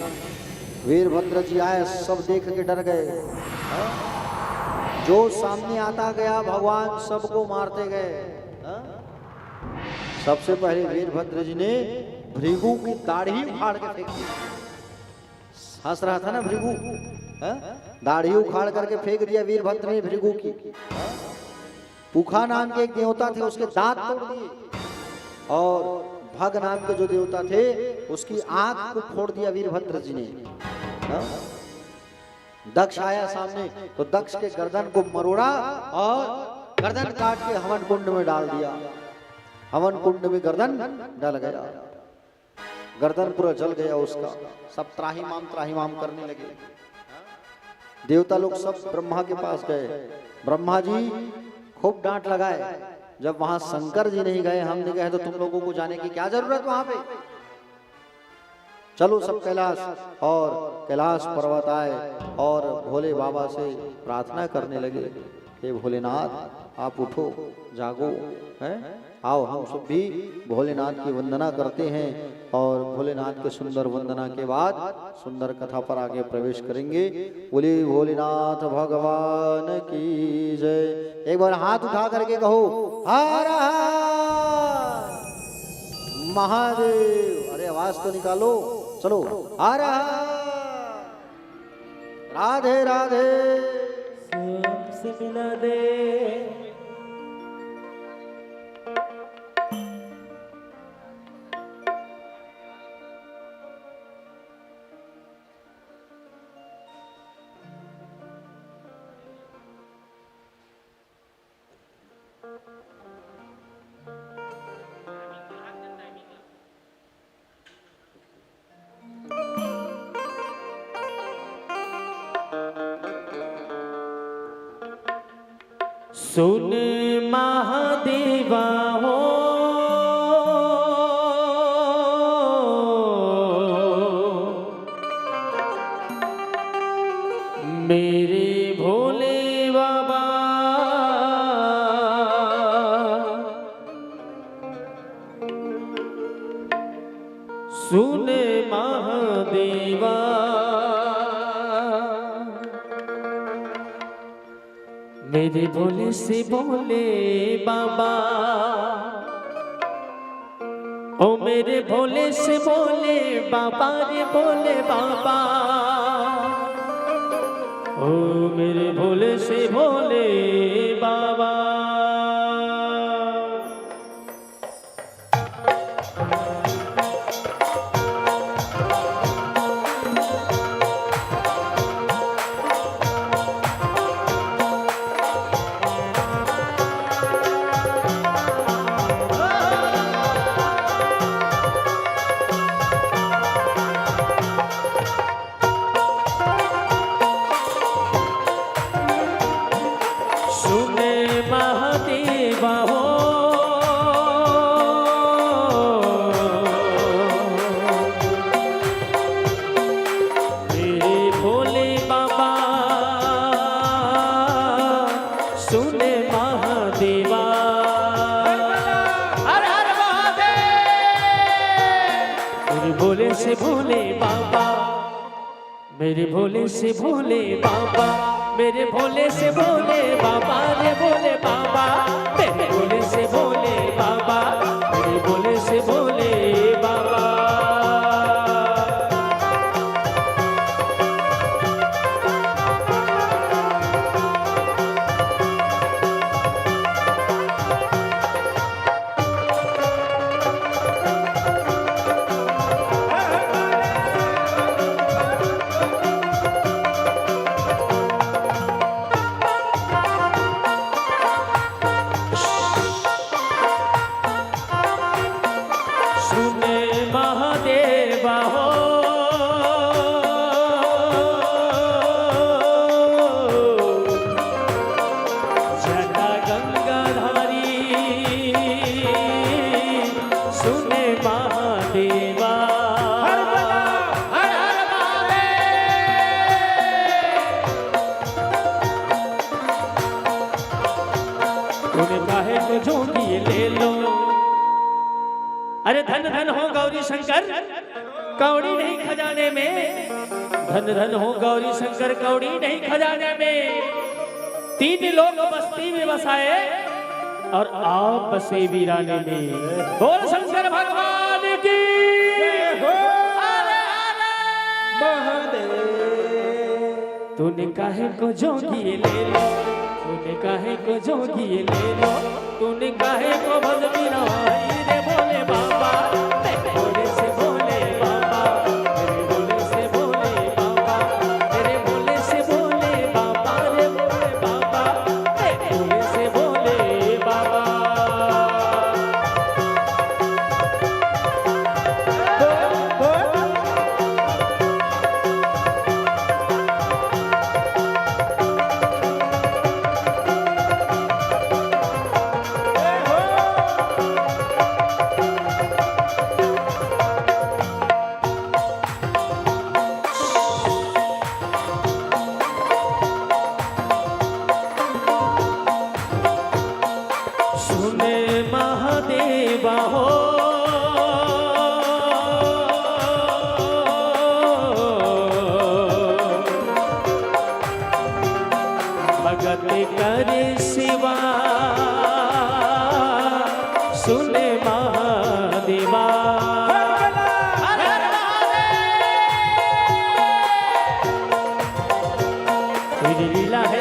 वीरभद्र जी आए, सब देख के डर गए। जो सामने आता गया भगवान सबको मारते गए। सबसे पहले वीरभद्र जी ने भृगु की दाढ़ी उखाड़ के फेंक दी। हंस रहा था ना भृगु, दाढ़ी उखाड़ करके फेंक दिया वीरभद्र ने भृगु की। पुखा नाम के एक देवता थे, उसके दांत तोड़ दिए, और भग नाम के जो देवता थे उसकी आंख को फोड़ दिया वीरभद्र जी ने। दक्ष आया सामने तो दक्ष के गर्दन को मरोड़ा और गर्दन काट के हवन कुंड में डाल दिया। हवन कुंड में गर्दन डल गया, गर्दन पूरा जल गया उसका। सब त्राहिमाम करने लगे। देवता लोग सब ब्रह्मा के पास गए। ब्रह्मा जी खूब डांट लगाए, जब वहां शंकर जी नहीं गए, हम नहीं गए, तो तुम लोगों को जाने की क्या जरूरत वहां पे। चलो सब कैलाश, और कैलाश पर्वत आए और भोले बाबा से प्रार्थना करने लगे, हे भोलेनाथ आप उठो, जागो, हैं, आओ हम सब भी भोलेनाथ की वंदना करते हैं। और भोलेनाथ के सुंदर वंदना के बाद सुंदर कथा पर आगे प्रवेश करेंगे। बोले भोलेनाथ भगवान की जय। एक बार हाथ उठा करके कहो हर हर महादेव। अरे आवाज तो निकालो, चलो हर हर राधे राधे। सबसे मिला दे। सुन महादेवा हो मेरे भोले बाबा, सुन महादेवा मेरे भोले से बोले बाबा, ओ मेरे भोले से बोले बाबा रे बोले बाबा, ओ मेरे भोले से बोले बाबा। भोले से भोले बाबा, मेरे भोले से भोले बाबा, मेरे भोले से भोले बाबा रे भोले बाबा, मेरे भोले से भोले बाबा, मेरे भोले से भोले बाबा। अरे धन धन हो गौरी शंकर कौड़ी नहीं खजाने में, धन धन हो गौरी शंकर कौड़ी नहीं खजाने में। 3 लोग बस्ती में बसाए और आप बसे वीराने में। बोल शंकर भगवान की महादेव। तूने काहे को जोगी ले लो, तूने काहे को जोगी ले लो, तूने काहे को भजमी रवाई रे भोले बाबा, मेरे भोले से भोले बाबा, मेरे भोले से भोले बाबा, मेरे भोले से भोले बाबा रे भोले बाबा, मेरे भोले से भोले बाबा।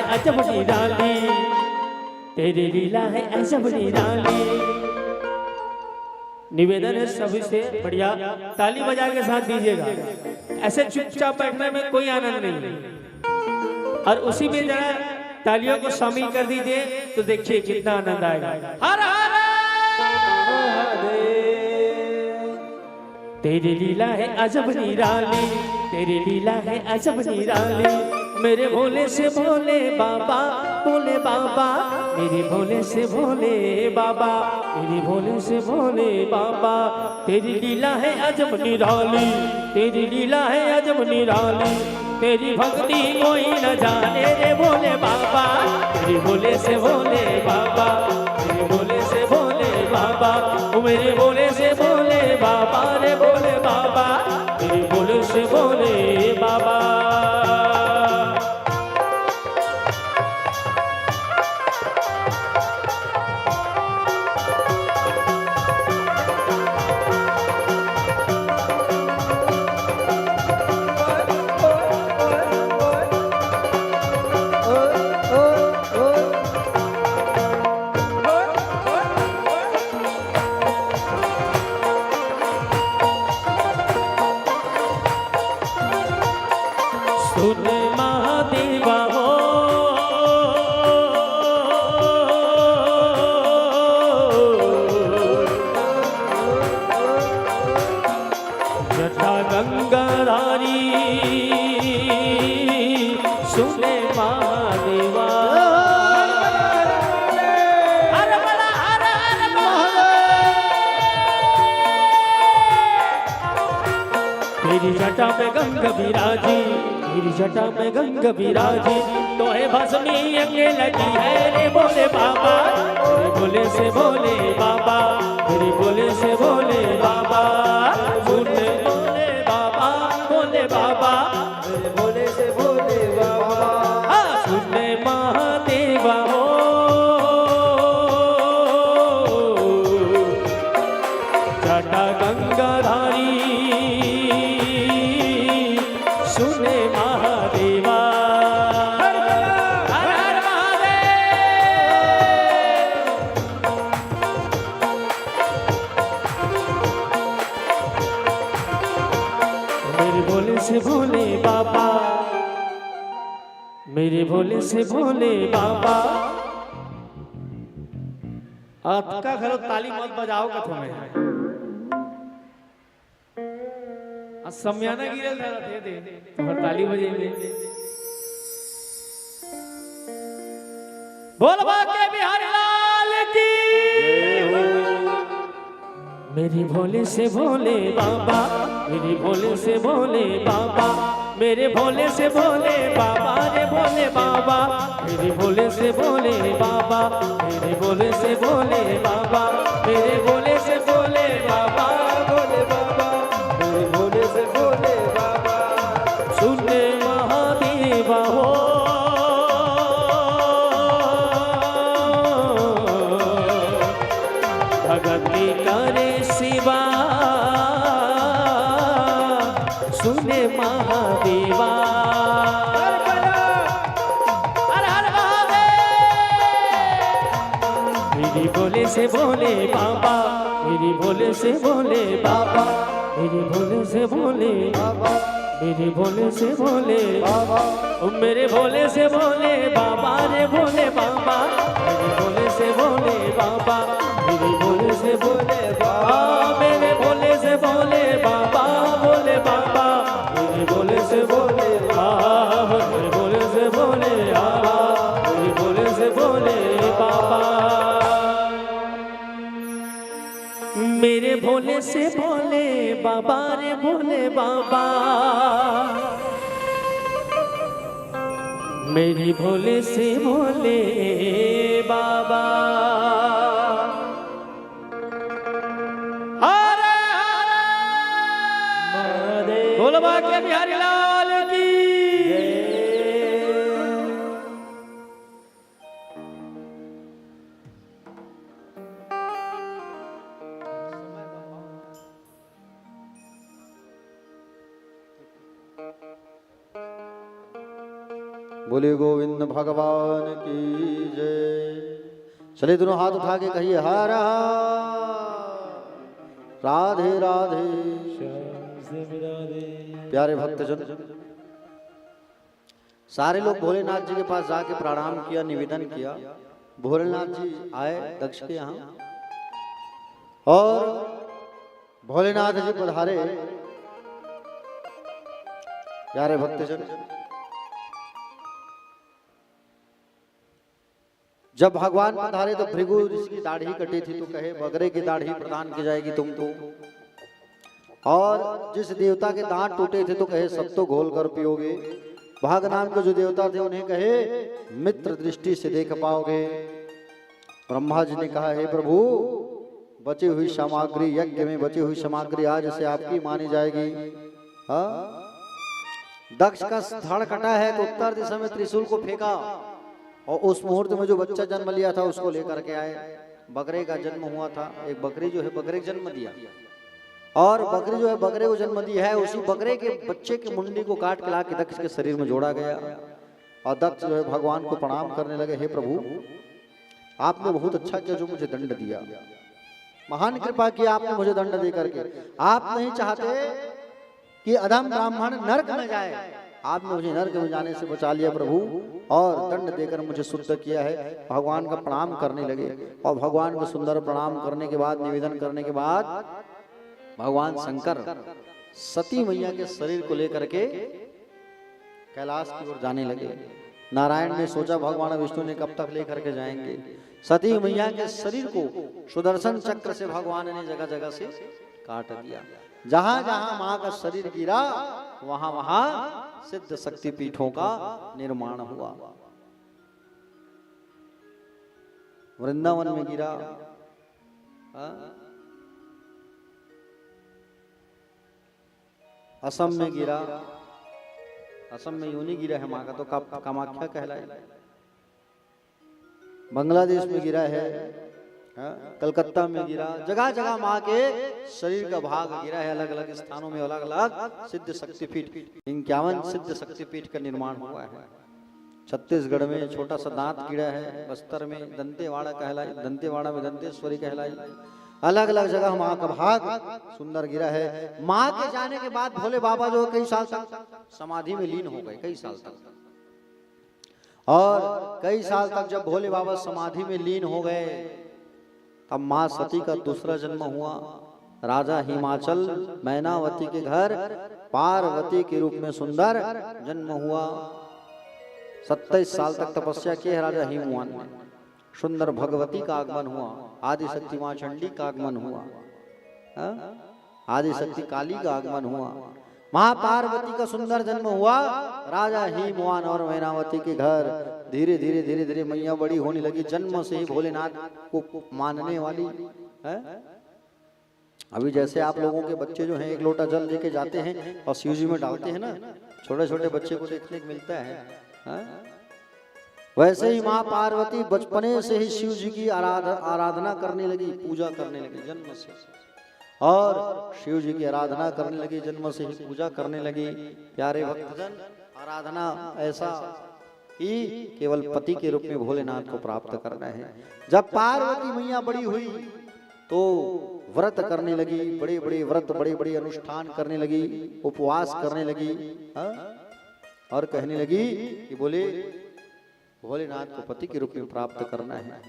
अजब निराली, तेरी लीला है अजब निराली। निवेदन है सभी से बढ़िया ताली बजा के साथ दीजिएगा, ऐसे चुपचाप बैठने में कोई आनंद नहीं। और उसी में जरा तालियों को शामिल कर दीजिए तो देखिए कितना आनंद आएगा। हर हर तेरी लीला है अजब निराली, तेरी लीला है अजब निराली। मेरे भोले से भोले बाबा, भोले बाबा, मेरे भोले से भोले बाबा, मेरे भोले से भोले बाबा। तेरी लीला है अजब निराली, तेरी लीला है अजब निराली। तेरी भक्ति कोई न जाने रे भोले बाबा, तेरे भोले से भोले बाबा, मेरे भोले से भोले बाबा, ओ मेरे भोले से भोले बाबा रे भोले बाबा, तेरे भोले से भोले बाबा। सुन महादेवा हो, जटा गंगाधारी, सुने महादेवा। तेरी जटा में गंगा विराजी, तेरी जटा में गंगा विराजी, तो है भस्मी अंगे लगी है रे भोले बाबा, तेरे भोले से भोले बाबा, तेरे भोले से भोले बाबा। सुने भोले बाबा, भोले बाबा, तेरे भोले से भोले बाबा। सुने महादेवा हो, जटा गंगाधारी, सुने महादेवा। हर हर महादेव। मेरे भोले से भोले बाबा, मेरे भोले से भोले बाबा। आपका घरों ताली मत बजाओ कथो में सम्याना गिरल था दे तो ताली बजेंगे। बोल बाके बिहारी लाल की। मेरे भोले से भोले बाबा, मेरे भोले से भोले बाबा, मेरे भोले से भोले बाबा रे भोले बाबा, मेरे भोले से भोले बाबा, मेरे भोले से भोले बाबा, मेरे भोले से भोले बाबा, भोले बाबा, मेरे भोले से भोले बाबा। सुने महादेवा हो, भगति करे शिवा, सुने महादेवा। हर हर महादेव। मेरी भोले से भोले बाबा, मेरी भोले से भोले बाबा, मेरे भोले से भोले बाबा, मेरे भोले से भोले बाबा, मेरे भोले से भोले बाबा रे भोले बाबा, मेरे भोले से भोले बाबा, मेरे भोले से भोले बाबा, मेरे भोले से भोले बाबा, भोले बाबा, मेरे भोले से भोले बाबा, मेरे भोले से भोले बाबा, मेरे भोले से भोले बाबा। मेरे भोले से भोले बाबा रे भोले बाबा, मेरी भोले से भोले बाबा। हर हर महादेव। बोलो बाके बिहारी लाल की। बोले गोविंद भगवान की जय। चले दोनों हाथ उठा के कहिए हर राधे राधे। प्यारे भक्तजन, सारे लोग भोलेनाथ जी के पास जाके प्रणाम किया, निवेदन किया। भोलेनाथ जी आए दक्ष के यहाँ और भोलेनाथ जी पधारे। प्यारे भक्तजन, जब भगवान पधारे तो भृगु ऋषि की दाढ़ी कटी थी तो कहे बकरे की दाढ़ी प्रदान की जाएगी तुमको। और जिस देवता के दांत टूटे थे तो कहे सब तो घोल कर पियोगे। भाग नाम के जो देवता थे उन्हें कहे मित्र दृष्टि से देख पाओगे। ब्रह्मा जी ने कहा हे प्रभु, बची हुई सामग्री, यज्ञ में बची हुई सामग्री आज से आपकी मानी जाएगी। हाँ, दक्ष का धड़ कटा है तो उत्तर दिशा में त्रिशूल को फेंका और उस मुहूर्त में जो बच्चा जन्म लिया था उसको लेकर के आए। बकरे का जन्म हुआ था, एक बकरी जो है बकरे को जन्म दिया और बकरी जो है बकरे को जन्म दिया है। उसी बकरे के बच्चे की मुंडी को काट के लाके दक्ष के शरीर में जोड़ा गया और दक्ष जो है भगवान को प्रणाम करने लगे। हे प्रभु, आपने बहुत अच्छा किया जो मुझे दंड दिया, महान कृपा किया आपने मुझे दंड दे करके। आप नहीं चाहते कि अधम ब्राह्मण नरक में जाए, आपने मुझे नरक में जाने से बचा लिया प्रभु और दंड देकर मुझे शुद्ध किया है। भगवान का प्रणाम करने लगे और भगवान को सुंदर प्रणाम करने के बाद, निवेदन करने के बाद भगवान शंकर सती मैया के शरीर को लेकर के कैलाश की ओर जाने लगे। नारायण ने सोचा भगवान विष्णु ने कब तक लेकर के जाएंगे। सती मैया के शरीर को सुदर्शन चक्र से भगवान ने जगह जगह से काट दिया। जहां जहां मां का शरीर गिरा वहां वहां सिद्ध शक्ति पीठों का निर्माण हुआ। वृंदावन में गिरा, असम में गिरा, असम में यूं नहीं गिरा है मां का तो कामाख्या कहलाए। बांग्लादेश में गिरा है, कलकत्ता में गिरा, जगह जगह मां के शरीर का भाग गिरा है। अलग अलग स्थानों में अलग अलग सिद्ध शक्तिपीठ, 51 सिद्ध शक्तिपीठ का निर्माण हुआ है। छत्तीसगढ़ में छोटा सा दांत गिरा है, बस्तर में दंतेवाड़ा कहलाई, दंतेवाड़ा में दंतेश्वरी कहलाई। अलग अलग जगह माँ का भाग सुंदर गिरा है। माँ के जाने के बाद भोले बाबा जो कई साल तक समाधि में लीन हो गए, कई साल तक। और कई साल तक जब भोले बाबा समाधि में लीन हो गए तब माँ सती का दूसरा जन्म हुआ। राजा हिमाचल मैनावती के घर पार्वती के रूप में सुंदर जन्म हुआ। 27 साल तक तपस्या की है राजा हिमवान ने। सुंदर भगवती का आगमन हुआ, आदि शक्ति मां चंडी का आगमन हुआ, आदि शक्ति काली का आगमन हुआ, महापार्वती का सुंदर जन्म हुआ। राजा हिमवान और मैनावती के घर धीरे धीरे धीरे धीरे मैया बड़ी होने लगी। जन्म से ही भोलेनाथ को मानने वाली है। अभी जैसे आप लोगों के बच्चे जो हैं 1 लोटा जल लेके जाते हैं और शिव जी में डालते हैं ना, छोटे छोटे बच्चे को देखने को मिलता है। वैसे ही माँ पार्वती बचपने से ही शिव जी की आराधना करने लगी, पूजा करने लगी जन्म से। और शिव जी की आराधना करने लगी, जन्म से ही पूजा करने लगी। प्यारे भक्तजन, आराधना ऐसा कि केवल पति के रूप में भोलेनाथ को प्राप्त करना है। जब पार्वती मैया बड़ी हुई तो व्रत करने लगी, बड़े बड़े व्रत, बड़े बड़े अनुष्ठान करने लगी, उपवास करने लगी और कहने लगी कि बोले भोलेनाथ को पति के रूप में प्राप्त करना है।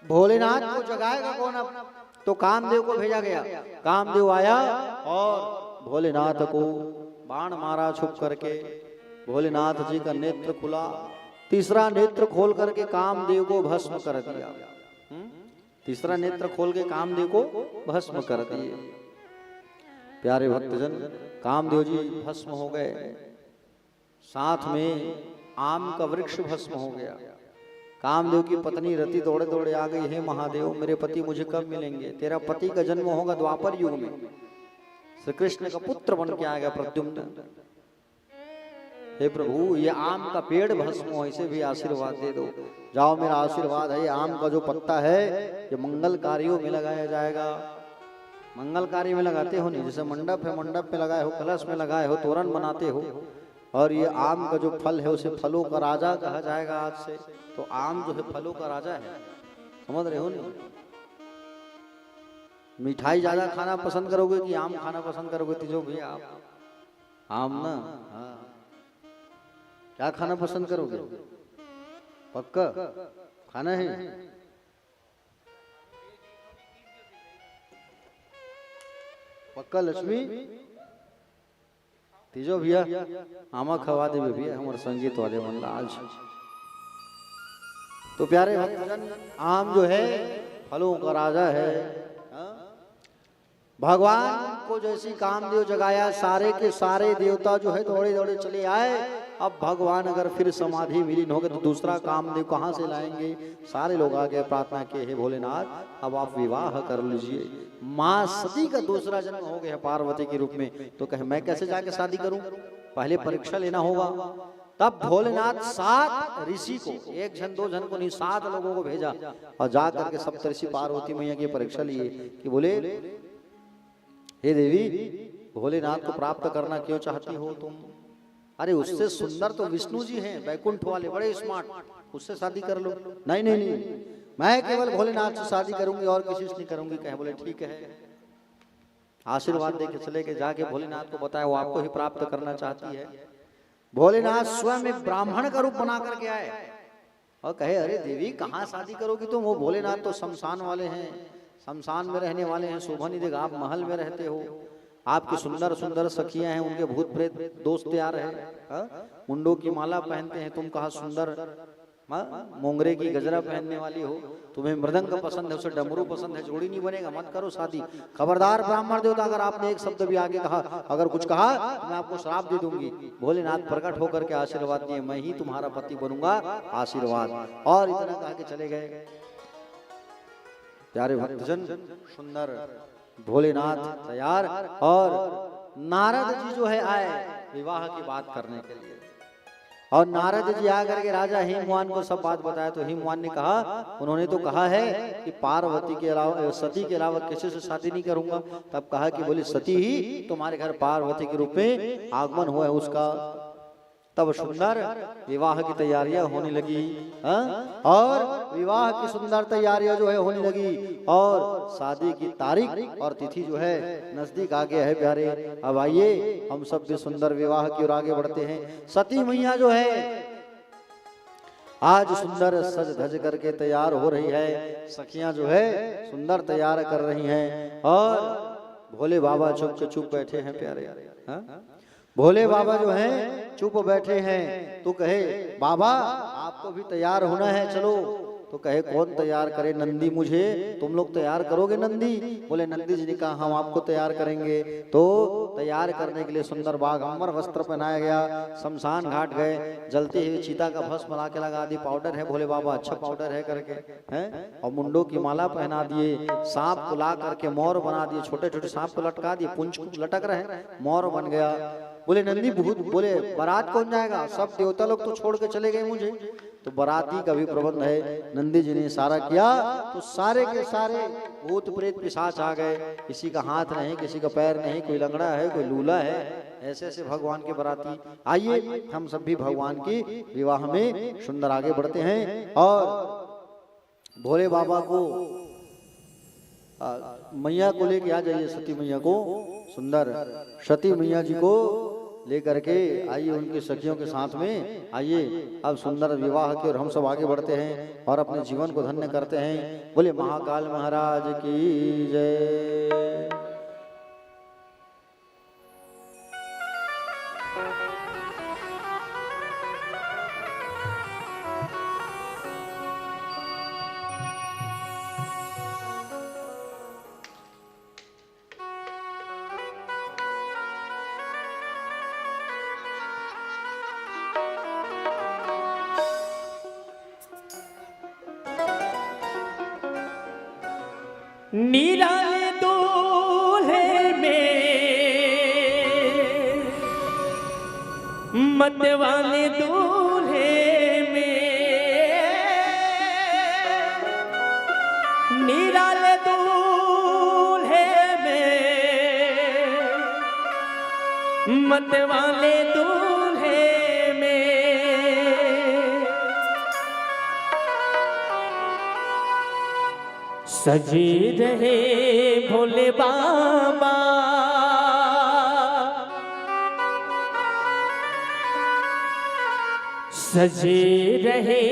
भोलेनाथ को जगाएगा कौन? अब तो कामदेव को भेजा गया। कामदेव आया और भोलेनाथ को बाण मारा छुप करके। भोलेनाथ जी का नेत्र खुला, तीसरा नेत्र खोल करके कामदेव को भस्म कर दिया। तीसरा नेत्र खोल के कामदेव को भस्म कर दिए। प्यारे भक्तजन, कामदेव जी भस्म हो गए, साथ में आम का वृक्ष भस्म हो गया। कामदेव की पत्नी रति दौड़े दौड़े आ गई, हे महादेव मेरे पति मुझे कब मिलेंगे? तेरा पति का जन्म होगा द्वापर युग में, श्री कृष्ण का पुत्र बन के आएगा प्रद्युम्न। हे प्रभु, ये आम का पेड़ भस्म हो, इसे भी आशीर्वाद दे दो। जाओ, मेरा आशीर्वाद है, आम का जो पत्ता है ये मंगल कार्यों में लगाया जाएगा। मंगल कार्य में लगाते हो नहीं, जैसे मंडप है, मंडप में लगाए हो, कलश में लगाए हो, तोरण बनाते हो, और ये आम का जो फल है उसे फलों का राजा कहा जाएगा आज से। तो आम जो है फलों का राजा है, समझ रहे हो नहीं? मिठाई ज्यादा खाना पसंद करोगे कि आम खाना पसंद करोगे? तीजो भैया आप आम ना, हाँ, क्या खाना पसंद करोगे? पक्का खाना है? पक्का लक्ष्मी? तीजो भैया आमा खवा देवे भैया हमारे संगीत वाले मन आज। तो प्यारे भक्तजन, आम जो है फलों का राजा है। भगवान को जैसी कामदेव जगाया, सारे के सारे देवता जो है दौड़े दौड़े चले आए। अब भगवान अगर फिर समाधि विलीन हो गए तो दूसरा कामदेव कहाँ से लाएंगे? सारे लोग आगे प्रार्थना किए, हे भोलेनाथ अब आप विवाह कर लीजिए। माँ सती का दूसरा जन्म हो गया पार्वती के रूप में। तो कहे मैं कैसे जाके शादी करूं? पहले परीक्षा लेना होगा। तब भोलेनाथ 7 ऋषि को, 1 जन 2 जन को नहीं, 7 लोगों को भेजा और जा करके सप्तऋषि पार्वती मैया की परीक्षा लिए कि बोले हे देवी, भोलेनाथ को प्राप्त करना क्यों चाहती हो तुम? अरे उससे सुंदर तो विष्णु जी हैं, बैकुंठ वाले, बड़े स्मार्ट, उससे शादी कर लो। नहीं नहीं नहीं, मैं केवल भोलेनाथ से शादी करूंगी और किसी से नहीं करूंगी। कहे बोले ठीक है, आशीर्वाद देके चले गए। जाके भोलेनाथ को बताया वो आपको ही प्राप्त करना चाहती है। भोलेनाथ स्वयं एक ब्राह्मण का रूप बना करके आए और कहे अरे देवी कहाँ शादी करोगी तुम? वो भोलेनाथ तो शमशान वाले हैं, शमशान में रहने वाले हैं, शोभा नहीं देगा। आप महल में रहते हो, आपकी सुंदर सुंदर सखियां हैं, उनके भूत प्रेत दोस्त तैयार है, मुंडों की माला पहनते हैं, तुम कहा सुंदर मोंगरे की गजरा पहनने वाली हो, तुम्हें मृदंग पसंद है, उसे डमरू पसंद है, जोड़ी नहीं बनेगा, मत करो शादी। खबरदार ब्राह्मण देवता, अगर आपने एक शब्द भी आगे कहा, अगर कुछ कहा तो मैं आपको श्राप दे दूंगी। भोलेनाथ प्रकट होकर के आशीर्वाद दिए, मैं ही तुम्हारा पति बनूंगा, आशीर्वाद। और इतना कहा के चले गए। प्यारे भक्तजन, सुंदर भोलेनाथ तैयार और नारद जी जो है आए विवाह की बात करने के लिए। और नारद जी आकर के राजा हिमवान को सब बात बताया। तो हिमवान ने कहा, उन्होंने तो कहा है कि पार्वती के अलावा, सती के अलावा किसी से शादी नहीं करूंगा। तब कहा कि बोले सती ही तुम्हारे घर पार्वती के रूप में आगमन हुआ है उसका। तब सुंदर विवाह की तैयारियां होने लगी। और विवाह की सुंदर तैयारियां जो है होने लगी और शादी की तारीख और तिथि जो है नजदीक आ गया है। प्यारे अब आइए हम सब भी सुंदर विवाह की ओर आगे बढ़ते हैं। सती मैया जो है आज सुंदर सज धज करके तैयार हो रही है। सखियां जो है सुंदर तैयार कर रही हैं और भोले बाबा चुप बैठे हैं। प्यारे भोले बाबा जो हैं चुप बैठे हैं। तो कहे बाबा आपको भी तैयार होना है, चलो। तो कहे कौन तैयार करे? नंदी मुझे, तुम लोग तैयार करोगे नंदी? बोले नंदी जी ने कहा हम आपको तैयार करेंगे। तो तैयार करने के लिए सुंदर बागंबर वस्त्र पहनाया गया। शमशान घाट गए, जलते हुए चीता का भस्म ला के लगा दी। पाउडर है भोले बाबा, अच्छा पाउडर है करके हैं। और मुंडों की माला पहना दिए। सांप को ला करके मोर बना दिए, छोटे छोटे सांप को लटका दिए, पुंछ लटक रहे, मोर बन गया। बोले नंदी भूत, बोले बारात कौन जाएगा? सब देवता लोग तो छोड़ के चले गए मुझे, तो बाराती का भी प्रबंध है। नंदी जी ने इशारा किया तो सारे के सारे भूत प्रेत पिशाच आ गए। किसी का हाथ नहीं, किसी का पैर नहीं, कोई लंगड़ा है, कोई लूला है। ऐसे ऐसे भगवान के बाराती। आइए हम सब भी भगवान की विवाह में सुंदर आगे बढ़ते हैं। और भोले बाबा को मैया को लेके आ जाइए, सती मैया को, सुंदर सती मैया जी को लेकर के आइए उनकी सखियों के साथ में। आइए अब सुंदर विवाह की ओर हम सब आगे बढ़ते हैं और अपने जीवन को धन्य करते हैं। बोले महाकाल महाराज की जय। निराले दूल्हे में मत वाले दूल्हे में, निराले दूल्हे में मत वाले दूल्हे में सजे रहे भोले बाबा, सजे रहे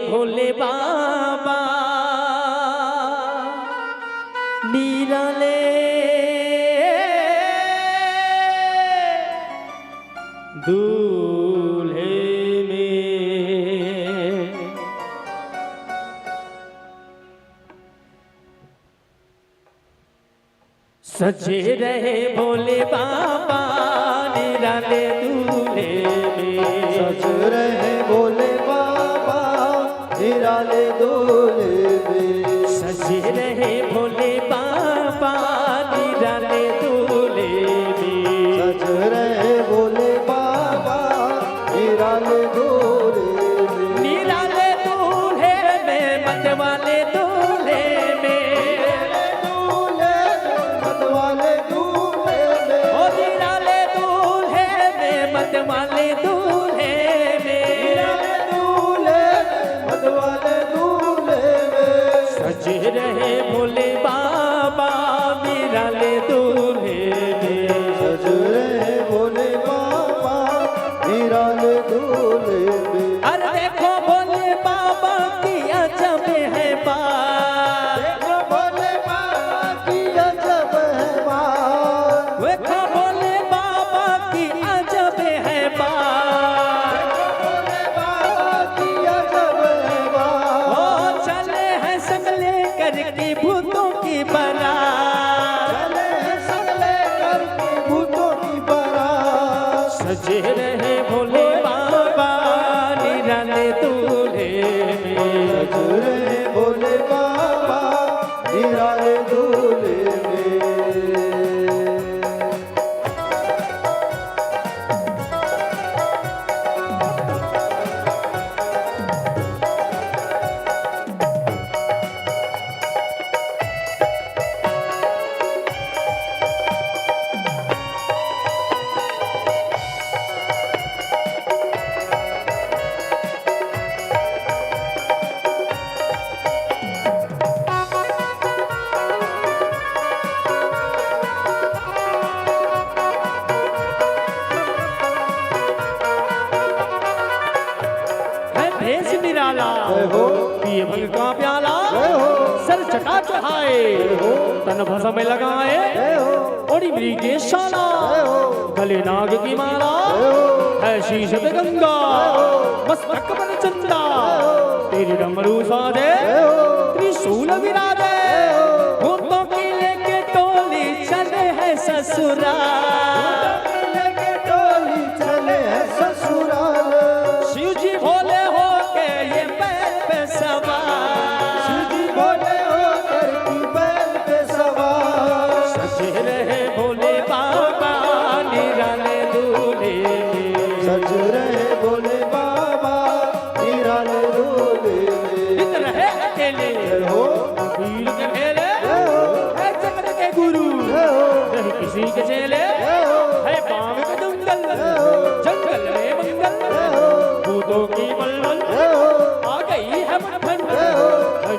भोले बाबा, निराले दूल्हे में। सजे रहे भोले बाबा, निराले दूल्हे में। सज रहे भोले बाबा निराले दूल्हे में। सजे रहे भोले बाबा, निराले दूल्हे में। सज रहे भोले बाबा निराले दूल्हे में। निराले दूल्हे में, मत वाले दूल्हे में। दूल्हे मत वाले दूल्हे में। ओ निराले दूल्हे में, मत वाले दूल्हे में। दूल्हे मत वाले दूल्हे में। सजे रहे भोले बाबा, निराले दूल्हे में। सज रहे भोले बाबा निराले दूल्हे में। अरे देखो भोले बाबा की अजब है बात, देखो भोले बाबा की अजब है बात। देखो भोले बाबा की अजब है बात। भोले बाबा की अजब है बात। ओ चले हैं संगले करके भूतों की बारात, चले हैं सगले करके भूतों की बारात। सजे रहे भोले बाबा, निराले दूल्हे में। सज रहे भोले बाबा निराले दूल्हे में। है भेष निराला, जय हो। पिए भंग का प्याला, जय हो। सर चटा चढ़ाए, तन भस्म लगाए, जय हो। ओढ़ी मृगे शाला, जय हो। गले नाग की माला, जय हो। है शीश पे गंगा, मस्तक पर चंदा, तेरी डमरू साजे, जय हो। त्रिशूल विराजे, भूतों की लेके टोली चले है ससुराल। लेके टोली चले हैं ससुराल। शिव जी भोले हो के ये बैल पे सवार, शिवजी भोले होकर की बैल पे सवार। सजे रहे भोले बाबा, निराले दूल्हे में। सज रहे भोले बाबा निराले दूल्हे में। नित रहे अकेले, जय हो। वीर के भेले, जय हो। है जगत के गुरु, जय हो। नहीं किसी के चेले, जय हो। है बाम के जंगल, हो। जंगल में मंगल, जय हो। भूतों की बलबल, जय हो। आ गई है मक्खन, जय हो।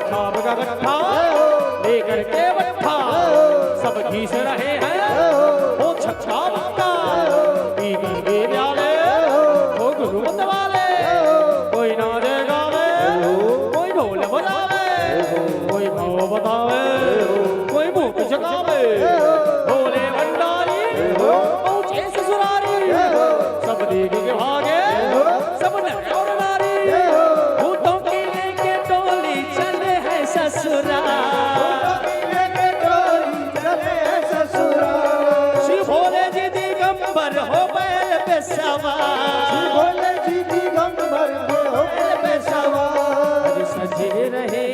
छाप का गट्ठा, जय हो। लेकर के बट्ठा, जय हो। सब घीस रहे हैं, जय हो। वो छक्का बक्का, जय हो। पी पी के प्याले, जय हो। वो गुरु मत वाले, जय हो। कोई नाचे गावे, जय हो। कोई ढोल बजावे, जय हो। कोई भाव बतावे, जय हो। कोई भूख जगावे, जय हो। भोले भंडारी, जय हो। पहुंचे ससुरारी, जय हो। सब देख के भागे, जय हो। सब नर और नारी, जय हो। भूतों की लेके टोली चले है ससुराल। लेके टोली चले हैं ससुराल। श्री भोले जी दिगंबर हो बैल पे श्री सवार, भोले जी दिगंबर हो बैल पे सवार। सजे रहे,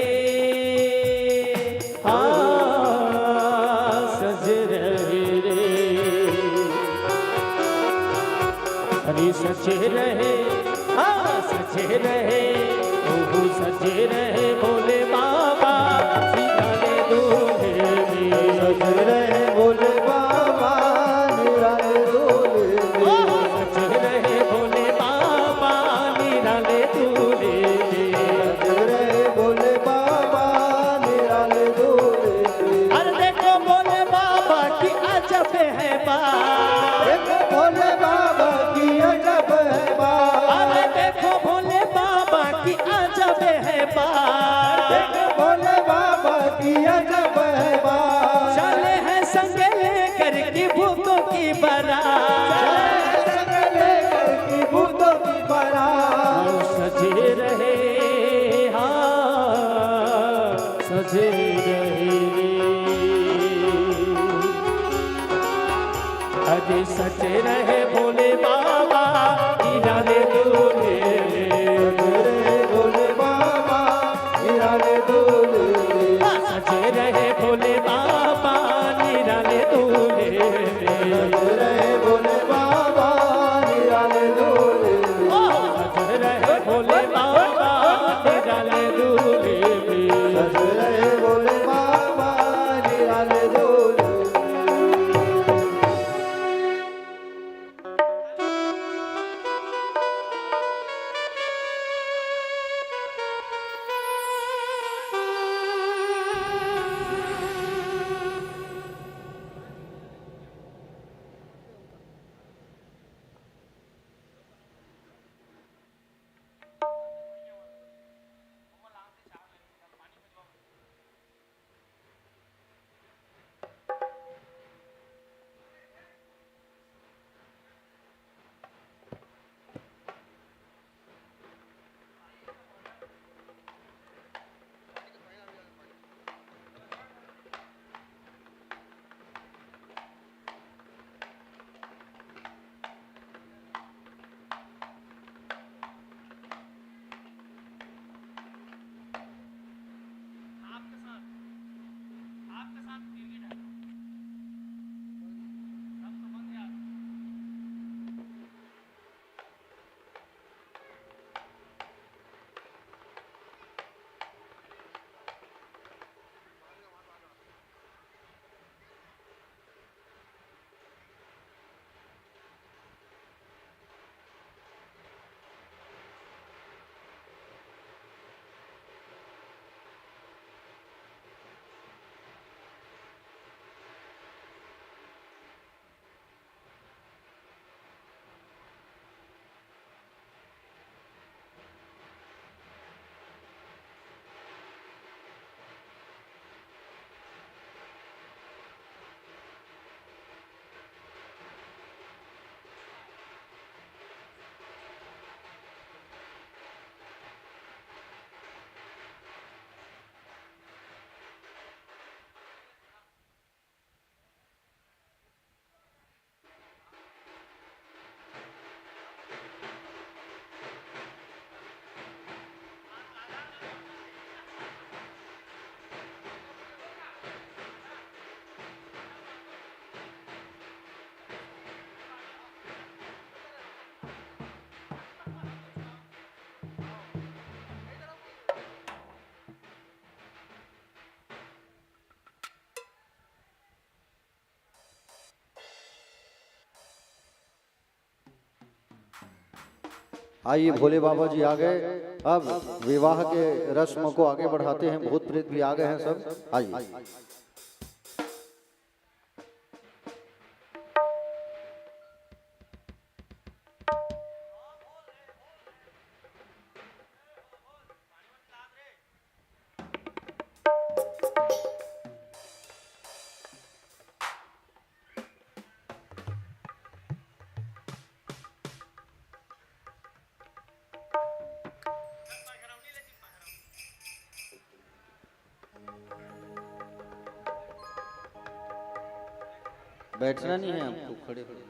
हाँ सजे रहे रे, अरे सजे रहे, हाँ सजे रहे, ओहो सजे रहे भोले बाबा, निराले दूल्हे में। सज रहे भोले बाबा निराले दूल्हे जी सचे रहे भोले बाबा निराले दूल्हे रे भोले बाबा निराले दूल्हे सचे रहे भोले बाबा निराले दूल्हे रहे भोले बाबा निराले दूल्हे सच रहे भोले बाबा निराले दूल्हे सज रहे भोले बाबा निराले दूल्हे आइए भोले बाबा जी आ गए। अब विवाह के रस्म को आगे बढ़ाते हैं। भूत प्रेत भी आ गए हैं सब। आइए। बैठना नहीं है आपको, खड़े खड़े।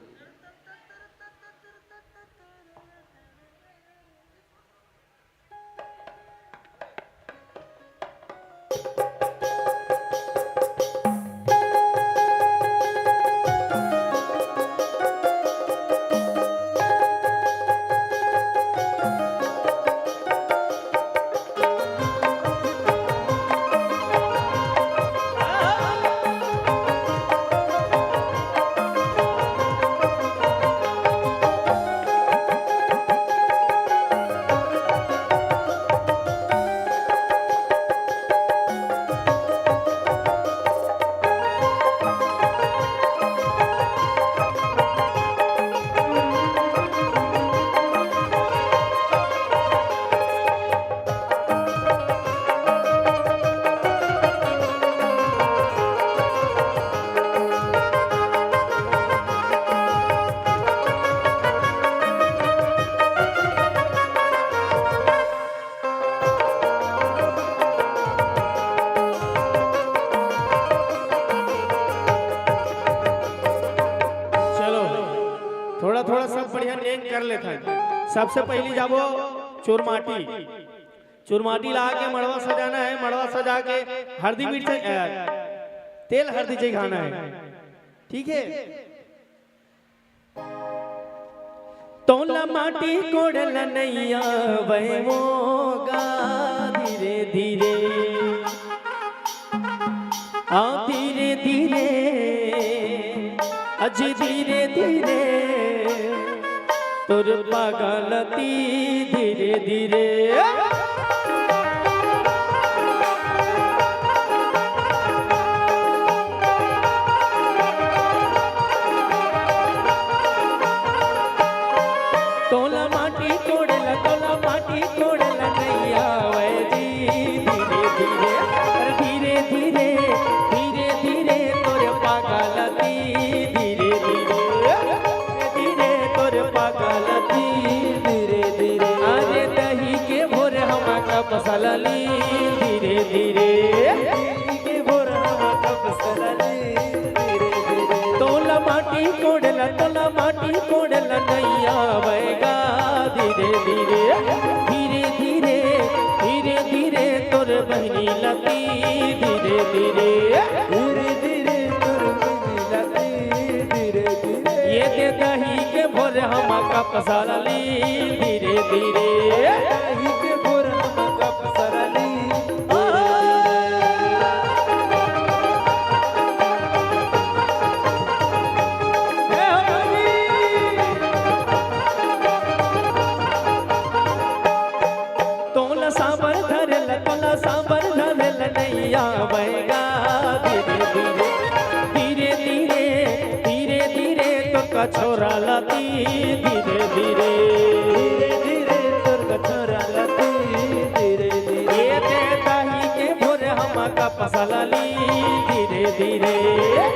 सब बढ़िया नेक कर लेते हैं। सबसे पहली जाबो चूरमाटी, चूरमाटी ला के मड़वा सजाना है। मड़वा सजा के हल्दी मिर्च तेल हल्दी चाहिए खाना है, ठीक है। तोला माटी कोड़ल नैया वह मोगा धीरे धीरे, आ धीरे धीरे अज धीरे धीरे तुर पागलती धीरे धीरे। तोला माटी कोड़ला नैया वै जी धीरे धीरे, अरे धीरे धीरे धीरे धीरे तोरे पागलती धीरे धीरे, धीरे तोरे पागलती धीरे धीरे। अरे दही के भोर हम कप सलली धीरे धीरे, दही के भोर हम कप सलली धीरे धीरे। तोला माटी कोड़ला नैया वैगा धीरे धीरे, धीरे धीरे धीरे धीरे तोर बहनी लती धीरे धीरे, धीरे धीरे तोर बहनी लती धीरे धीरे। ये दे दही के भोर हम कप सलली धीरे धीरे, दही के भोर हम कप सलली। सांबर धरल नैया बैगा धीरे धीरे, धीरे धीरे धीरे धीरे तो कछोरा लती धीरे धीरे, धीरे धीरे तो कछोरा लती धीरे धीरे। ये दे दही के भोर हम कप सलली धीरे धीरे,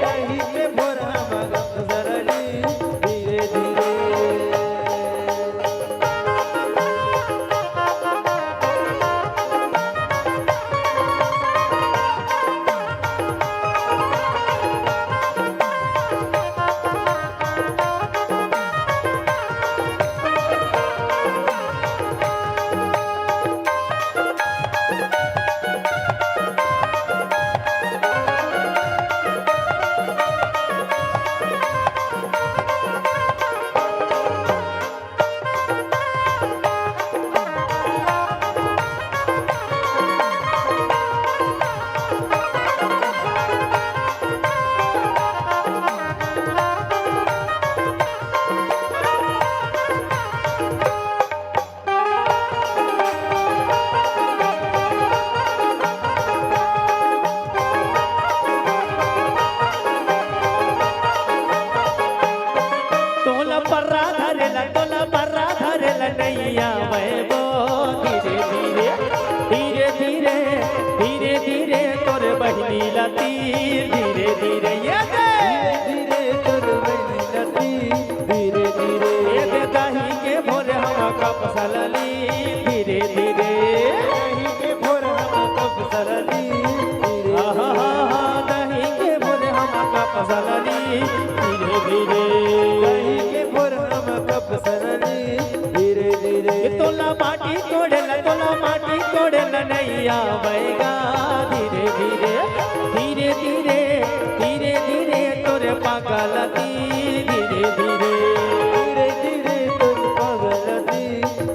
दही के भोर हम कप सलली धीरे धीरे। नैया बो धीरे धीरे, धीरे धीरे धीरे धीरे तोर बहनी लती धीरे धीरे, ये धीरे तोर बहनी लती धीरे धीरे। ये दे दही के भोर हम कप सलली धीरे धीरे, दही के भोर हम कप सलली धीरे, दही के भोर हम कप सलली धीरे धीरे, दही के भोर हम कप सलली धीरे धीरे। तोला माटी कोड़ला नैया बैगा धीरे धीरे, धीरे धीरे धीरे धीरे तोरे पागलती धीरे धीरे, धीरे धीरे तोरे पागलती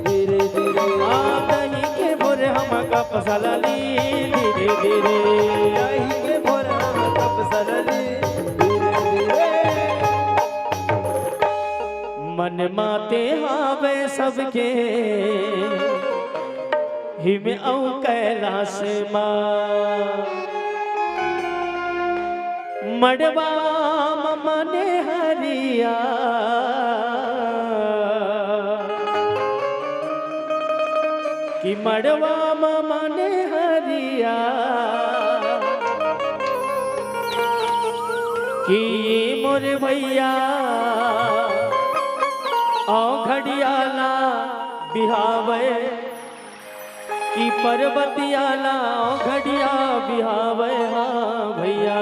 धीरे धीरे। आ दही के भोर हम कप सलली धीरे धीरे, दही के भोर हम कप सलली धीरे धीरे। मन माते हावे सबके हिम औ कैलाश माँ, मड़वा मने हरिया कि मड़वा मने हरिया कि मोर भैया औ घड़ियाला बिहावे कि पर्वतियाला औ घड़िया बिहावे। हाँ भैया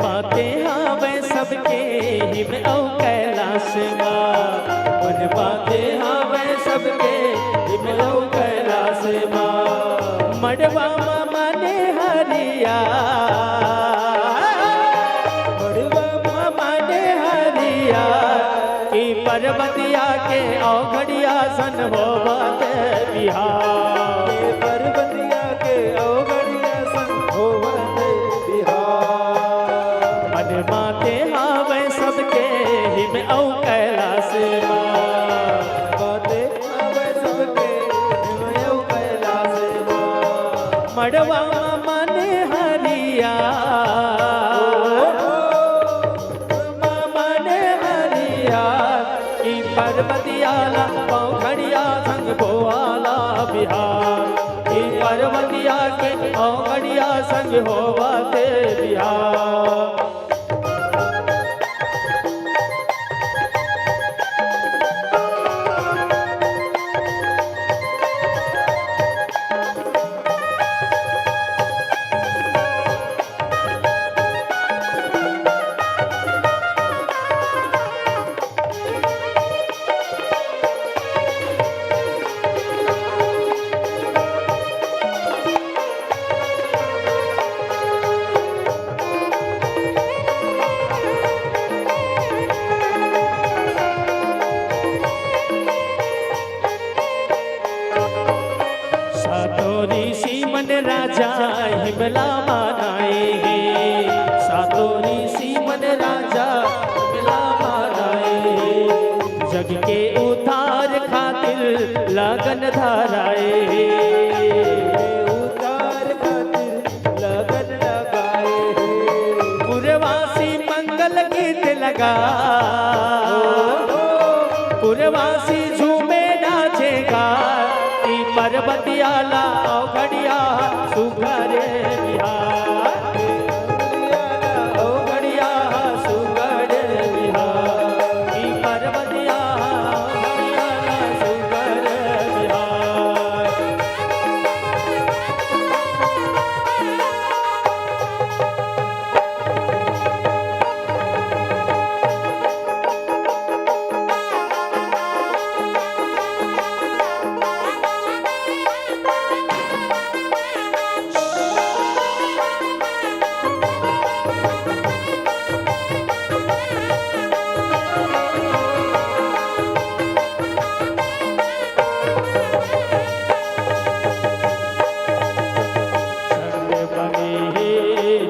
माते हावे सबके हिम औ कैलाश माँ मन माते हावे सबके हिम औ कैलाश माँ मड़वा माने हरिया मड़वा माने हरिया की पर्वतिया के औघड़िया सन होवत बिहार पर्वतिया के औगड़िया सन होवत बिहार मन माते हावे सबके हिम औ कैलाश माँ बाते आवे सबके हिमयौ कैलाश माँ मड़वा माने हरिया माने हरिया की पर्वतियाला औघड़िया संग बोआला बिहार की पर्वतिया के औघड़िया संग होवते बिहार सातों ऋषि मन राजा हिमला मानाए हैं सातों ऋषि मन राजा हिमला मानाए हैं जग के उद्धार खातिर लगन धराए उतार खातिर लगन लगाए पुरवासी मंगल गीत लगा पुरवासी झूमे नाचेगा की पर्वतियाला औघड़िया सुघरे बिहार औघड़िया सुघरे बिहार की पर्वतिया औघड़ियाला सुघरे बिहार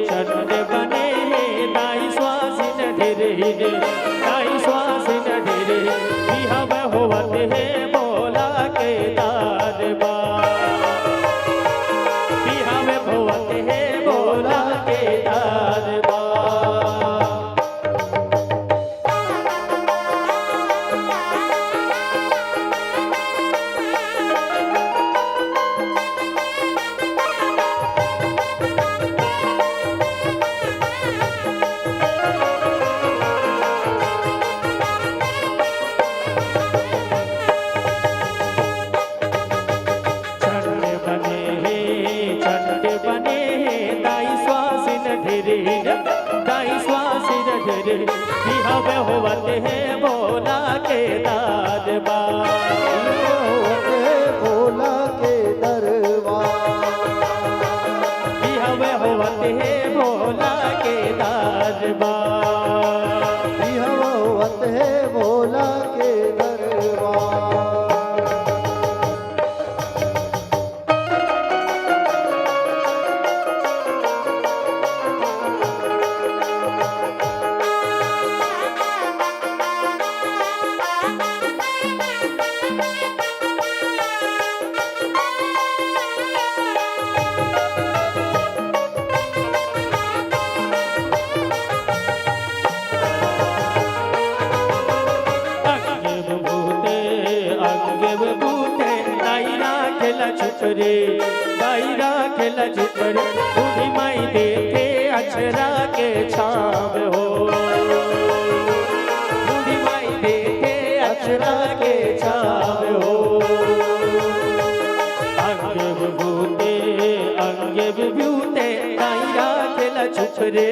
चंड बने नाई स्वासिन ढेरे नाई स्वासिन ढेरे बिहव होवत है बोला के दारबा बिहव होवत है बोला के दारबा चंड बने दाई स्वासिन ढेरे दाई स्वासिन ढेरे बिहव होवत है बोला के दारबा भोला के दरबार बिहव होवत है भोला के दारबा बिहवत है भोला के दरबार छुपरे दायरा खेला छुपरे बूढ़ी माई देखे अक्षरा के छाव हो बूढ़ी माई देखे अक्षरा के छाव हो अंगे विभूते दायरा खेला छुपरे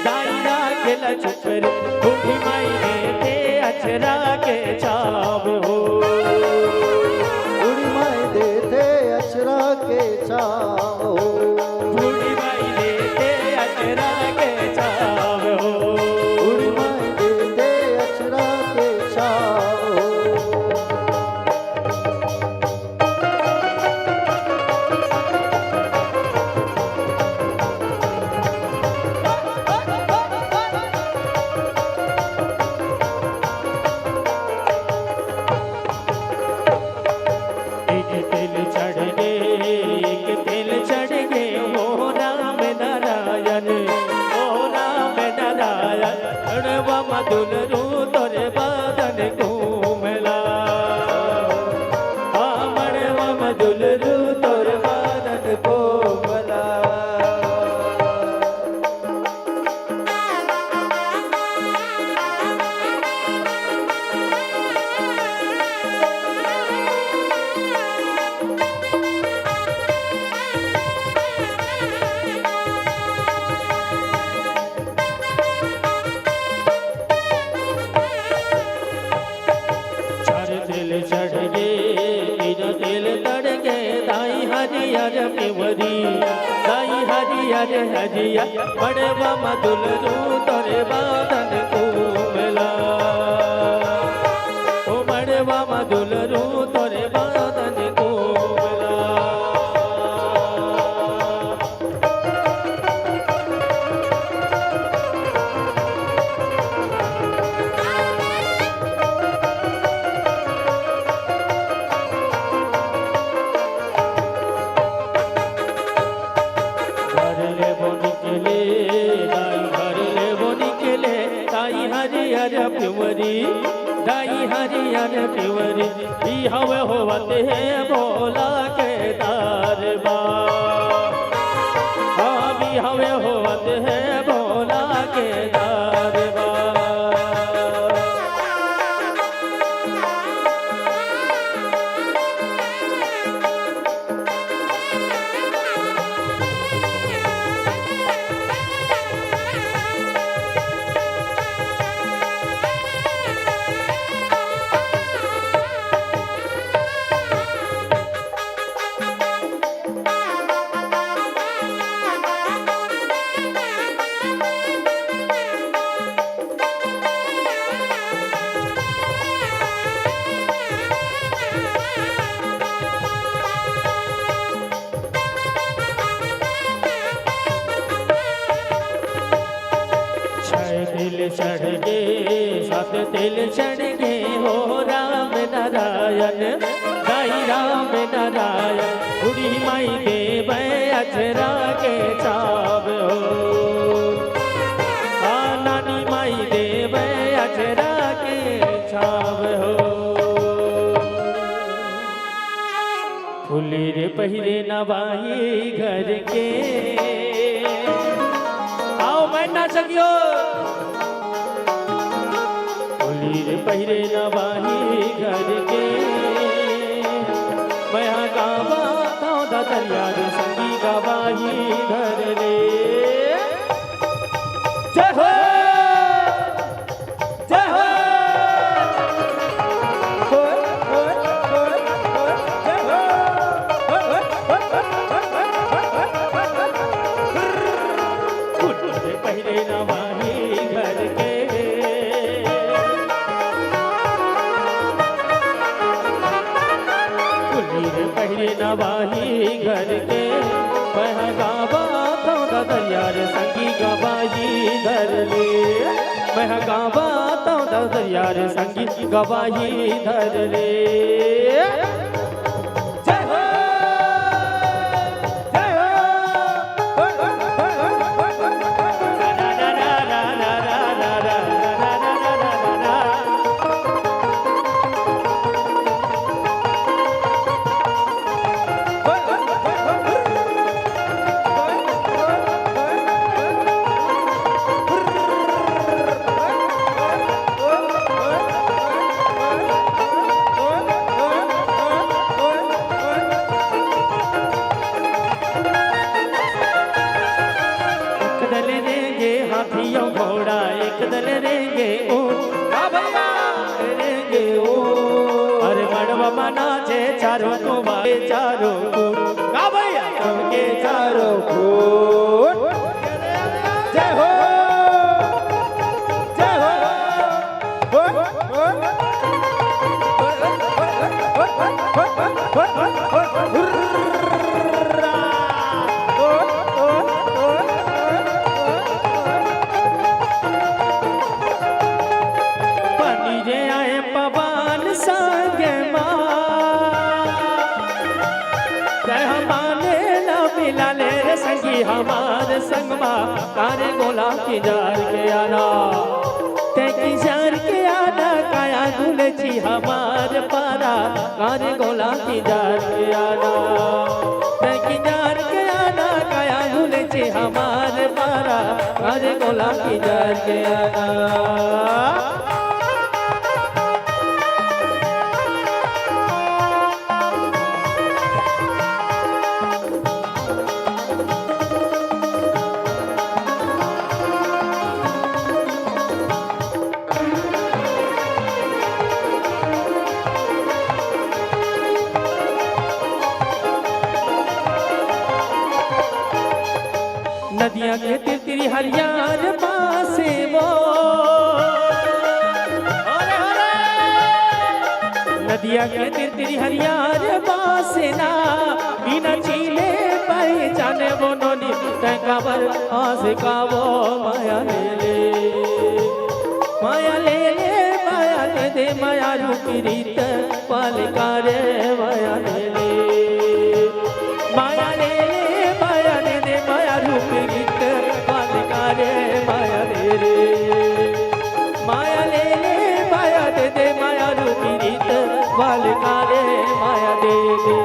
दायरा के लचकर बूढ़ी माई देते अचरा के छाव हो बूढ़ी माई देते अचरा के छाव हो बूढ़ी माई देते अचरा के छाव हो बूढ़ी माई देते अचरा के छाव हो एक तिल चढ़ गए एक तिल चढ़ गए हो राम नारायण ओ राम नारायण अड़वा मधुल रू तोरे बादन घूमला मड़वा मधुल रू तोरे बादन घूमला चार तिल चढ़ गए तीन तिल तड़ गए दाई हरियर पिवरी दाई हरियर हरिया बड़वा मधुल रू तोरे बादन घूमला ओ बड़वा मधुल रू तोरे बादन घूमला घर ले वो निकले दाई घर ले वो निकले दाई हरियर पिवरी दाई हरियर पिवरी ई हवे होवते है भोला के दरबार हाँ भी हवे होवते है भोला के दरबार छह तिल चढ़ गए सात तिल चढ़ गए हो राम नारायण दाई राम नारायण बूढ़ी माई देव अचरा के छाव हो नानी माई देव अचरा के छाव हो फुली रे पहिरे नवाई घर के आओ मैं ना सकियो फुली रे पहिरे नवाई घर के मैं गावा तो दरिया रे संगी गवाही घर रे जय हो जय हो पहले नवाही घर के कुलीर पहले नवाही घर के वह गावा तो दरिया रे संगी गवाही धर ले वह गावा तो दरिया रे संगी गवाही धर ले रहेंगे हाथी और घोड़ा, एक दल रहेंगे ऊंट। हाँ भैया रहेंगे ऊंट। अरे मड़वा मना छे चारों तुम्हारे चारों कूट। हाँ भैया सबके चारों कूट। जय हो जय हो। पानी जे आए पवन संग मिला ले रे संगी हमारे संग कारे गोला की जार के आना ते की जार के आना काया गुलची हमारे पारा कारे गोला की जार के आना ते की जार के आना काया गुलची हमारे पारा कारे गोला की जार के आना। नदियाँ के तिरतिरी हरियार पासे वो नदियाँ के तिरतिरी हरियार पासे ना बिना चीले पाए जाने वो नोनी तैकावर आस का वो माया ले ले माया ले ले माया दे दे माया रूपी रीत पालिका रे माया ले ले माया ले ले माया दे दे माया रूपी रीत पालिका रे माया दे रे माया ले ले माया दे दे माया रूपी रीत पालिका रे माया दे दे।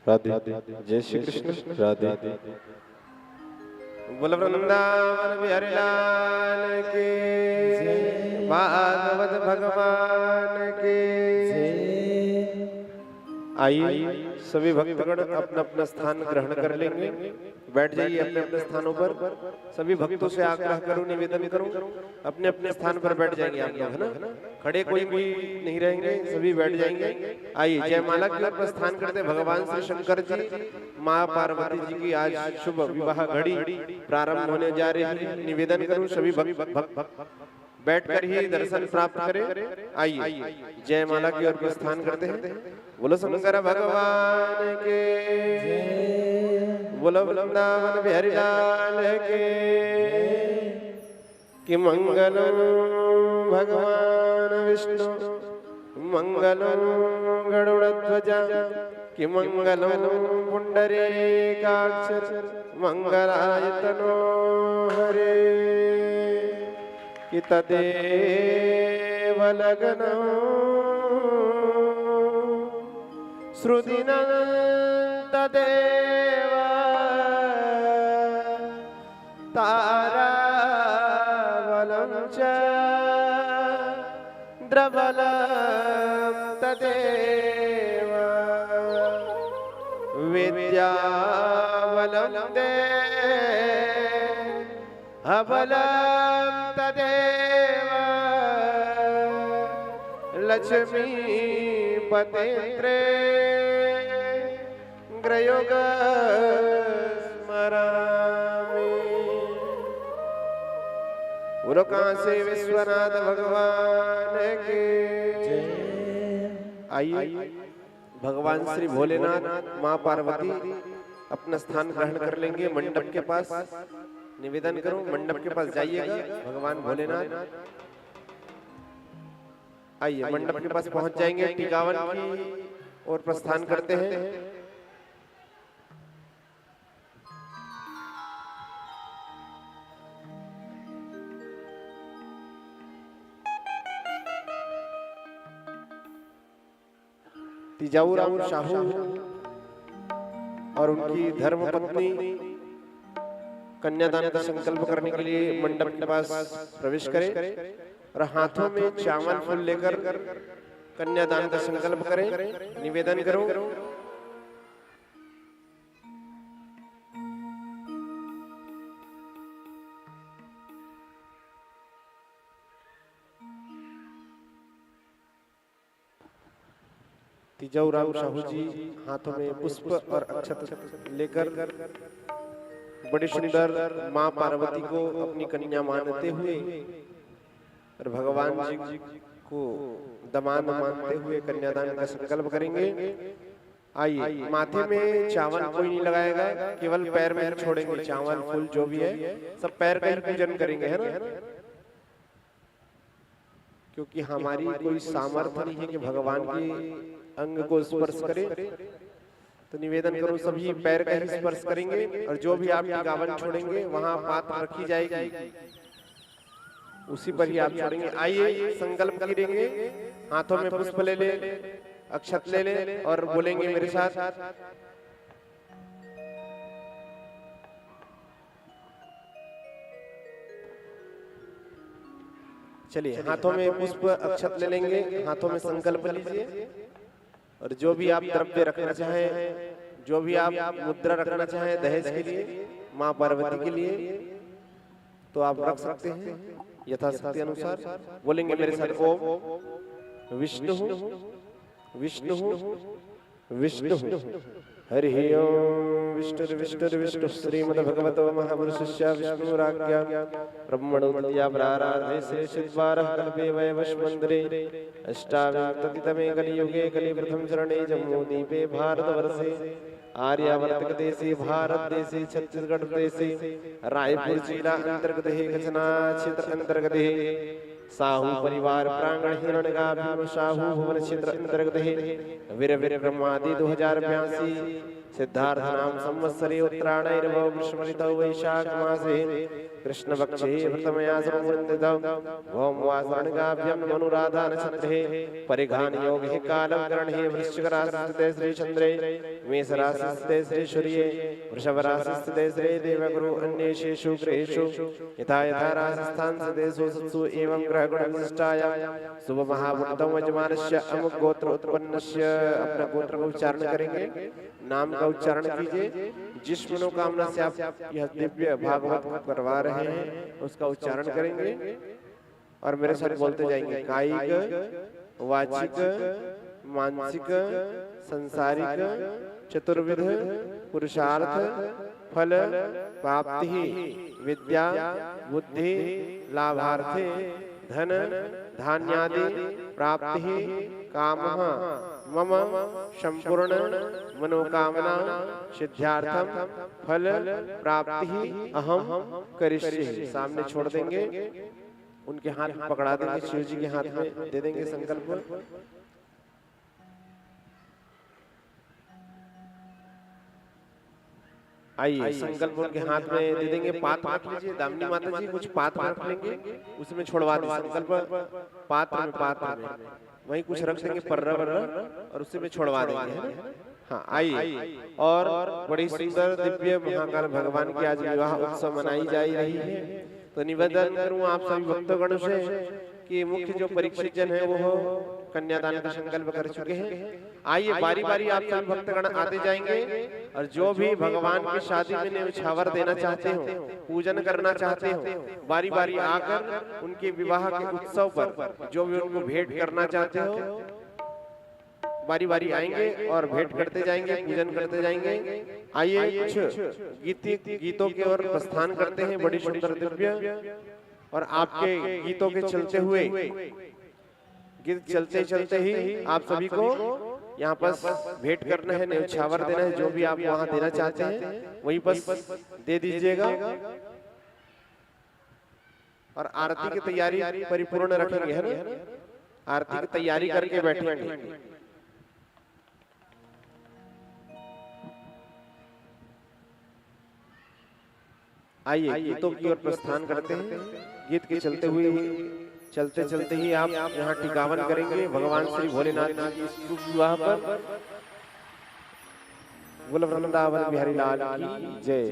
राधे जय श्री कृष्ण राधे। बोल वृंदावन बिहारी लाल की भागवत भगवान की। आइए सभी भक्तगण अपना अपना स्थान ग्रहण कर लेंगे। बैठ जाइए अपने अपने स्थानों पर। सभी भक्तों से आग्रह करूं, निवेदन करूं, अपने अपने स्थान पर बैठ जाएंगे आप लोग, है ना। खड़े कोई भी नहीं रहेंगे, सभी बैठ जाएंगे। आइए जयमाला की ओर स्थान करते भगवान श्री शंकर जी माँ पार्वती जी की आज शुभ विवाह घड़ी प्रारंभ होने जा रही है। निवेदन करूं सभी भक्त बैठकर ही दर्शन प्राप्त करें। आइए जयमाला की ओर प्रस्थान करते हैं। बोलो शंकर भगवान के, बोलो वृंदावन बिहारी लाल के। कि मंगलम भगवान विष्णु मंगलम गरुड़ध्वजा कि मंगलम पुंडरीकाक्ष मंगलायतनो हरे। कि तदेव लग्नं श्रुतिनं तदेव ताराबलं च द्रबलं तदेव विद्यावलं दे अबलं तदेव लक्ष्मी पतेन्द्रे ग्रयोग स्मरामि। बोलो काशी विश्वनाथ भगवान के जय। आइए भगवान श्री भोलेनाथ माँ पार्वती अपना स्थान ग्रहण कर लेंगे मंडप के पास। निवेदन करूं मंडप के पास जाइएगा भगवान भोलेनाथ। आइए मंडप के पास पहुंच जाएंगे, टीकावन की ओर प्रस्थान करते हैं। तिजाऊराम शाहू और उनकी धर्म पत्नी कन्यादान का संकल्प करने के लिए मंडप के पास प्रवेश करें और हाथों में चावल फूल लेकर कन्यादान का संकल्प करें। निवेदन करूं तिजाऊराम शाहू जी हाथों में पुष्प और अक्षत लेकर बड़ी सुंदर मां पार्वती को अपनी कन्या मानते हुए और भगवान जी को दमाद मानते हुए कन्यादान का संकल्प करेंगे। आइए माथे में चावल कोई नहीं लगाएगा, केवल पैर में छोड़ेंगे। चावल फूल जो भी है सब पैर का ही पूजन करेंगे, है ना, क्योंकि हमारी कोई सामर्थ्य नहीं है कि भगवान के अंग को स्पर्श करें। तो निवेदन करो सभी पैर का ही स्पर्श करेंगे और जो भी आप टीकावन छोड़ेंगे वहां पात्र रखी जाएगी, उसी पर ही आप छोड़ेंगे। आइए संकल्प करेंगे, हाथों में पुष्प ले ले, अक्षत ले ले और बोलेंगे मेरे साथ। चलिए हाथों में पुष्प अक्षत ले लेंगे, हाथों में संकल्प लीजिए और जो भी आप द्रव्य रखना चाहें, जो भी आप मुद्रा रखना चाहें दहेज के लिए, माँ पार्वती के लिए, तो आप रख सकते हैं यथाशक्ति अनुसार। बोलेंगे मेरे साथ ओम विष्णु विष्णु विष्णु हरि ओम विष्णु विष्णु विष्णु श्रीमद्भगवतो महापुरुषस्य विष्णुराज्ञा ब्रह्मणोऽद्या प्राराधे से सिद्धारः कल्पे वैवस्वतंत्रे अष्टाविंशतितमे कलियुगे कलिप्रथम चरणे जम्मूद्वीपे भारतवर्षे आर्यावर्त देशे भारत देशे छत्तीसगढ़ देशे रायपुर जिला अंतर्गत कचना क्षेत्र अंतर्गत साहू परिवार प्रांगण हिरण्यगाभीम साहू भुवन क्षेत्र अंतर्गत वीर विक्रमादि 2082 सिद्धार्थ नाम संवत्सरे उत्तरायणैर्भव ग्रीष्मऋतौ वैशाख मासे कृष्ण पक्षे प्रथमया संवृन्दितौ भौमवासरणगाभ्यं मनुराधा नक्षत्रे परिघान योगे कालं ग्रहणे वृश्चिक राशिस्थिते श्री चन्द्रे मेष राशिस्थिते श्री सूर्ये वृषभ राशिस्थिते श्री देवगुरु अन्येषु ग्रहेषु यथा यथा राशिस्थान सदेषु सत्सु एवं ग्रहगुणनिष्ठाय शुभ महाभूतम यजमानस्य अमुक गोत्र उत्पन्नस्य अपना गोत्र का उच्चारण करेंगे, नाम का उच्चारण कीजिए। जिस मनोकामना से आप यह दिव्य भागवत करवा रहे हैं उसका उच्चारण करेंगे और मेरे साथ बोलते जाएंगे। कायिक वाचिक मानसिक संसारिक चतुर्विध पुरुषार्थ फल प्राप्ति विद्या बुद्धि लाभार्थे धन धान्यादि प्राप्ति कामः मम संपूर्ण मनोकामना सिद्ध्यार्थम फल प्राप्ति अहम करिष्ये। सामने छोड़ देंगे, उनके हाथ में पकड़ा देंगे, शिव जी के हाथ में दे देंगे संकल्प। आइए संकल्प उनके हाथ में दे देंगे। पात्र रख लीजिए, दामिनी माता जी कुछ पात्र रख लेंगे, उसमें छोड़वा दें संकल्प। पात्र में वहीं कुछ रख देंगे पर्रा वर्रा और उसी में छोड़वा देंगे। हाँ आइए, और बड़ी सुंदर दिव्य महाकाल भगवान की आज विवाह उत्सव मनाई जा रही है। तो निवेदन करूं आप सभी भक्तगण से कि मुख्य जो परीक्षित जन है वो कन्यादान का संकल्प कर चुके हैं। आइए बारी बारी आप सभी भक्तगण आते जाएंगे और जो भी भगवान की शादी में न्यौछावर देना चाहते हो, पूजन करना चाहते हो, बारी बारी आकर उनके विवाह के उत्सव पर जो भी उनको भेंट करना चाहते हो, बारी बारी आएंगे और भेंट करते जाएंगे, पूजन करते जाएंगे। आइए कुछ गीतों की ओर प्रस्थान करते हैं, बड़ी सुंदर दिव्य और आपके गीतों के चलते हुए, गीत चलते चलते ही आप सभी को यहाँ पर भेंट करना है, न्यौछावर देना है। जो भी आप वहाँ देना चाहते हैं वहीं पर दे दीजिएगा और आरती की तैयारी परिपूर्ण रखेंगे, है ना? आरती की तैयारी करके बैठेंगे। आइए गीतों की ओर प्रस्थान करते हैं। गीत के चलते हुए चलते चलते ही आप यहाँ टिकावन करेंगे भगवान श्री भोलेनाथ जी की शुभ विवाह पर। बोल वृंदावन बिहारी लाल की जय।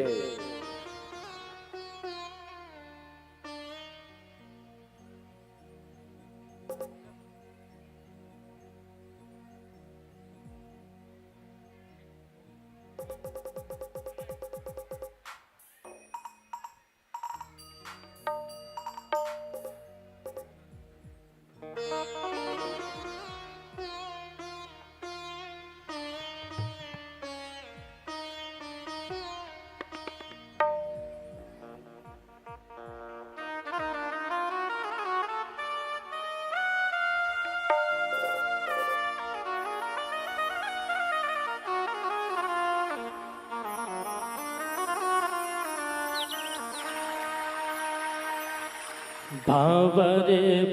भावर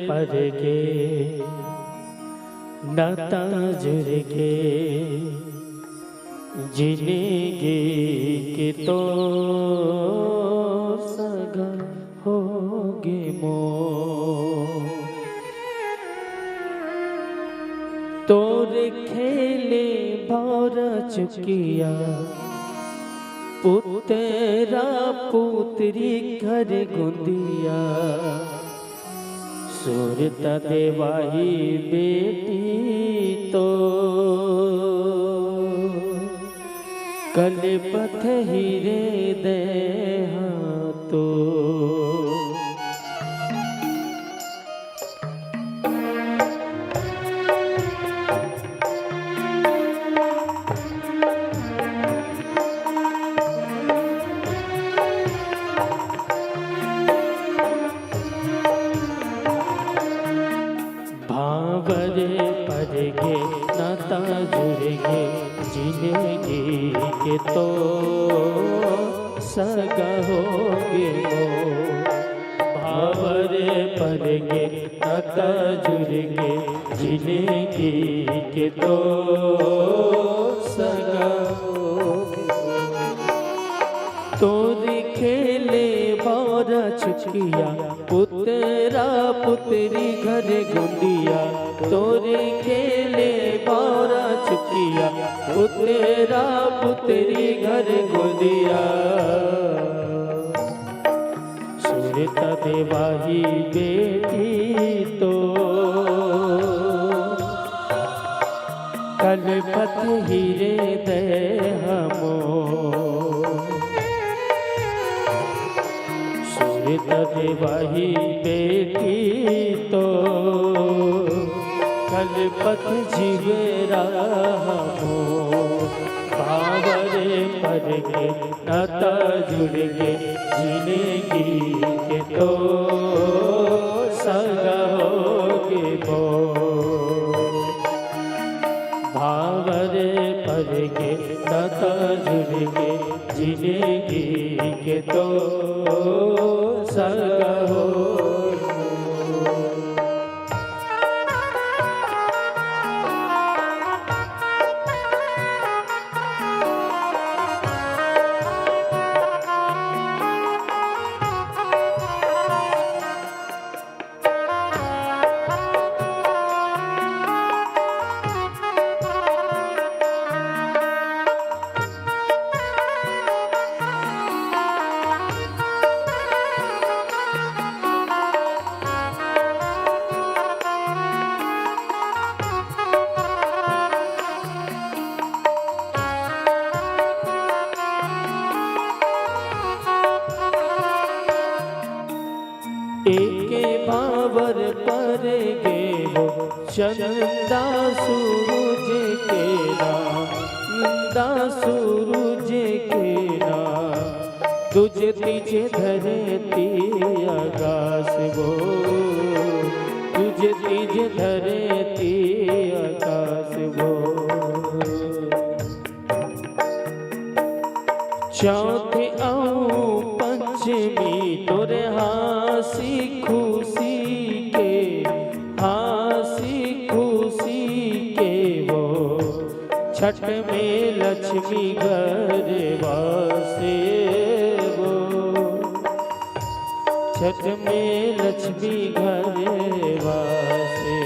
परगे नता जुरगे जिनेगे के तो सगा होगे मो तोरे खेले भौर चुकिया पुतेरा पुत्री घर गुंदिया सुरता देवाही बेटी तो कलपथ हीरे दे तो परगे नाता जुड़ेगे जिंदगी के तो सगा होगे मो भावर परगे नाता जुड़ेगे जिंदगी के तो सगा तोरे खेले भौरा चुकिया पुतरा पुतरी घर गुंडिया तोरे खेले भौरा चुकिया पुतरा पुतरी घर गुंडिया सुरता देवाही बेटी तो कलपत हीरे दे हमो देवाही बेटी तो कलपत जीवेरा हो भावरे परगे नाता जुड़गे जिंदगी के तो सगा होगे मो भावरे परगे नाता जुड़गे जिंदगी के तो सगा हो एके बावर पर गेहो चंदा सूरज केरा नंदा सूरज केरा तुझे तीजे धरती आकाश वो तुझे तीजे धरती आकाश वो चौथे आऊं पंचमी तोरे हासी खुशी के वो छठ में लक्ष्मी घर वासे वो छठ में लक्ष्मी घर वासे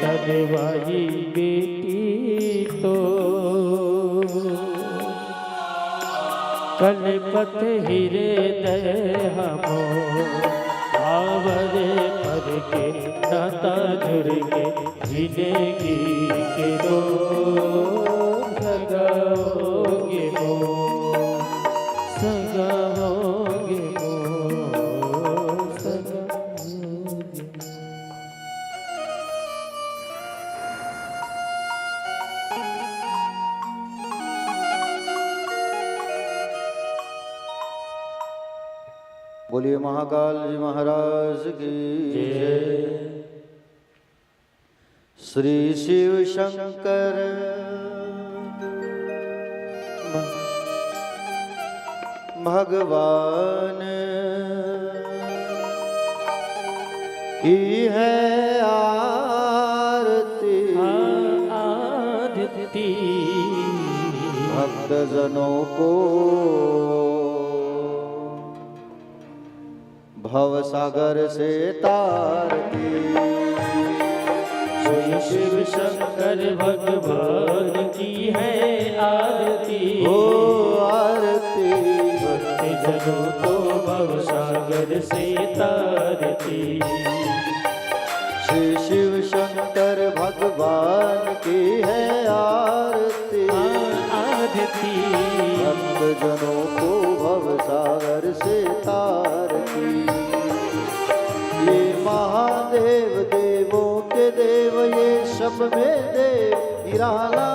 तनवाई बेटी तो कलपत हृदय हमो आवरे पर के नाता जुड़ के जिंदगी के दो सगाओगे मो सगाओगे मो सगाओगे। बोलिए महाकाल जी महाराज की जय। श्री शिव शंकर भगवान की है आरती आरती भक्त जनों को भव सागर से तारती। श्री शिव शंकर भगवान की है आरती ओ आरती भक्त जनों को भव सागर से तारती। श्री शिव शंकर भगवान की है आरती आरती भक्त जनों को भव सागर से तारती। ये महादेव देवों के देव ये सब में देव निराला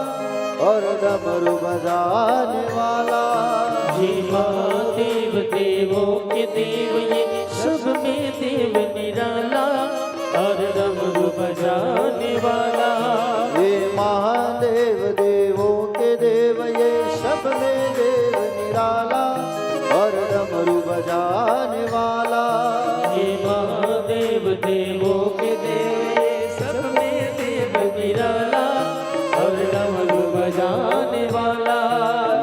और डमरू बजाने वाला। ये महादेव देवों के देव ये सब में देव निराला और डमरू बजाने वाला। ये महादेव देवों के देव ये सब में देव निराला और डमरू बजाने वाला। ये महादेव देवों के देव सब में देव निराला और डमरू बजाने वाला।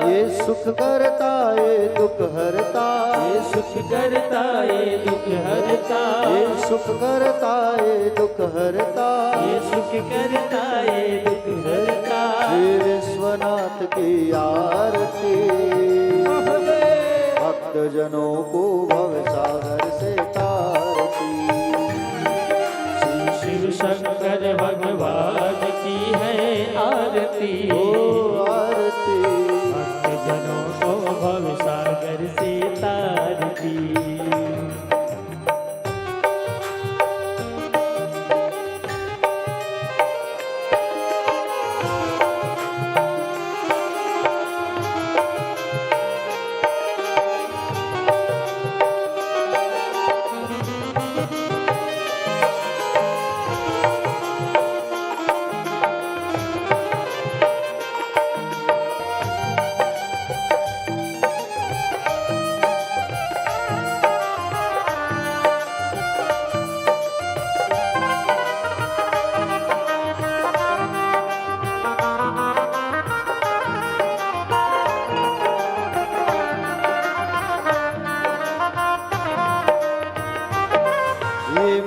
ये सुख करता ये दुख हरता ये सुख करता ये दुख हरता ये सुख करता ये दुख हरता ये सुख करता ये दुख हरता। श्री विश्वनाथ की आरती भक्त जनों को भव सागर से तारती। श्री शिव शंकर भगवान की है आरती ओ आरती भक्त जनों को भव सागर से तारती।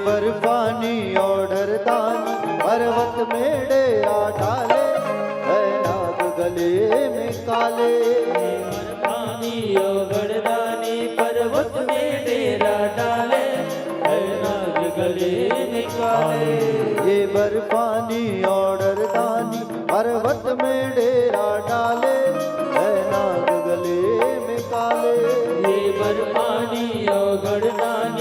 बर्फानी ऑर्डर दानी पर्वत में डेरा डाले है नाग गले में काले। पानी गढ़दानी पर्वत में डेरा डाले है नाग गले में काले। ये बर्फानी ऑर्डर दानी पर्वत में डेरा डाले है नाग गले में काले। ये बर्फानी गढ़दानी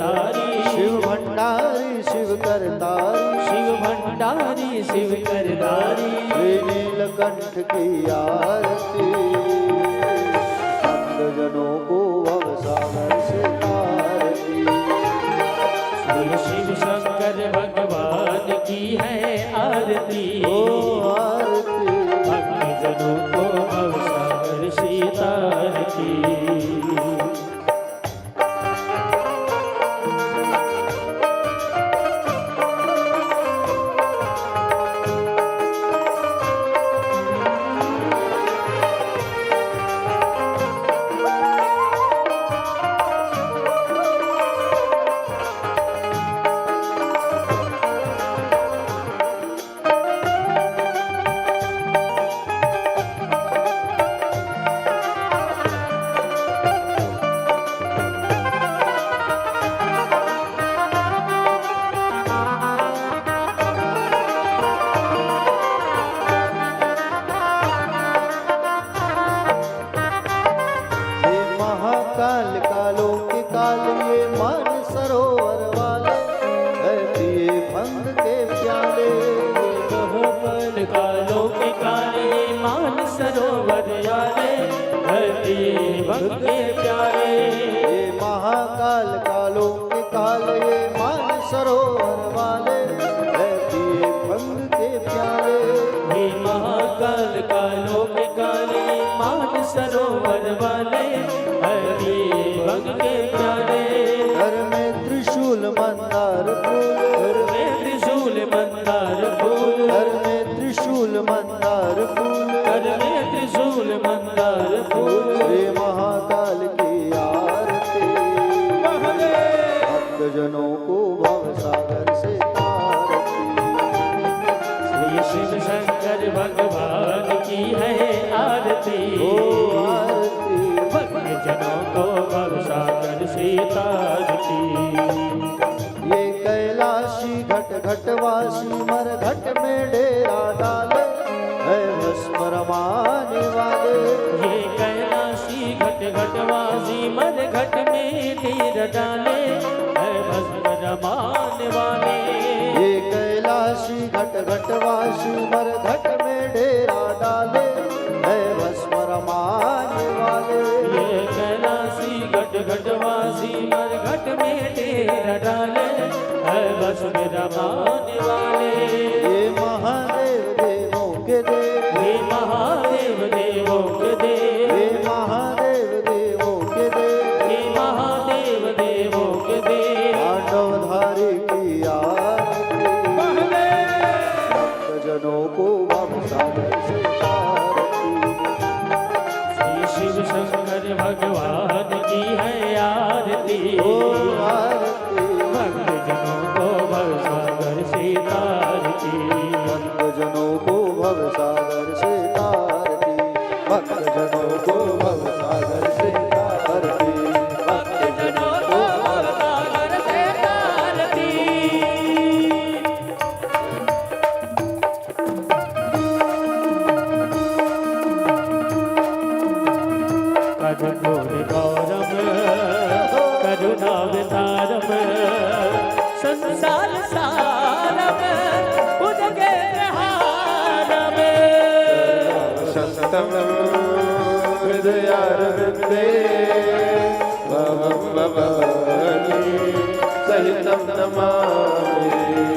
करतारी शिव भंडारी शिव करतारी शिव भंडारी शिव करतारी श्री नीलकंठ की आरती भक्तजनों को भवसागर से तारती श्री शिव शंकर भगवान की है आरती ओ आरती भक्तजनों को भवसागर से तारती हे महाकाल कालों के काल ये मान सरोवर वाले है पिए भंग के प्याले महाकाल कालों के काले मान सरोवर वाले हरि भक्त के प्यारे ये महाकाल कालों के काल ये मान सरोवर वाले है पिए भंग के प्याले हे महाकाल कालों के काले मान सरोवर वाले हरि भक्त के प्यारे घर में त्रिशूल मंदार फूल घर में त्रिशूल मंदार फूल घर में त्रिशूल मंदार फूल घर में त्रिशूल मंदार फूल श्री महाकाल की आरती भक्तजनों को भवसागर से तारती श्री शिव शंकर भगवान की है आरती ओ आरती भक्तजनों को भवसागर से तारती ये कैलाशी घट घटवासी मर घट में डेरा डाले है भस्म रमाने वाले ये कैलाशी घट घटवासी मर घट में तीर डाले है भस्म रमाने वाले ये कैलाशी घट घटवासी मर घट में डेरा डाले है भस्म रमाने वाले ये कैलाशी घट घटवासी मर घट में तीर डाले है भस्म रमाने वाले ये महादेव देवों के देव हे महादेव देवों के देव ये महादेव देवों के देव हे महादेव देवों के देव पांडवधारी की आरती भक्तजनों को भवसागर से तारती श्री शिव शंकर भगवान की है आरती ओ आरती भक्तजनों को भवसागर से तारती भक्तजनों को भवसागर से तारती भक्तजनों को भवसागर से तारती भक्तजनों को भवसागर से तारती करुणोर गौरव करुणावतारम संसार सारम उदगे हारम शस्तम हृदयारविंदे भवं भवानी सहितं नमामि